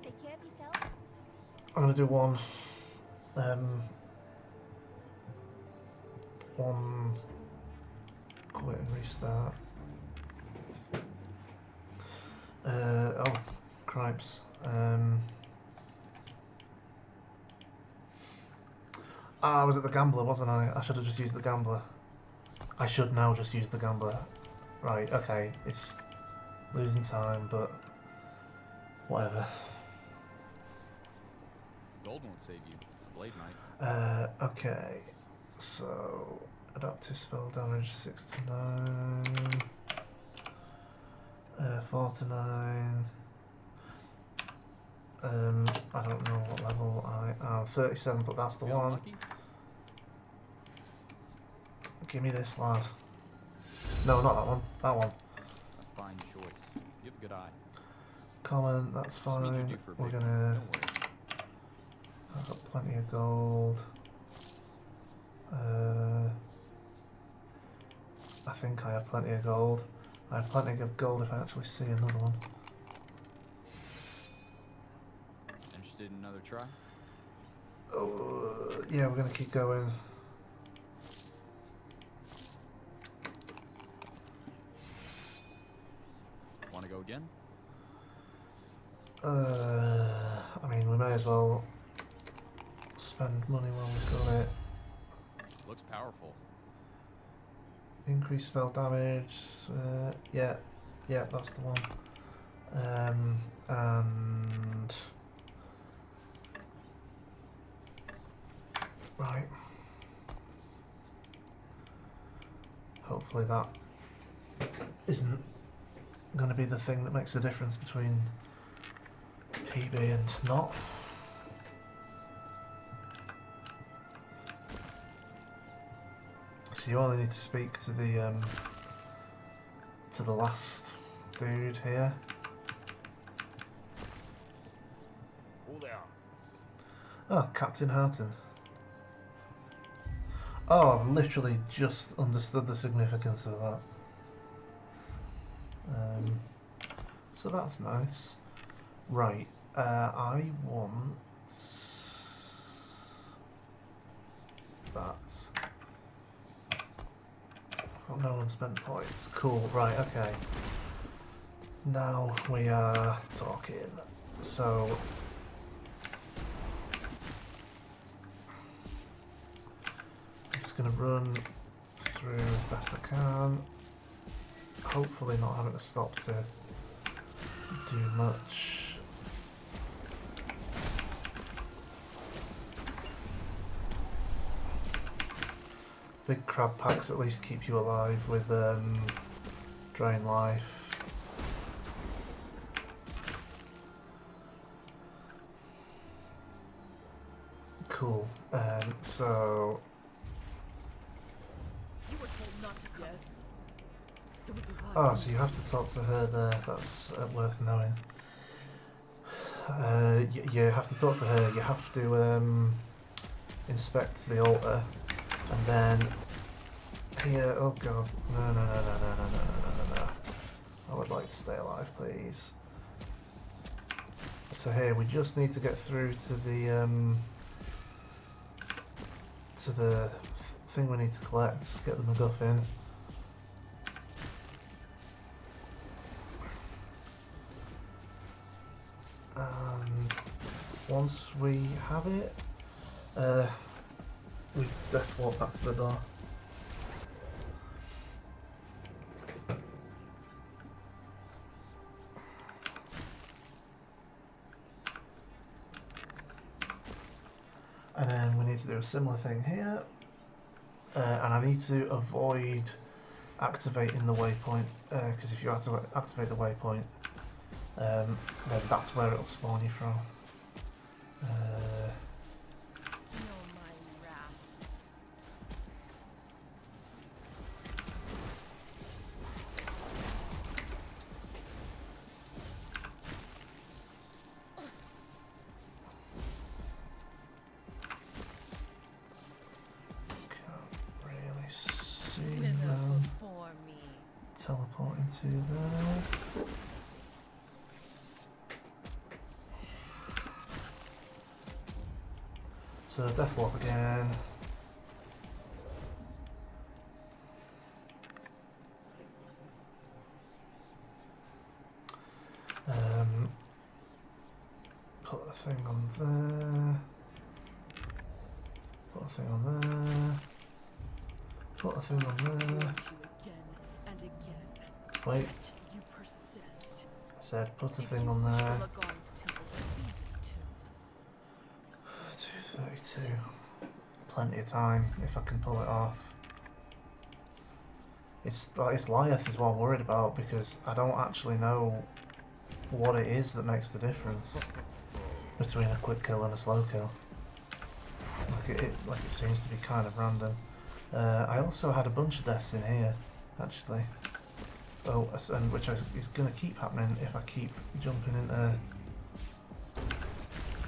Take care of yourself. I'm gonna do one quit and restart. Oh, cripes. I was at the gambler, wasn't I? I should have just used the gambler. I should now just use the gambler. Right, okay, it's losing time, but whatever. Gold won't save you. Blade Knight. Okay, so adaptive spell damage 6 to 9, 4 to 9. I don't know what level I am. 37, but that's the Feeling one. lucky? Give me this, lad. No, not that one. That one. A fine choice. You have a good eye. Common, that's Just means you're fine. due for a We're big gonna. one. Don't worry. I've got plenty of gold. I think I have plenty of gold. I have plenty of gold if I actually see another one. Interested in another try? Oh, yeah, we're gonna keep going. Want to go again? I mean, we may as well spend money while we've got it. Looks powerful. Increase spell damage. Yeah, that's the one. And right. Hopefully that isn't going to be the thing that makes the difference between PB and not. So you only need to speak to the last dude here. Oh, there. Oh, Captain Harton. Oh, I've literally just understood the significance of that. So that's nice. Right, I want that. Oh, no one spent points. Cool, right, okay. Now we are talking. So I'm just going to run through as best I can. Hopefully not having to stop to do much. Big crab packs at least keep you alive with drain life. Cool. So You were told not to guess. It would be wise. oh, so you have to talk to her there. That's worth knowing. You have to talk to her. You have to inspect the altar, and then here. Oh god! No! I would like to stay alive, please. So here we just need to get through to the thing we need to collect. Get the MacGuffin. And once we have it, we death walk back to the door. And then we need to do a similar thing here. And I need to avoid activating the waypoint, because if you activate the waypoint, then that's where it'll spawn you from. Know my wrath. Can't really see Wither them before me. teleporting to there. So death walk again. Put a thing on there. Put a thing on there. Put a thing on there. You again and again. Wait, Yet you persist. I said put a If thing you on wish there. Lagon's temple to be the tomb. 232. Plenty of time if I can pull it off. It's Goliath is what I'm worried about, because I don't actually know what it is that makes the difference between a quick kill and a slow kill. Like it seems to be kind of random. I also had a bunch of deaths in here, actually. Oh, and which is going to keep happening if I keep jumping into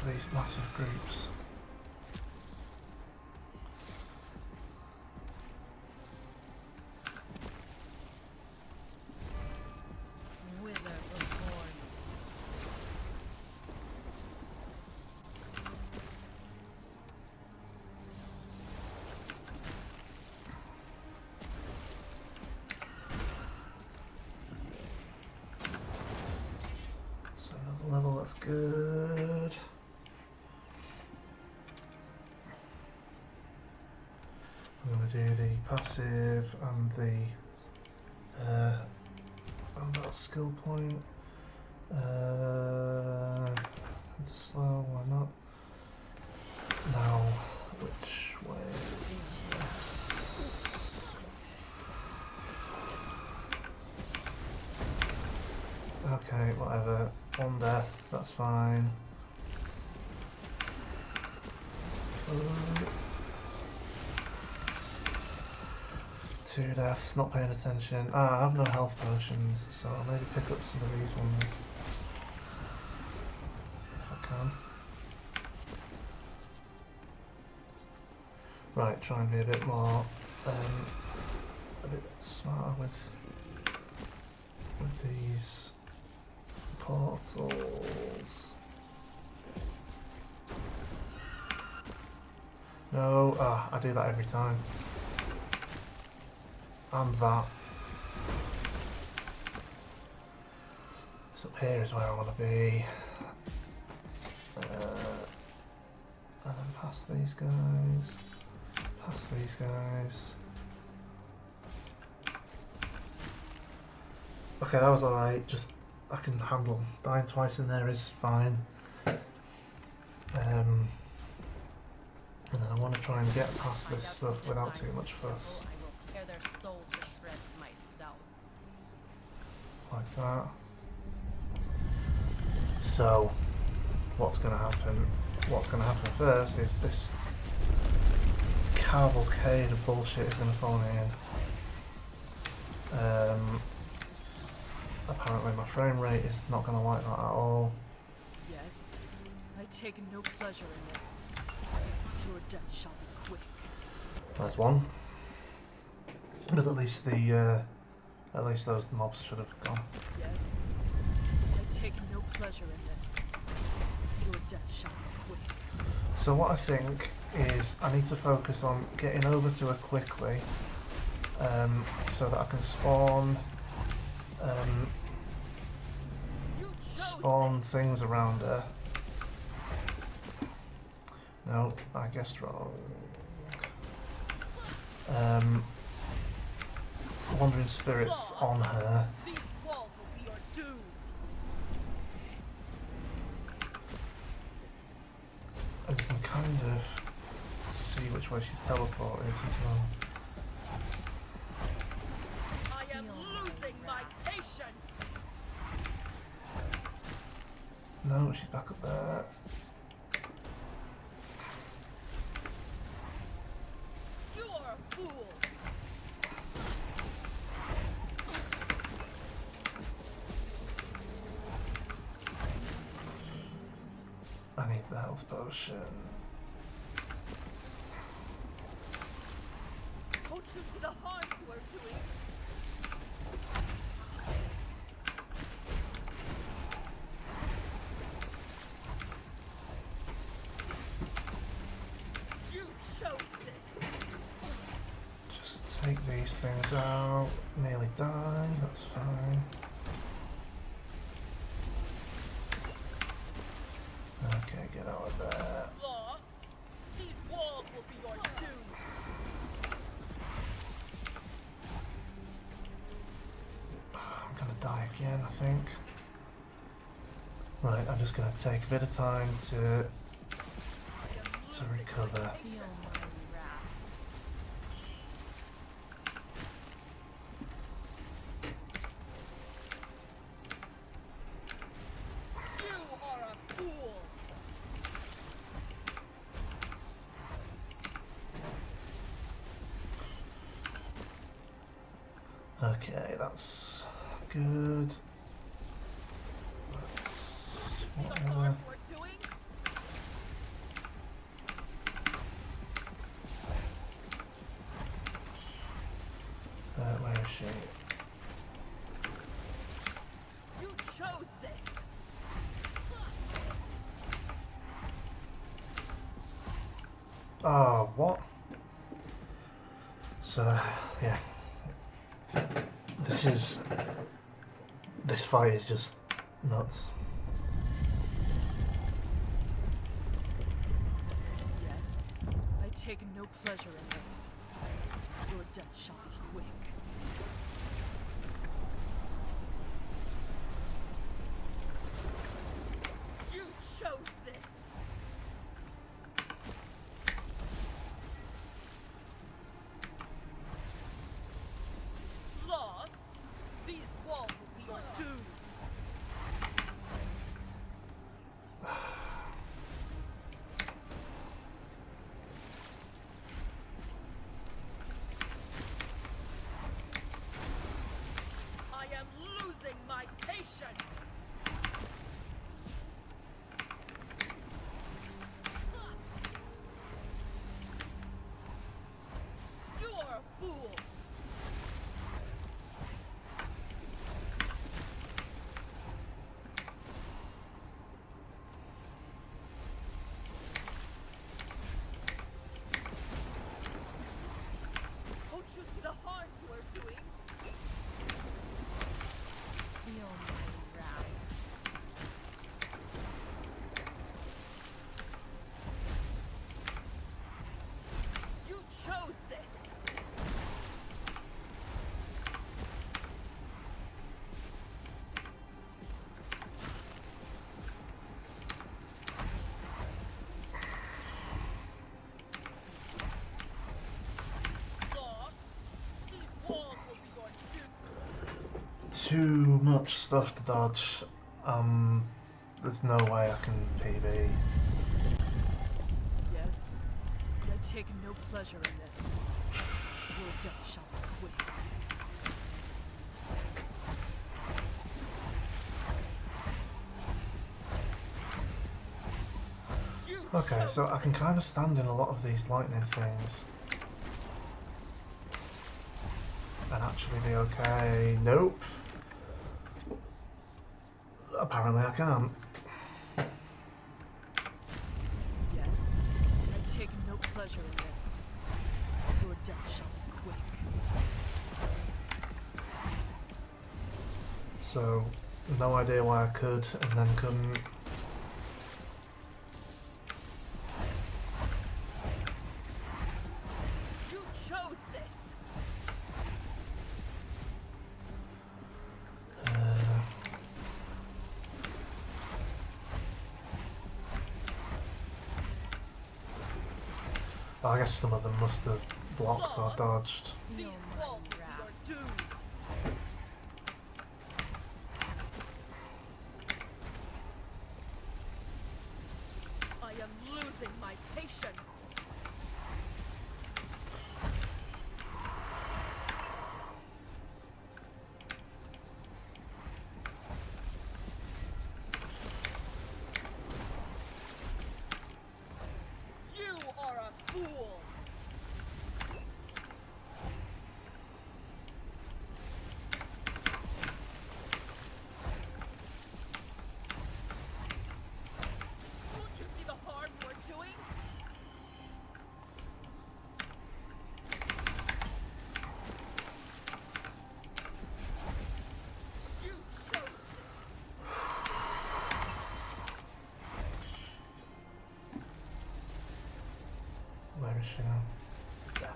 these massive groups. Wither before me. So another level, that's good. I'm going to do the passive and the and that skill point. Into slow, why not? Now, which way is this? Okay, whatever. One death, that's fine. Two deaths, not paying attention. Ah, I have no health potions, so I'll maybe pick up some of these ones. If I can. Right, try and be a bit more, a bit smarter with these portals. No, I do that every time. And that. So up here is where I want to be. And then past these guys. Past these guys. Okay, that was alright. Just, I can handle dying twice in there is fine. And then I want to try and get past this stuff without too much fuss. I will tear their soul to shreds myself. Like that. So, what's going to happen? What's going to happen first is this cavalcade of bullshit is going to phone in. Apparently my frame rate is not going to like that at all. Yes, I take no pleasure in this. Your death shall be quick. There's one. But at least those mobs should have gone. Yes, I take no pleasure in this. Your death shall be quick. So what I think is I need to focus on getting over to her quickly, so that I can spawn things around her. No, I guessed wrong. Wandering spirits on her. These walls will be your doom. And you can kind of see which way she's teleported as well. I am losing my patience. No, she's back up there. You are a fool. I need the health potion. Don't you see the harm you are doing? You chose this. Just take these things out. Nearly die, that's fine. Okay, get out of there. Lost. These walls will be your doom. I'm gonna die again, I think. Right, I'm just gonna take a bit of time to recover. Feel my wrath. You are a fool. Okay, that's good. That's See the whatever. harm you are doing? Where is she? You chose this. Oh, what? So, yeah. This fight is just nuts. Yes, I take no pleasure in this. Your death shall be quick. You chose this! Lost? These walls will be your doom! I am losing my patience! You are a fool! Don't you see the harm you are doing? Feel my wrath. You chose this! Lost? These walls will be your doom! Too much stuff to dodge. There's no way I can PB. Yes, I take no pleasure in this. Your death shall be quick. You Okay, chose so I can this. kind of stand in a lot of these lightning things. And actually be okay. Nope. Apparently I can't. Yes, I take no pleasure in this. Your death shall be quick. So, no idea why I could and then couldn't. You chose this! I guess some of them must have blocked or dodged. These walls will be your doom! I am losing my patience! You are a fool! Don't you see the harm you are doing? You chose this! Where is she now? There.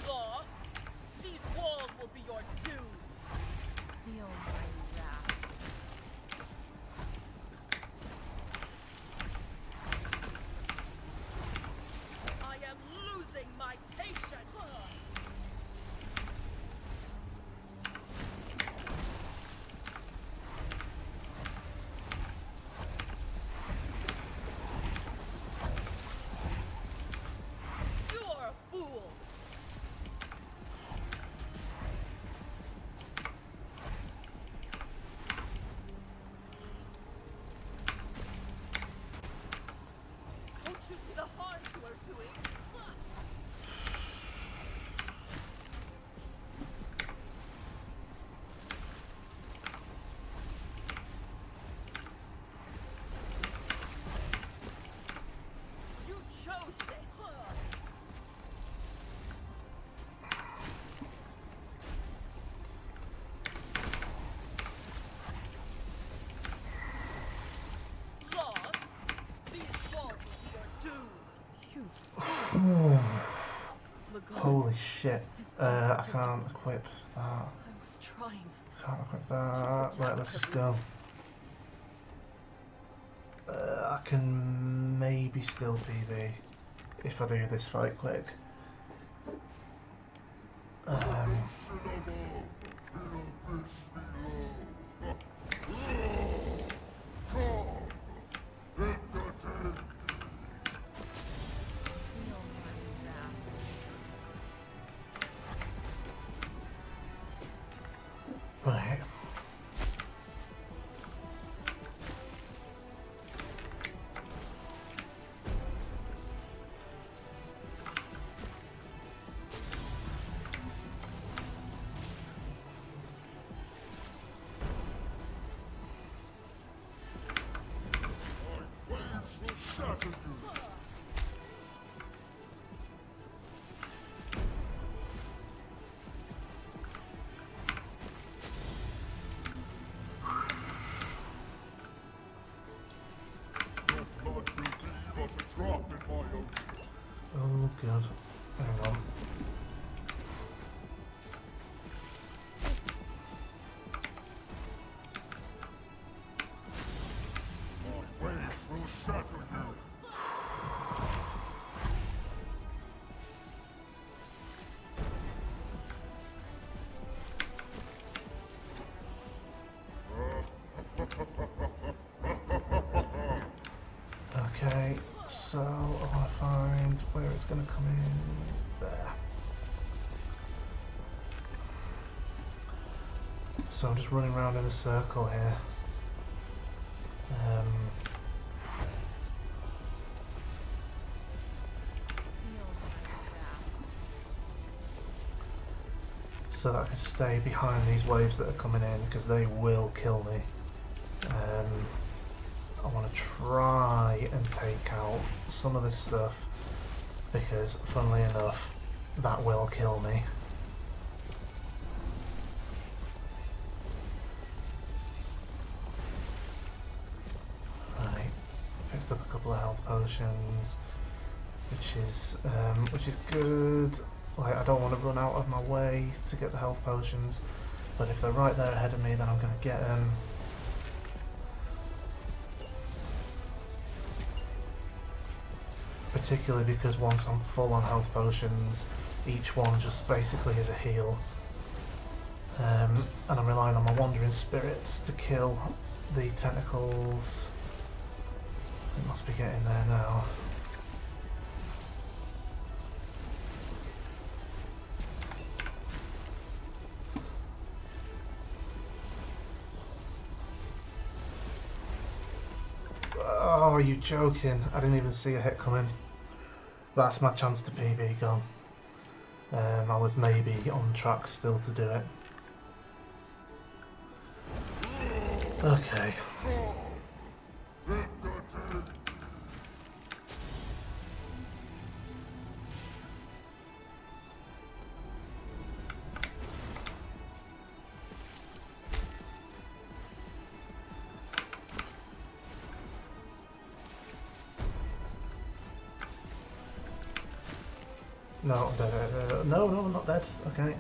Lost? These walls will be your doom! Feel my wrath. I am losing my patience! shit. His I can't equip that. I was trying. Can't equip that. Right, let's just go. I can maybe still PB if I do this fight quick. Right. Oh god. Hang on. Okay, so I want to find where it's going to come in. There. So I'm just running around in a circle here. So that I can stay behind these waves that are coming in, because they will kill me. I want to try and take out some of this stuff, because funnily enough that will kill me. Right, picked up a couple of health potions, which is good. Like, I don't want to run out of my way to get the health potions, but if they're right there ahead of me, then I'm going to get them. Particularly because once I'm full on health potions, each one just basically is a heal. And I'm relying on my wandering spirits to kill the tentacles. It must be getting there now. Oh, are you joking? I didn't even see a hit coming. That's my chance to PB gone. I was maybe on track still to do it. Okay. No, I'm dead. No, I'm not dead. Okay.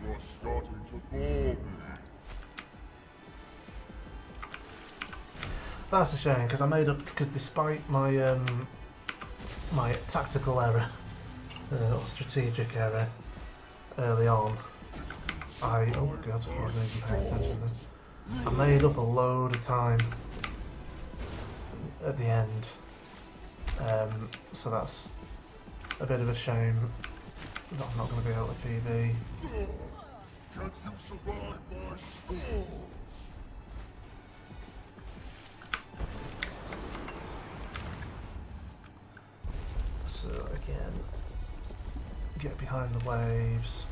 You are starting to bore me. That's a shame, because I made up. Because despite my my tactical error or strategic error early on, oh god, I wasn't even paying attention then. I made up a load of time at the end, so that's a bit of a shame that I'm not going to be able to PB. Can you survive my scores? So again, get behind the waves,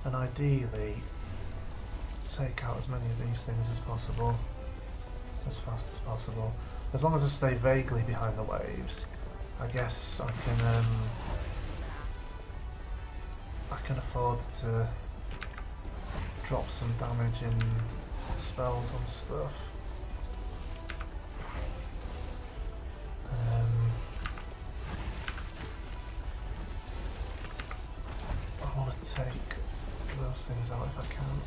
and ideally take out as many of these things as possible, as fast as possible. As long as I stay vaguely behind the waves, I guess I can afford to drop some damage and spells and stuff. I want to take those things out if I can.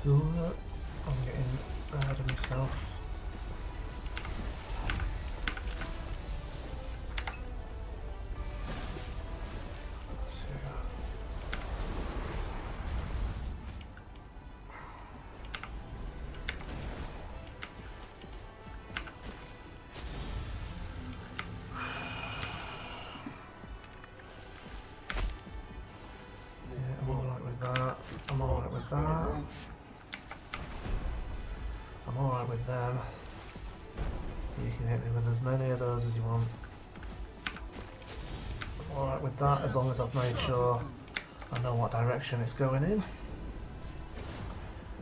I'm getting ahead of myself. Yeah, I'm alright with that. I'm alright with that. I'm alright with them. You can hit me with as many of those as you want. I'm alright with that as long as I've made sure I know what direction it's going in.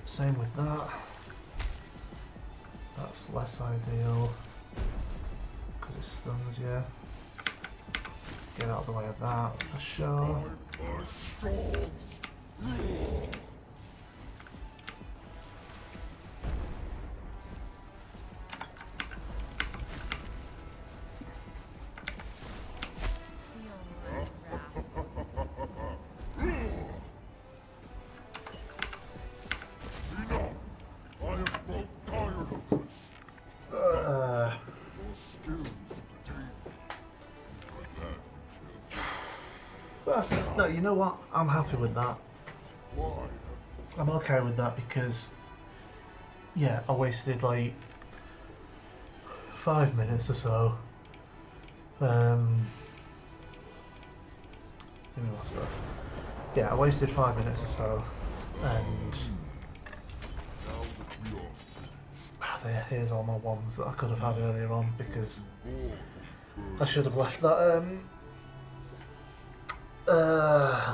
Same with that. That's less ideal because it stuns you. Get out of the way of that for sure. No, you know what? I'm happy with that. I'm okay with that because, yeah, I wasted like 5 minutes or so. Give me more stuff. Yeah, I wasted 5 minutes or so, and here's all my ones that I could have had earlier on because I should have left that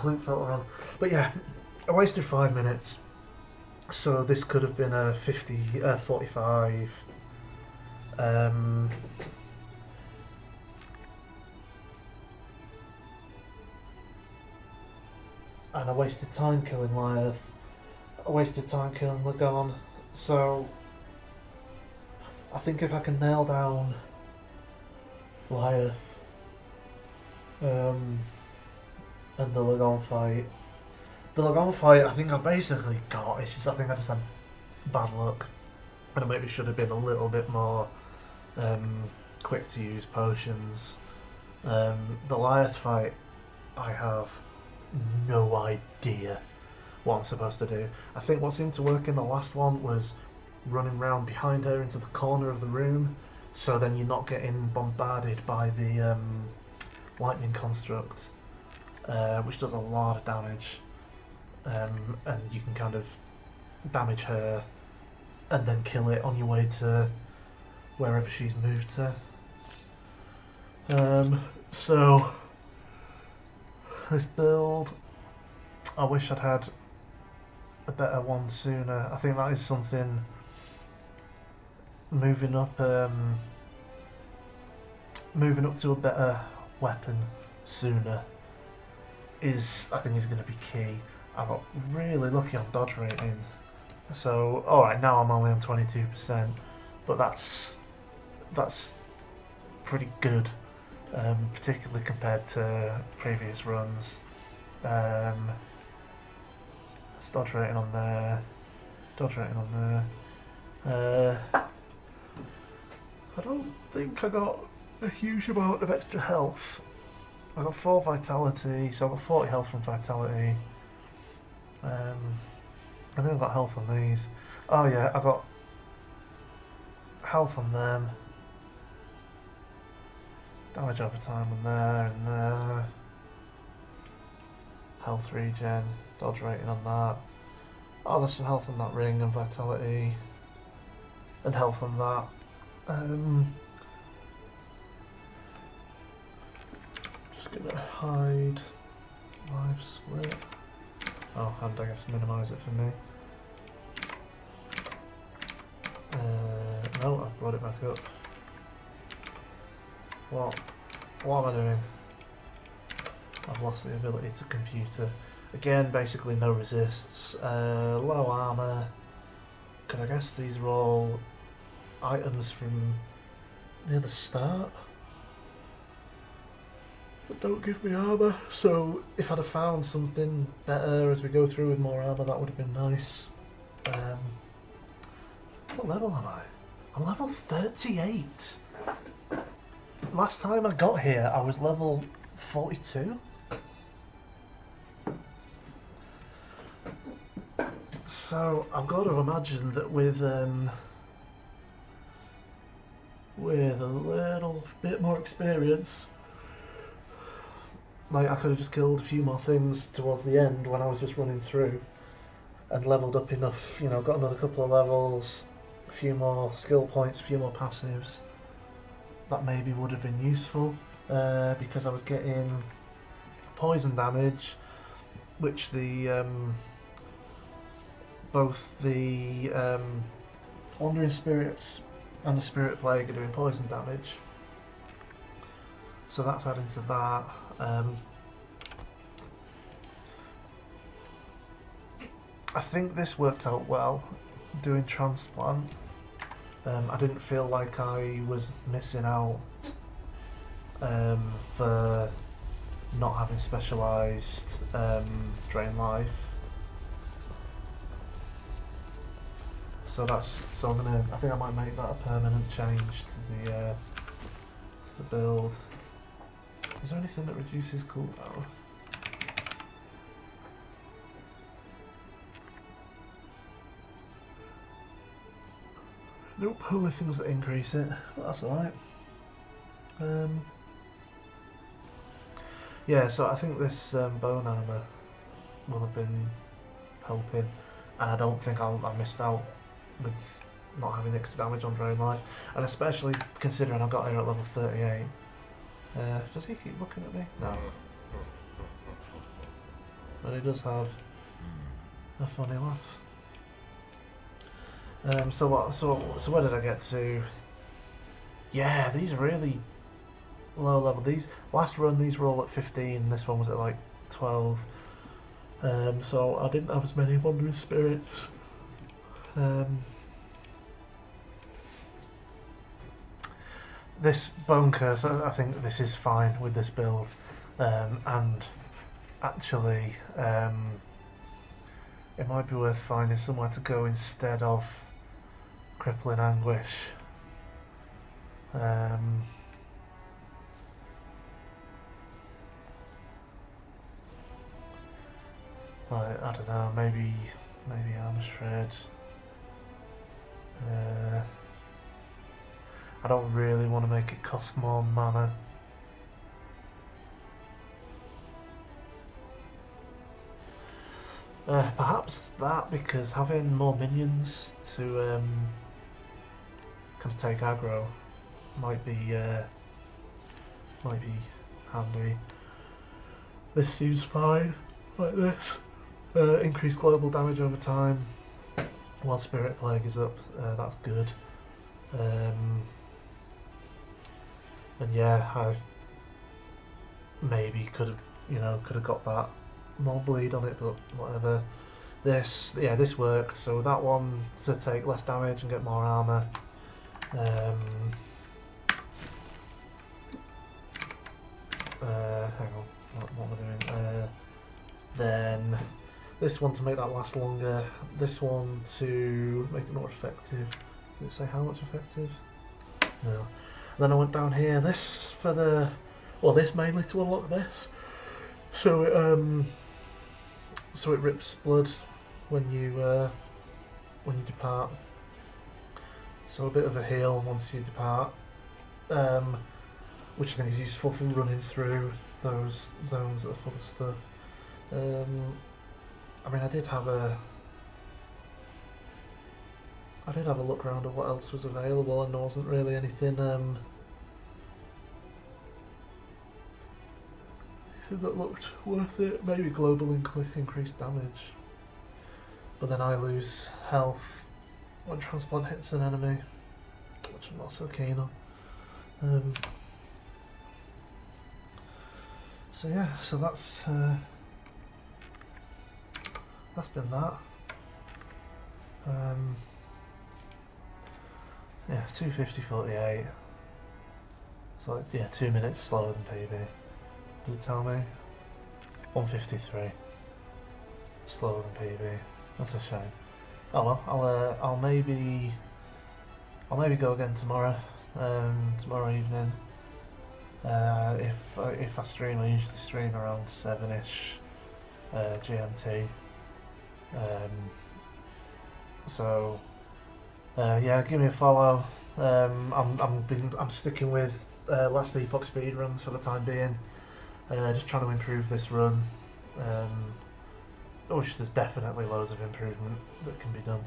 loop filter on. But yeah, I wasted 5 minutes, so this could have been a 45. And I wasted time killing Goliath. I wasted time killing Lagon. So I think if I can nail down Goliath and the Lagon fight. The Lagon fight, I think I basically got. It's just I think I just had bad luck, and I maybe should have been a little bit more quick to use potions. The Goliath fight, I have no idea what I'm supposed to do. I think what seemed to work in the last one was running round behind her into the corner of the room, so then you're not getting bombarded by the lightning construct. Which does a lot of damage, and you can kind of damage her and then kill it on your way to wherever she's moved to. So this build, I wish I'd had a better one sooner. I think that is something moving up to a better weapon sooner I think is going to be key. I got really lucky on dodge rating, so alright, now I'm only on 22%, but that's pretty good, particularly compared to previous runs. Dodge rating on there, dodge rating on there. I don't think I got a huge amount of extra health. I got 4 vitality, so I got 40 health from vitality. I think I got health on these. Oh yeah, I got health on them. Damage over time on there and there. health regen, dodge rating on that. Oh, there's some health on that ring and vitality, and health on that. Just gonna hide live split. Oh, and I guess minimise it for me. No, I've brought it back up. What am I doing? I've lost the ability to computer. Again, basically no resists. Low armour, because I guess these are all items from near the start that don't give me armour. So if I'd have found something better as we go through with more armour, that would have been nice. What level am I? I'm level 38. Last time I got here, I was level 42. So I've got to imagine that with a little bit more experience, like I could have just killed a few more things towards the end when I was just running through, and leveled up enough. You know, got another couple of levels, a few more skill points, a few more passives. That maybe would have been useful because I was getting poison damage, which the both the Wandering Spirits and the Spirit Plague are doing poison damage, so that's adding to that. I think this worked out well, doing transplant. I didn't feel like I was missing out for not having specialised drain life. So I think I might make that a permanent change to the build. Is there anything that reduces cooldown? Nope, only things that increase it, but that's alright. Yeah, so I think this bone armour will have been helping, and I don't think I missed out with not having extra damage on Drain Life, and especially considering I got here at level 38. Does he keep looking at me? No. But he does have a funny laugh. So where did I get to? Yeah, these are really low level. These last run, these were all at 15. This one was at like 12. So I didn't have as many Wandering Spirits. This Bone Curse, I think this is fine with this build, and actually it might be worth finding somewhere to go instead of Crippling Anguish. Like, I don't know, maybe Armor Shred. I don't really want to make it cost more mana. Perhaps that, because having more minions to kind of take aggro might be handy. This seems fine, like this. Increased global damage over time while Spirit Plague is up. That's good. And yeah, I maybe could have got that more bleed on it, but whatever. This worked. So that one to take less damage and get more armor. Hang on, what am I doing? Then this one to make that last longer. This one to make it more effective. Did it say how much effective? No. Then I went down here. This for this mainly to unlock this. So it rips blood when you depart. So a bit of a heal once you depart, which I think is useful for running through those zones that are full of stuff. I mean, I did have a look around at what else was available, and there wasn't really anything that looked worth it. Maybe global increased damage, but then I lose health when transplant hits an enemy, which I'm not so keen on. So yeah, so that's been that. Yeah, 250.48. So yeah, 2 minutes slower than PB. Does it tell me? 153. Slower than PB. That's a shame. Oh well, I'll maybe go again tomorrow. Tomorrow evening. If I stream, I usually stream around 7ish GMT. So yeah, give me a follow. I'm sticking with last Epoch Speedruns for the time being. Just trying to improve this run. Which there's definitely loads of improvement that can be done.